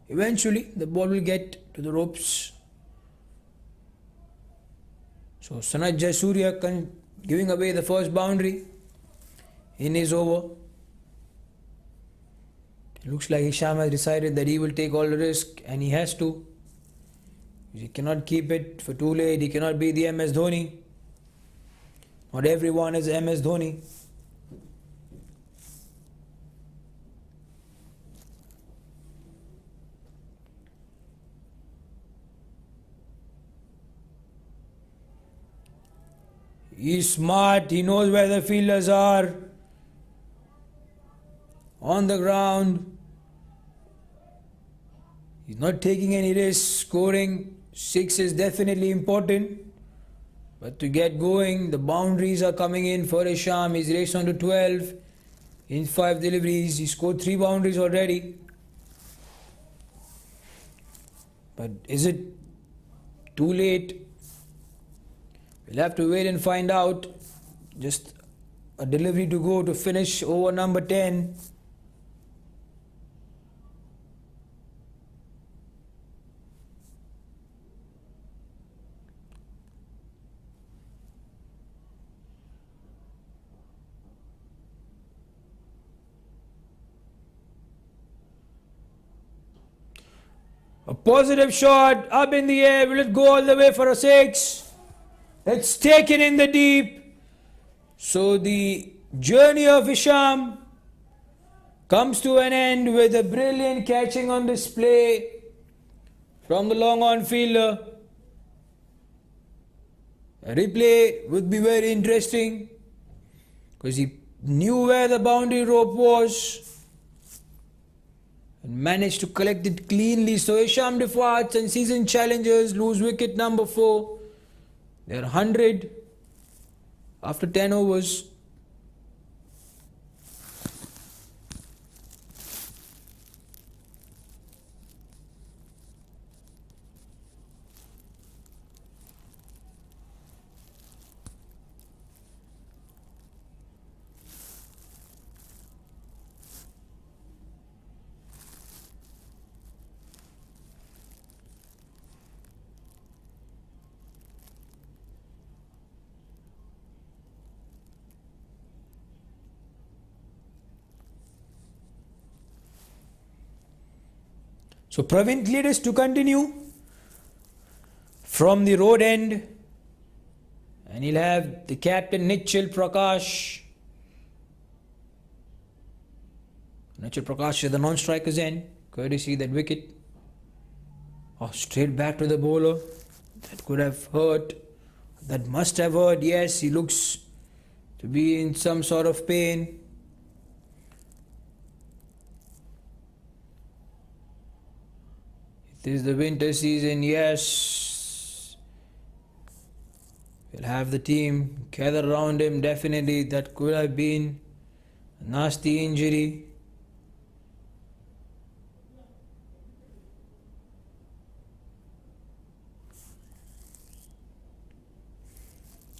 eventually the ball will get to the ropes. So Sanat Jayasuriya giving away the first boundary in his over. It looks like Hisham has decided that he will take all the risk, and he has to. He cannot keep it for too late. He cannot be the MS Dhoni. Not everyone is MS Dhoni. He's smart. He knows where the fielders are. On the ground. He's not taking any risks. Scoring 6 is definitely important. But to get going, the boundaries are coming in for Hisham. He's raced on to 12 in 5 deliveries. He scored 3 boundaries already. But is it too late? We'll have to wait and find out. Just a delivery to go to finish over number 10. A positive shot up in the air. Will it go all the way for a 6? It's taken in the deep. So the journey of Hisham comes to an end with a brilliant catching on display from the long on fielder. A replay would be very interesting because he knew where the boundary rope was and managed to collect it cleanly. So Hisham departs and Seazen challengers lose wicket number 4. They're 100 after 10 overs. So Praveen cleared us to continue from the road end, and he'll have the captain Nichil Prakash. Nichil Prakash is the non-striker's end, courtesy that wicket. Oh, straight back to the bowler. That could have hurt. That must have hurt. Yes, he looks to be in some sort of pain. This is the winter season, yes. We'll have the team gather around him. Definitely, that could have been a nasty injury.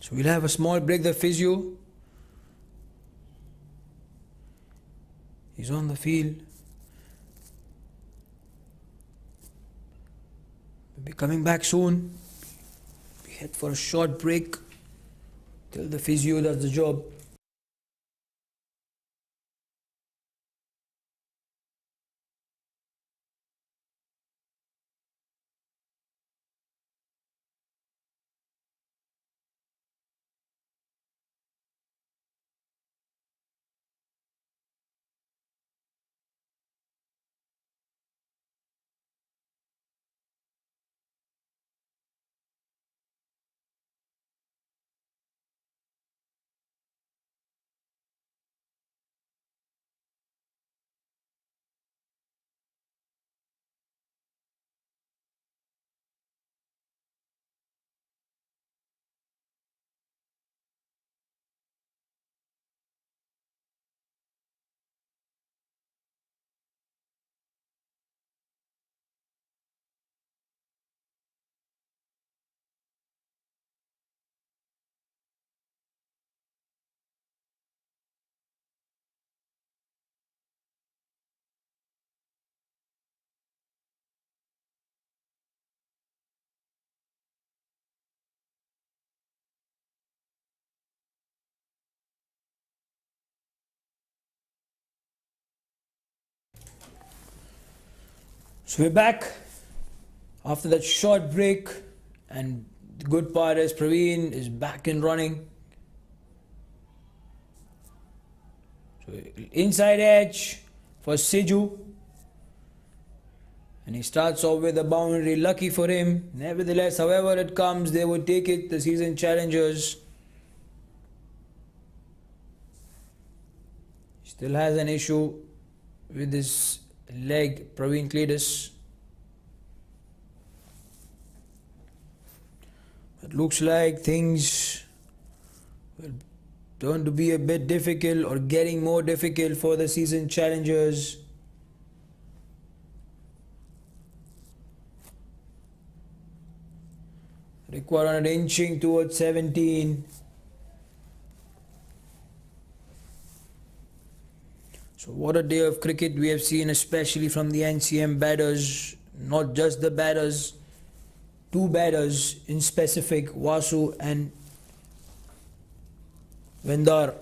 So we'll have a small break. The physio is on the field. We'll be coming back soon. We head for a short break till the physio does the job. So we're back after that short break, and the good part is Praveen is back and running. So inside edge for Siju, and he starts off with a boundary, lucky for him. Nevertheless, however it comes, they would take it, the season challengers. Still has an issue with his leg, Praveen Cletus. It looks like things will turn to be a bit difficult, or getting more difficult for the season challengers. Required inching towards 17. So what a day of cricket we have seen, especially from the NCM batters. Not just the batters, two batters in specific, Vasu and Vendar.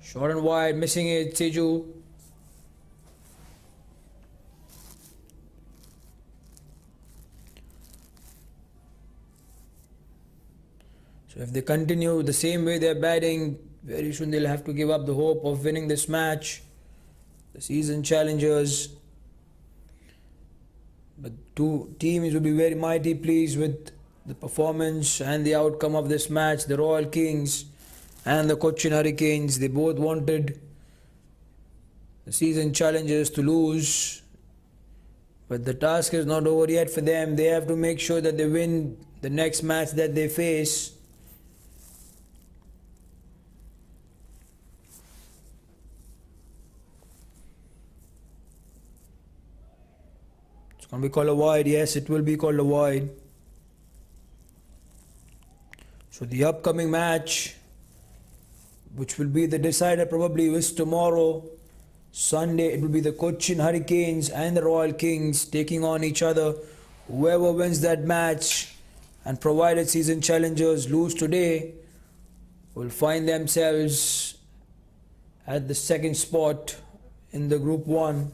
Short and wide, missing it, Seju. So if they continue the same way they're batting, very soon they'll have to give up the hope of winning this match. The season challengers. But two teams will be very mighty pleased with the performance and the outcome of this match. The Royal Kings and the Cochin Hurricanes, they both wanted the season challengers to lose. But the task is not over yet for them. They have to make sure that they win the next match that they face. Going to be called a wide. Yes, it will be called a wide. So the upcoming match, which will be the decider probably is tomorrow, Sunday, it will be the Cochin Hurricanes and the Royal Kings taking on each other. Whoever wins that match, and provided season challengers lose today, will find themselves at the second spot in the Group 1.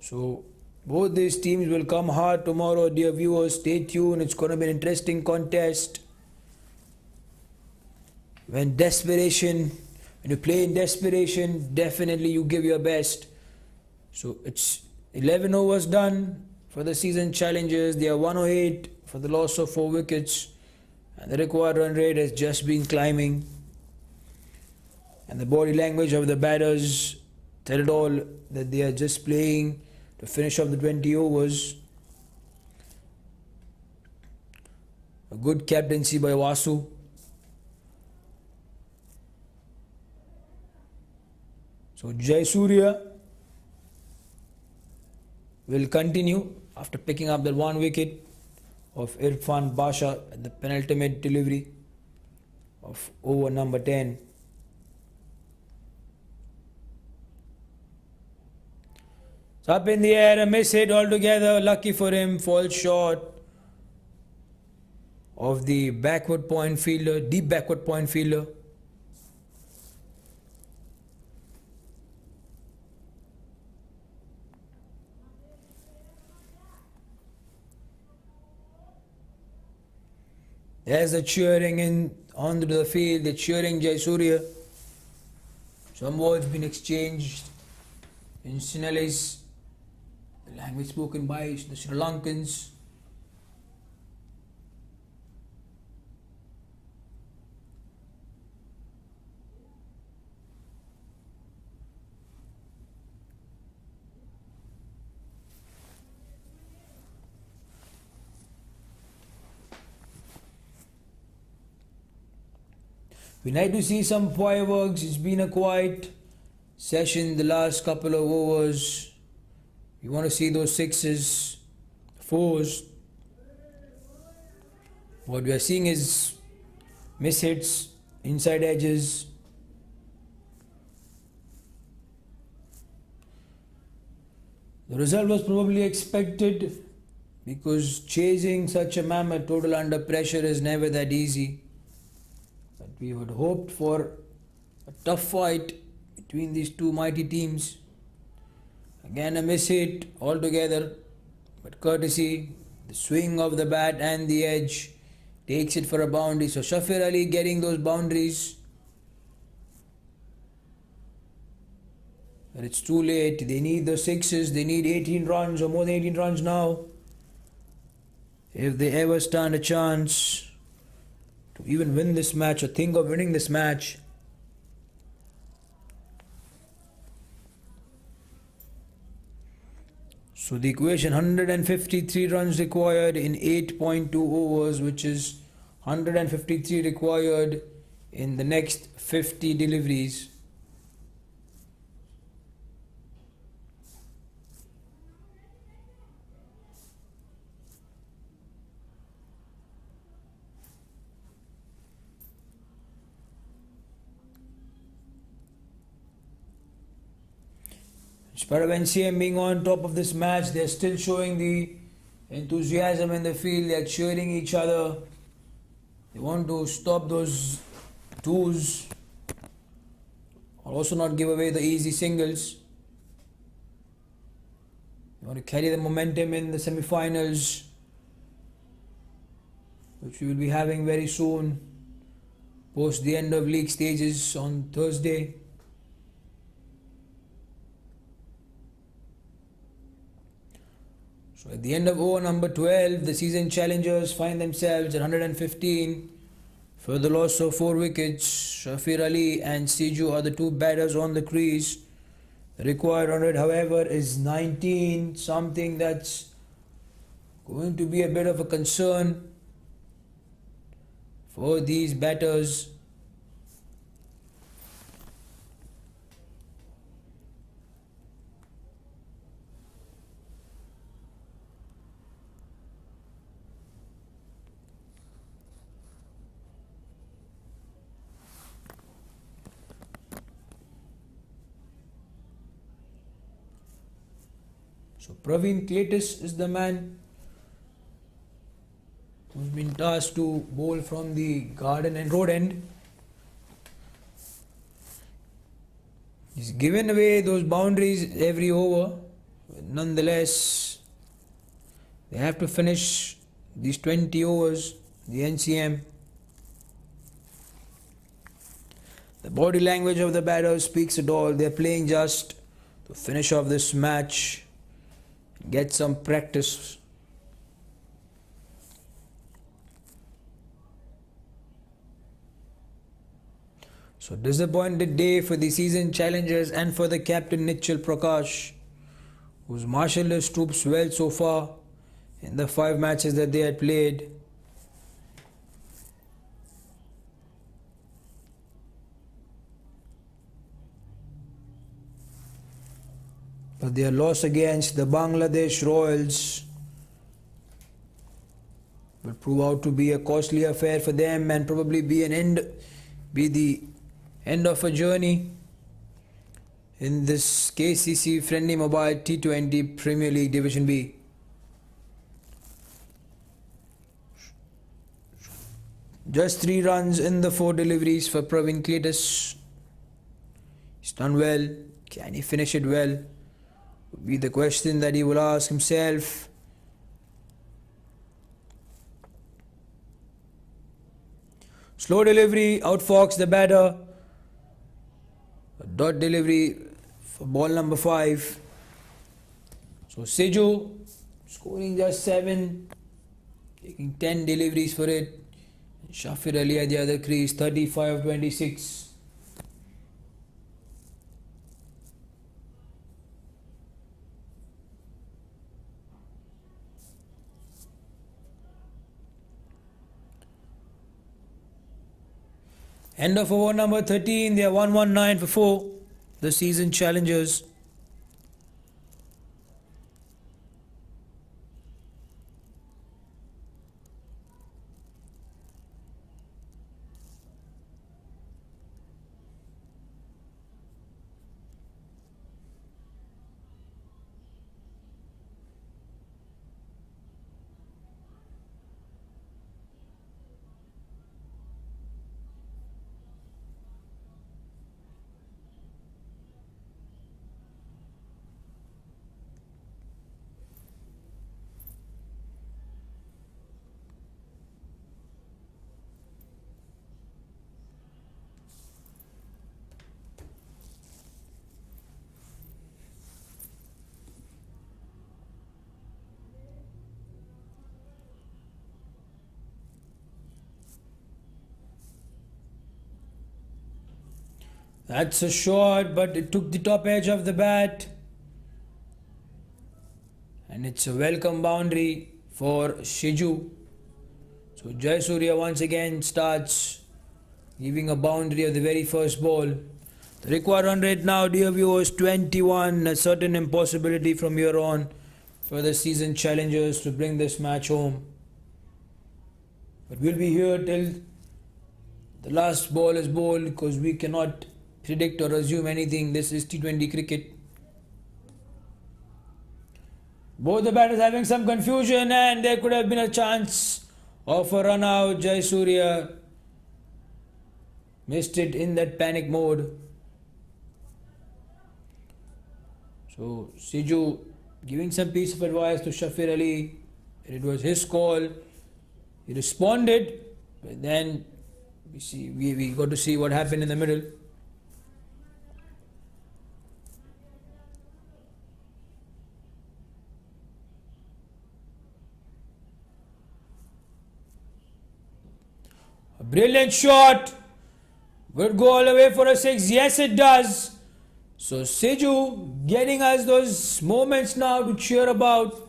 So both these teams will come hard tomorrow, dear viewers. Stay tuned. It's going to be an interesting contest. When you play in desperation, definitely you give your best. So it's 11 overs done for the season challengers. They are 108 for the loss of 4 wickets. And the required run rate has just been climbing. And the body language of the batters tell it all, that they are just playing to finish off the 20 overs. A good captaincy by Vasu. So Jayasuriya will continue after picking up that 1 wicket of Irfan Basha at the penultimate delivery of over number 10. It's up in the air, a miss hit altogether. Lucky for him, falls short of the backward point fielder, deep backward point fielder. There's the cheering in onto the field, the cheering Jayasuriya. Some words been exchanged in Sinhalese, the language spoken by the Sri Lankans. We like to see some fireworks. It's been a quiet session the last couple of overs. You want to see those sixes, fours. What we are seeing is miss hits, inside edges. The result was probably expected, because chasing such a mammoth total under pressure is never that easy. But we had hoped for a tough fight between these two mighty teams. Again a miss hit altogether, but courtesy, the swing of the bat and the edge takes it for a boundary. So Shafir Ali getting those boundaries. But it's too late. They need the sixes. They need 18 runs or more than 18 runs now, if they ever stand a chance to even win this match or think of winning this match. So the equation, 153 runs required in 8.2 overs, which is 153 required in the next 50 deliveries. In spite of NCM being on top of this match, they're still showing the enthusiasm in the field. They're cheering each other. They want to stop those twos, or also not give away the easy singles. They want to carry the momentum in the semi-finals, which we will be having very soon, post the end of league stages on Thursday. So at the end of over number 12, the season challengers find themselves at 115 for the loss of 4 wickets. Shafir Ali and Siju are the two batters on the crease. The required 100, however, is 19, something that's going to be a bit of a concern for these batters. So Praveen Cletus is the man who's been tasked to bowl from the garden and road end. He's given away those boundaries every over. Nonetheless, they have to finish these 20 overs, the NCM. The body language of the batters speaks it all. They're playing just to finish off this match, get some practice. So disappointed day for the season challengers and for the captain Nichal Prakash, who's marshalled his troops well so far in the 5 matches that they had played. But their loss against the Bangladesh Royals will prove out to be a costly affair for them and probably be the end of a journey in this KCC FRiENDi Mobile T20 Premier League Division B. Just 3 runs in the 4 deliveries for Praveen Cletus. He's done well. Can he finish it well? Would be the question that he will ask himself. Slow delivery, outfox the batter. A dot delivery for ball number 5. So Siju scoring just 7, taking 10 deliveries for it. Shafir Ali at the other crease, 35 of 26. End of over number 13, they are 119 for 4, the season challengers. That's a shot, but it took the top edge of the bat. And it's a welcome boundary for Shiju. So Jayasuriya once again starts giving a boundary of the very first ball. The required run rate now, dear viewers, 21. A certain impossibility from here on for the season challengers to bring this match home. But we'll be here till the last ball is bowled because we cannot predict or assume anything. This is T20 cricket. Both the batters having some confusion, and there could have been a chance of a run out. Jayasuriya missed it in that panic mode. So Siju giving some piece of advice to Shafir Ali. It was his call. He responded, but then we got to see what happened in the middle. A brilliant shot. Would go all the way for a 6. Yes, it does. So Siju getting us those moments now to cheer about.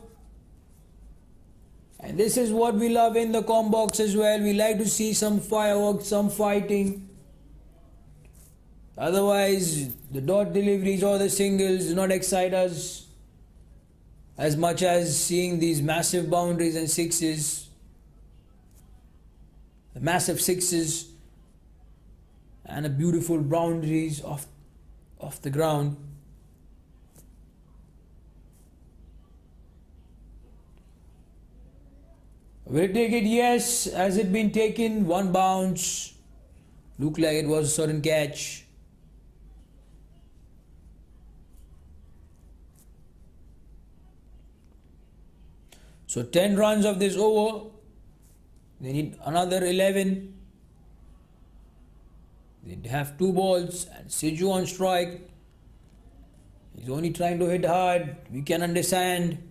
And this is what we love in the com box as well. We like to see some fireworks, some fighting. Otherwise, the dot deliveries or the singles do not excite us as much as seeing these massive boundaries and sixes. The massive sixes and a beautiful boundaries off the ground. Will it take it? Yes. Has it been taken? One bounce. Looked like it was a certain catch. So 10 runs of this over. They need another 11. They have 2 balls and Siju on strike. He's only trying to hit hard. We can understand.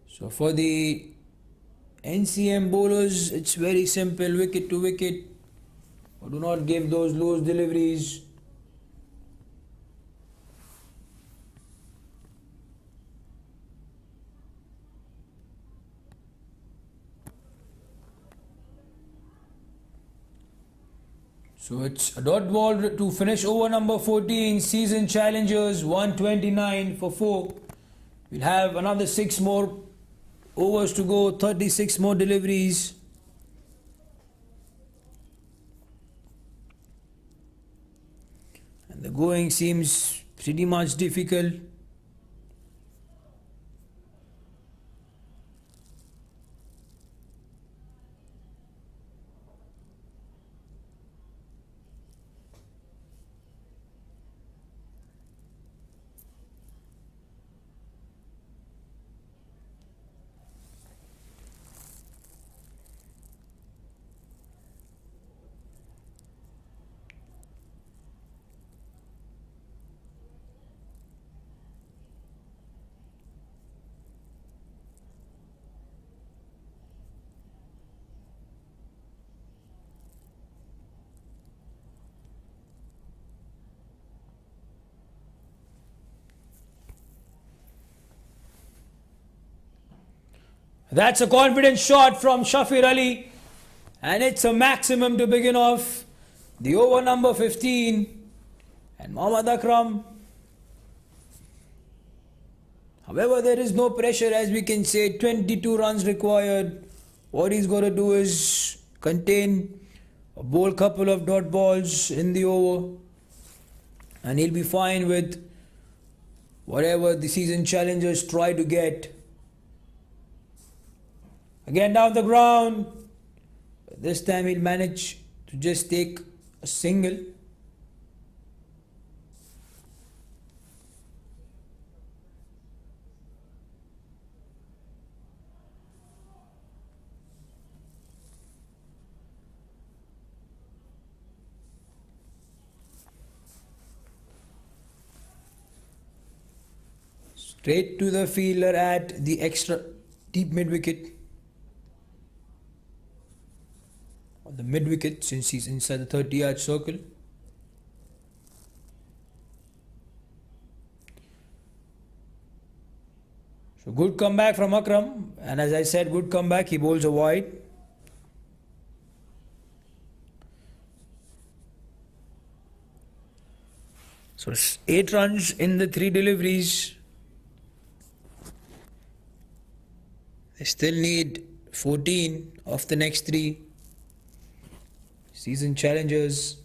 So for the NCM bowlers, it's very simple, wicket to wicket. Do not give those loose deliveries. So it's a dot ball to finish over number 14, season challengers 129 for 4. We'll have another 6 more overs to go, 36 more deliveries. And the going seems pretty much difficult. That's a confident shot from Shafir Ali, and it's a maximum to begin off the over number 15. And Mohammad Akram, however, there is no pressure, as we can say. 22 runs required. What he's got to do is contain a bowl couple of dot balls in the over, and he'll be fine with whatever the season challengers try to get. Again down the ground. This time he'll manage to just take a single. Straight to the fielder at the extra deep mid wicket. the mid wicket since he's inside the 30-yard circle. So good comeback from Akram, and as I said, good comeback. He bowls a wide. So 8 runs in the 3 deliveries. They still need 14 of the next 3. Season challengers.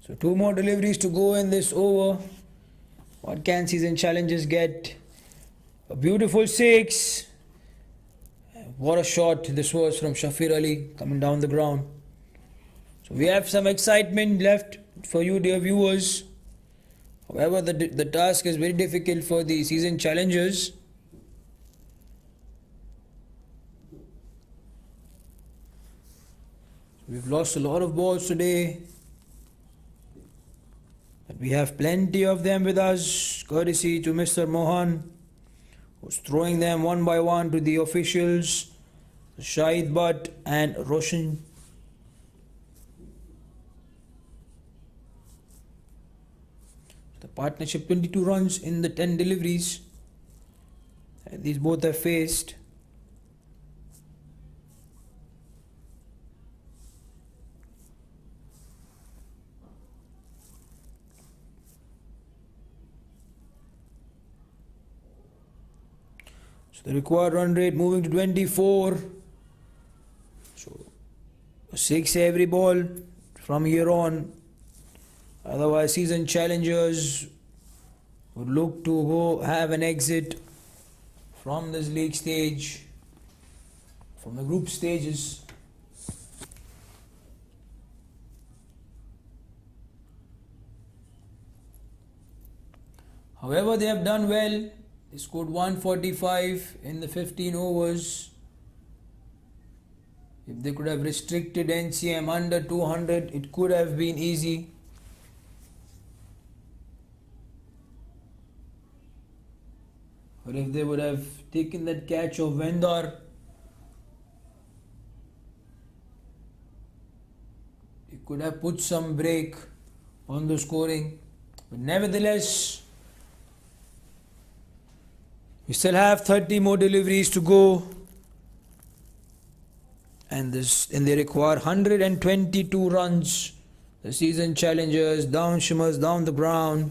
So 2 more deliveries to go in this over. What can season challengers get? A beautiful 6. What a shot this was from Shafir Ali coming down the ground. So we have some excitement left for you, dear viewers. However, the task is very difficult for the season challengers. We've lost a lot of balls today. But we have plenty of them with us, courtesy to Mr. Mohan, who's throwing them one by one to the officials, Shahid Butt and Roshan. The partnership 22 runs in the 10 deliveries. And these both have faced. So the required run rate moving to 24. So 6 every ball from here on. Otherwise, season challengers would look to go have an exit from this league stage, from the group stages. However, they have done well. They scored 145 in the 15 overs. If they could have restricted NCM under 200, it could have been easy. But if they would have taken that catch of Vendar, it could have put some break on the scoring. But nevertheless, we still have 30 more deliveries to go, and they require 122 runs. The season challengers, down shimmers, down the ground.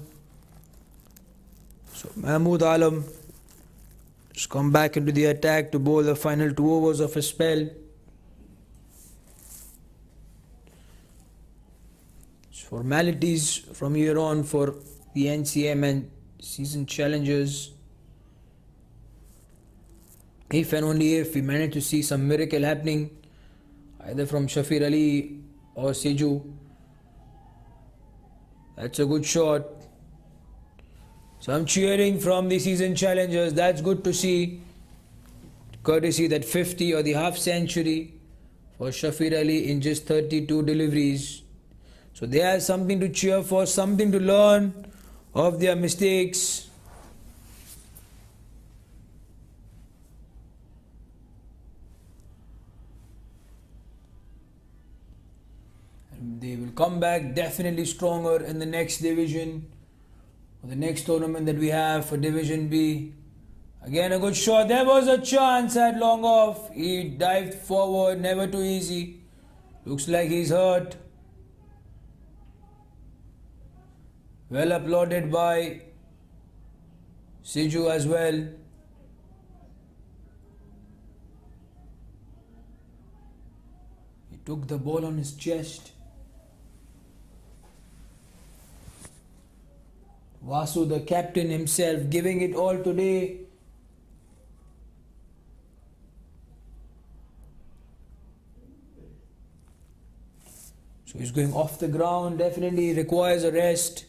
So Mahmood Alam has come back into the attack to bowl the final 2 overs of his spell. Formalities from here on for the NCM and season challengers. If and only if we manage to see some miracle happening, either from Shafir Ali or Seju, that's a good shot. So I'm cheering from the season challengers. That's good to see. Courtesy that 50 or the half century for Shafir Ali in just 32 deliveries. So they have something to cheer for, something to learn of their mistakes. They will come back definitely stronger in the next division, or the next tournament that we have for Division B. Again, a good shot. There was a chance at long off. He dived forward, never too easy. Looks like he's hurt. Well applauded by Siju as well. He took the ball on his chest. Vasu, the captain himself, giving it all today. So he's going off the ground, definitely requires a rest.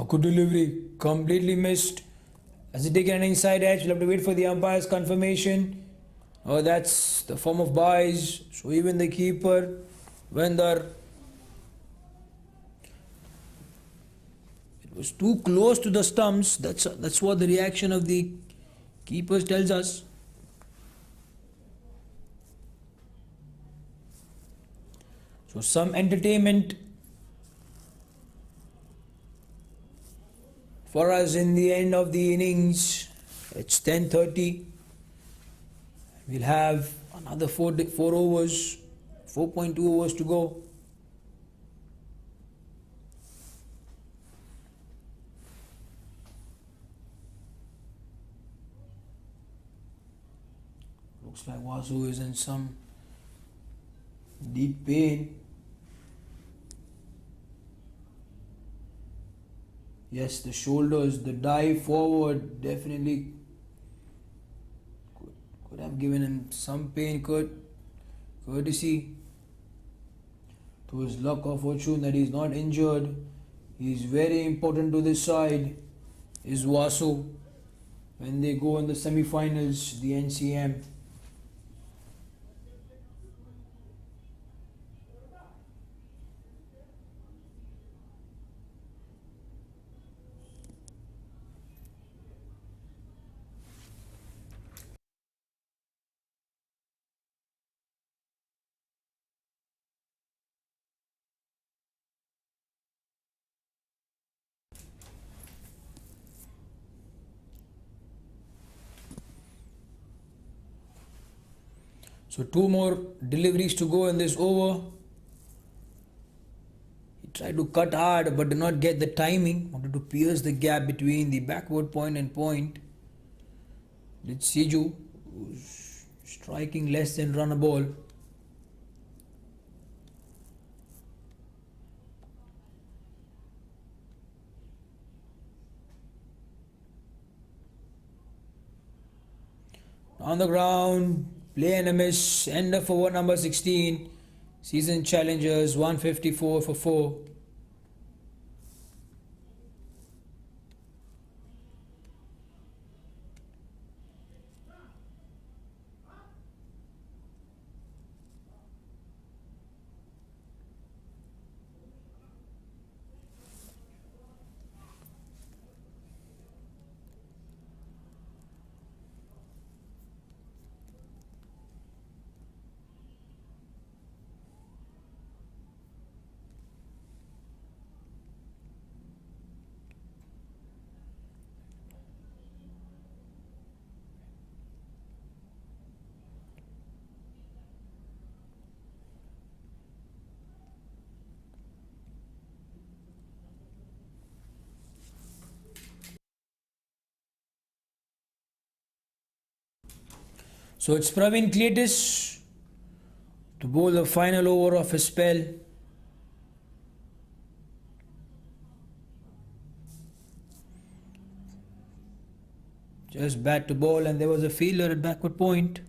Good delivery, completely missed. Has he taken an inside edge? We'll have to wait for the umpire's confirmation. Oh, that's the form of buys. So even the keeper, when it was too close to the stumps, that's what the reaction of the keepers tells us. So some entertainment for us in the end of the innings. It's 10:30. We'll have another four overs, 4.2 overs to go. Looks like Vasu is in some deep pain. Yes, the shoulders, the dive forward definitely could have given him some pain, courtesy to his luck or fortune that he's not injured. He's very important to this side, is Vasu, when they go in the semi-finals, the NCM. So two more deliveries to go in this over. He tried to cut hard but did not get the timing. Wanted to pierce the gap between the backward point and point. Did Siju, who's striking less than run a ball. On the ground, play and a miss, end of over number 16. Season challengers 154 for 4. So it's Praveen Cletus to bowl the final over of his spell. Just bat to ball, and there was a fielder at backward point.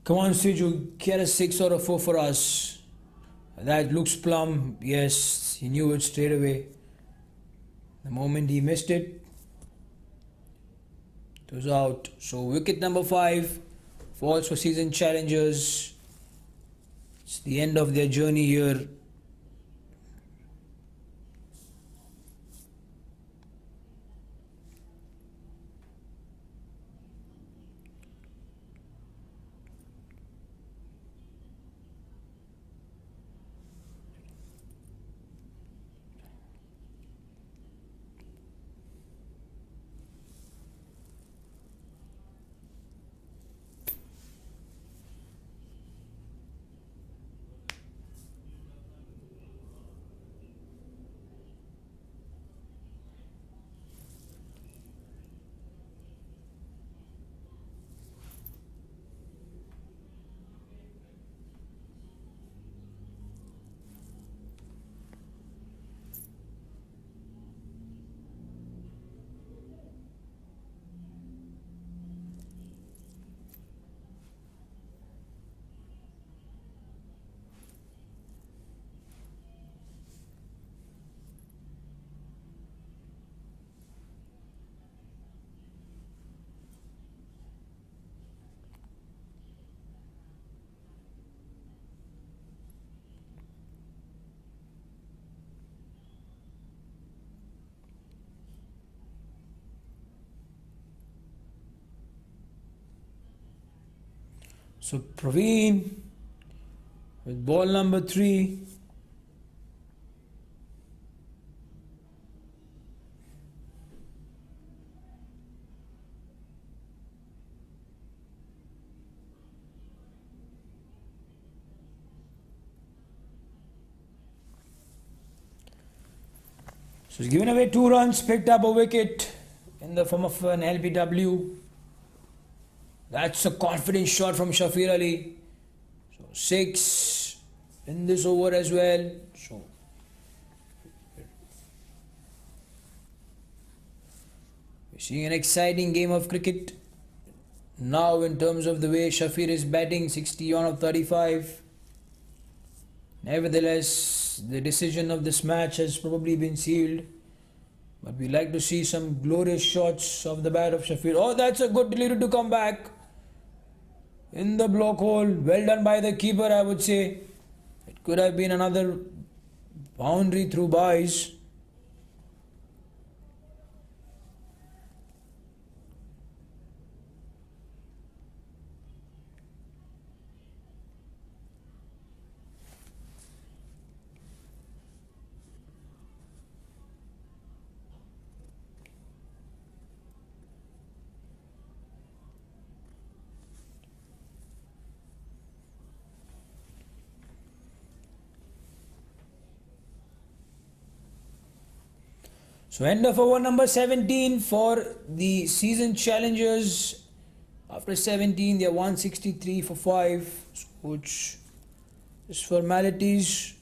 Come on, Siju, get a 6 or a 4 for us. That looks plumb. Yes, he knew it straight away. The moment he missed it, it was out. So wicket number 5 falls for season challengers. It's the end of their journey here. So Praveen with ball number 3. So he's given away 2 runs, picked up a wicket in the form of an LBW. That's a confident shot from Shafir Ali. So 6 in this over as well. So we're seeing an exciting game of cricket now in terms of the way Shafir is batting, 61 of 35. Nevertheless, the decision of this match has probably been sealed. But we like to see some glorious shots of the bat of Shafir. Oh, that's a good delivery to come back in the block hole. Well done by the keeper, I would say. It could have been another boundary through byes. So end of over number 17 for the season challengers. After 17, they are 163 for 5, which is formalities.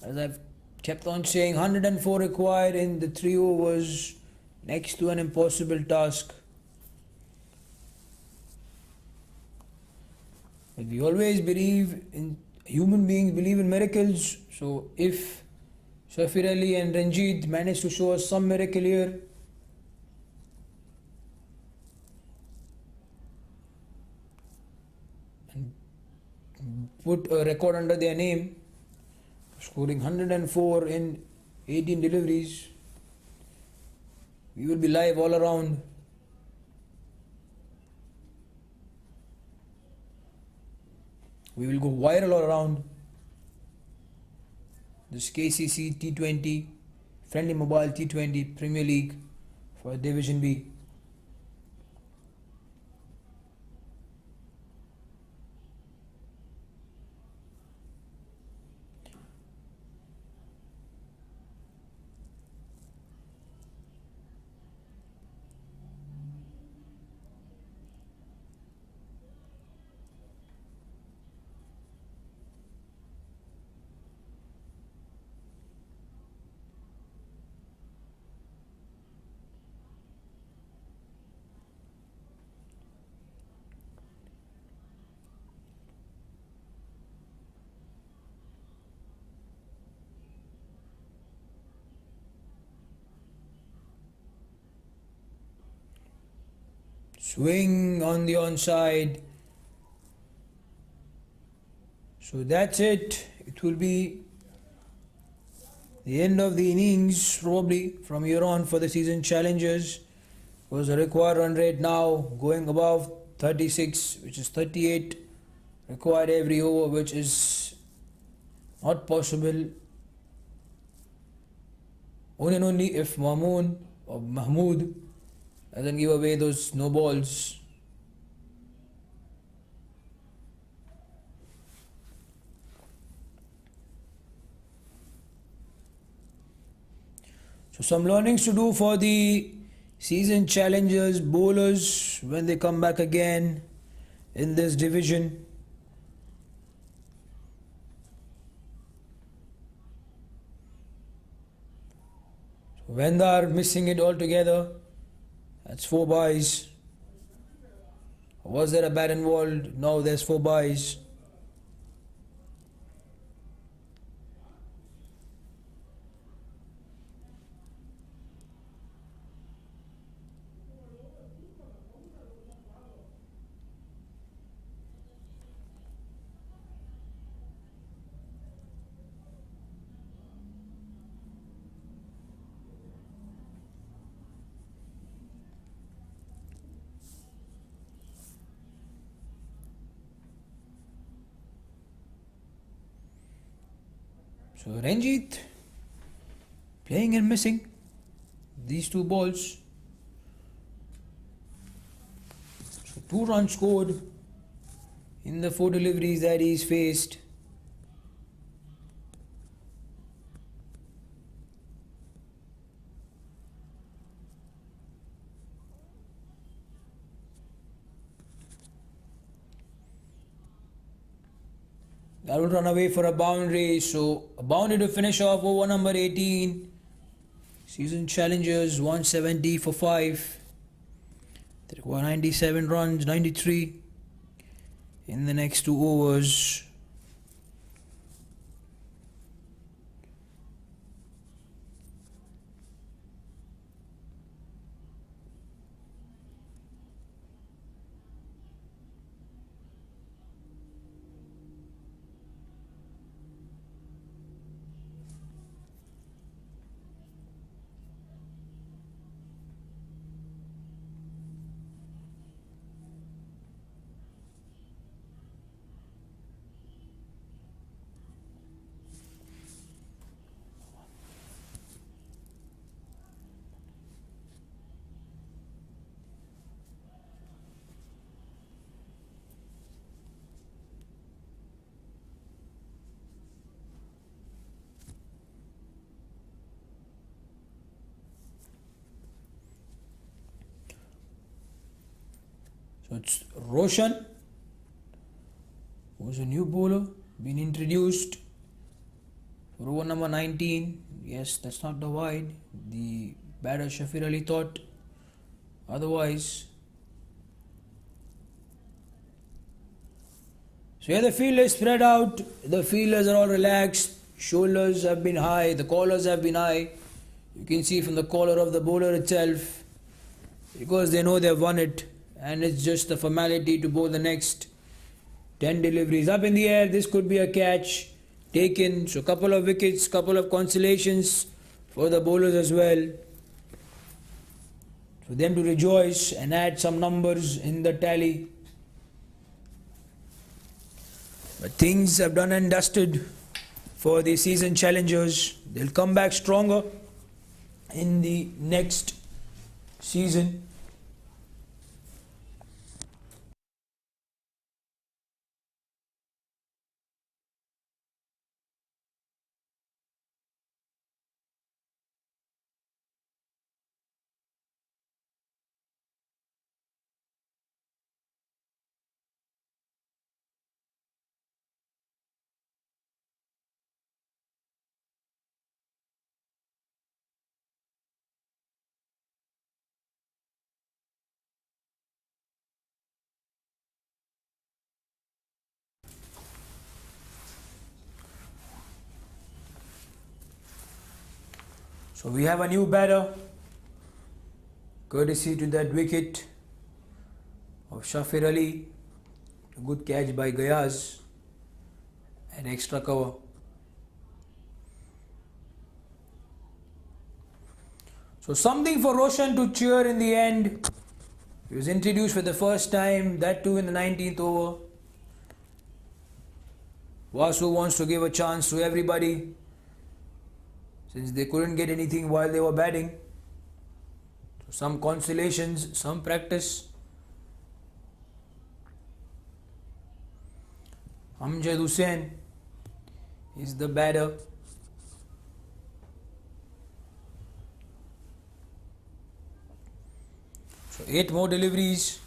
As I've kept on saying, 104 required in the 3 overs, next to an impossible task. But we always believe in, human beings believe in miracles. So if Shafir Ali and Ranjit managed to show us some miracle here, and put a record under their name, scoring 104 in 18 deliveries, we will be live all around. We will go viral all around this KCC T20, Friendly Mobile T20 Premier League for Division B. Swing on the onside. So that's it. It will be the end of the innings probably from here on for the season challengers. Was the required run rate now going above 36, which is 38 required every over, which is not possible only and only if Mamoon or Mahmood doesn't give away those no balls. So some learnings to do for the season challengers, bowlers when they come back again in this division. So when they are missing it altogether, that's 4 byes. Was there a bat involved? No, there's 4 byes. So Ranjit playing and missing these two balls. So 2 runs scored in the 4 deliveries that he's faced. That will run away for a boundary. So a boundary to finish off over number 18. Season challengers 170 for 5. They require 97 runs, 93 in the next 2 overs. So it's Roshan, who's a new bowler, been introduced for over number 19. Yes, that's not the wide. The batter Shafir Ali thought otherwise. So here the field is spread out. The fielders are all relaxed. Shoulders have been high. The collars have been high. You can see from the collar of the bowler itself, because they know they've won it. And it's just a formality to bowl the next 10 deliveries. Up in the air, this could be a catch taken. So couple of wickets, couple of consolations for the bowlers as well. For them to rejoice and add some numbers in the tally. But things have done and dusted for the season challengers. They'll come back stronger in the next season. So we have a new batter, courtesy to that wicket of Shafir Ali. A good catch by Gayaz and extra cover. So something for Roshan to cheer in the end. He was introduced for the first time, that too in the 19th over. Vasu wants to give a chance to everybody, since they couldn't get anything while they were batting. So some consolations, some practice. Amjad Hussain is the batter. So 8 more deliveries.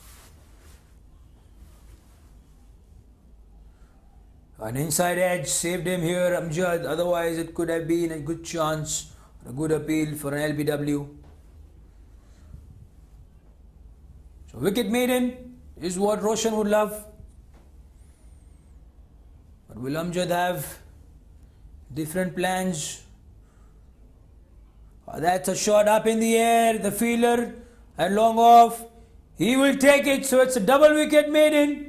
An inside edge saved him here, Amjad. Otherwise, it could have been a good chance, a good appeal for an LBW. So, wicket maiden is what Roshan would love. But will Amjad have different plans? That's a shot up in the air. The fielder and long off. He will take it. So, it's a double wicket maiden.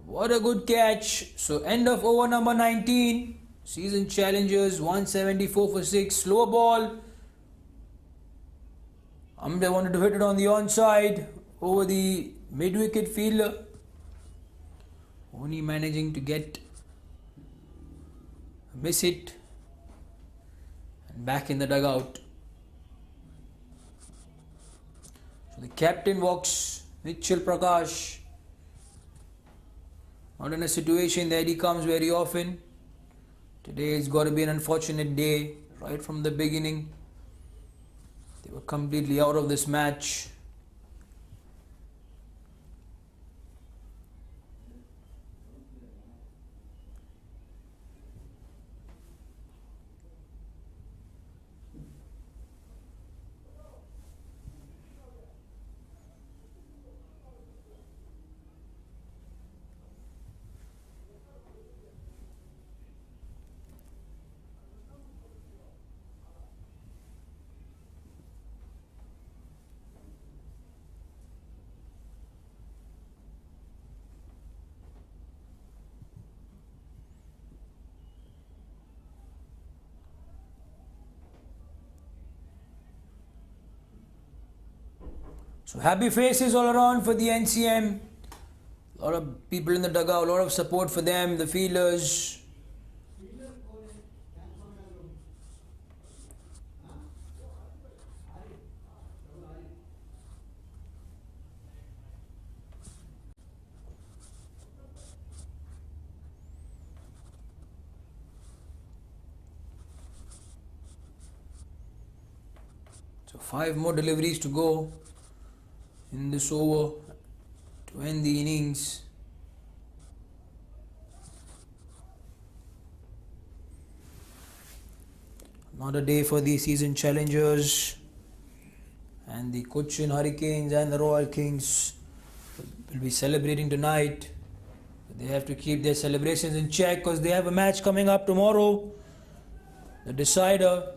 What a good catch. So end of over number 19. Season challengers 174 for 6. Slow ball. Amjad wanted to hit it on the onside over the mid-wicket fielder. Only managing to get miss it. And back in the dugout. So the captain walks Nichal Prakash. Not in a situation that he comes very often. Today it's got to be an unfortunate day. Right from the beginning, they were completely out of this match. So happy faces all around for the NCM. A lot of people in the dugout, a lot of support for them, the fielders. So 5 more deliveries to go in this over to end the innings. Another day for the season challengers, and the Cochin Hurricanes and the Royal Kings will be celebrating tonight. They have to keep their celebrations in check because they have a match coming up tomorrow, the decider.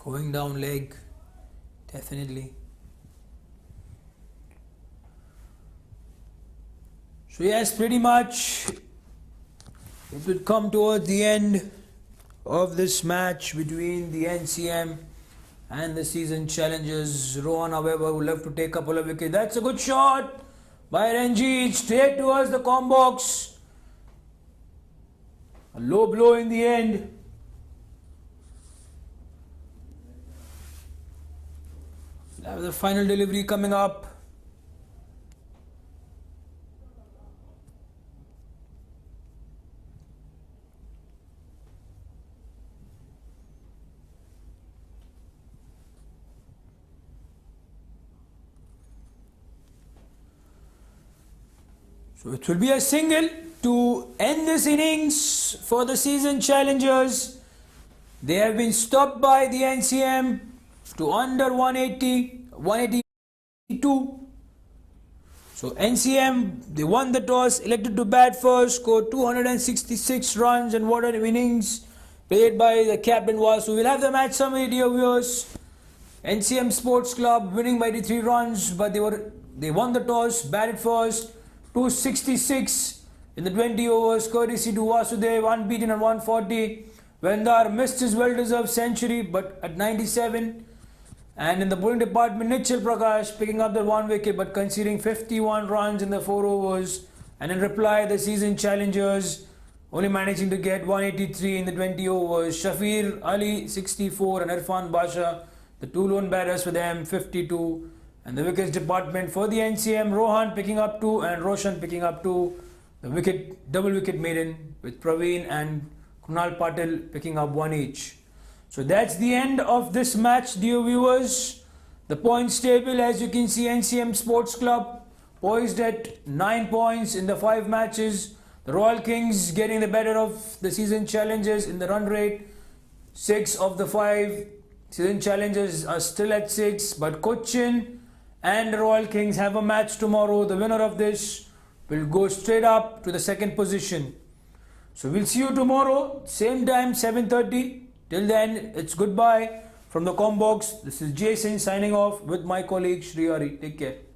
Going down leg, definitely. So yes, pretty much it will come towards the end of this match between the NCM and the season challengers. Rohan, however, would love to take up a wicket. That's a good shot by Ranjit, straight towards the comb box. A low blow in the end. Have the final delivery coming up. So it will be a single to end this innings for the season challengers. They have been stopped by the NCM to under 182. So NCM, they won the toss, elected to bat first, scored 266 runs, and what an innings played by the captain Vasu. We'll have the match summary, dear viewers. NCM Sports Club winning by 83 runs, but they won the toss, batted first, 266 in the 20 overs, courtesy to Vasudev, unbeaten at 140. Vendar missed his well-deserved century, but at 97. And in the bowling department, Nichal Prakash picking up the 1 wicket but conceding 51 runs in the 4 overs. And in reply, the season challengers only managing to get 183 in the 20 overs. Shafir Ali 64 and Irfan Basha, the 2 lone batters for them, 52. And the wickets department for the NCM, Rohan picking up 2 and Roshan picking up 2. The double wicket maiden with Praveen and Kunal Patil picking up 1 each. So that's the end of this match, dear viewers. The points table, as you can see, NCM Sports Club poised at 9 points in the 5 matches. The Royal Kings getting the better of the season challengers in the run rate. 6 of the 5 season challengers are still at 6, but Cochin and Royal Kings have a match tomorrow. The winner of this will go straight up to the second position. So we'll see you tomorrow, same time, 7:30. Till then, it's goodbye from the Combox. This is Jason signing off with my colleague Shriyari. Take care.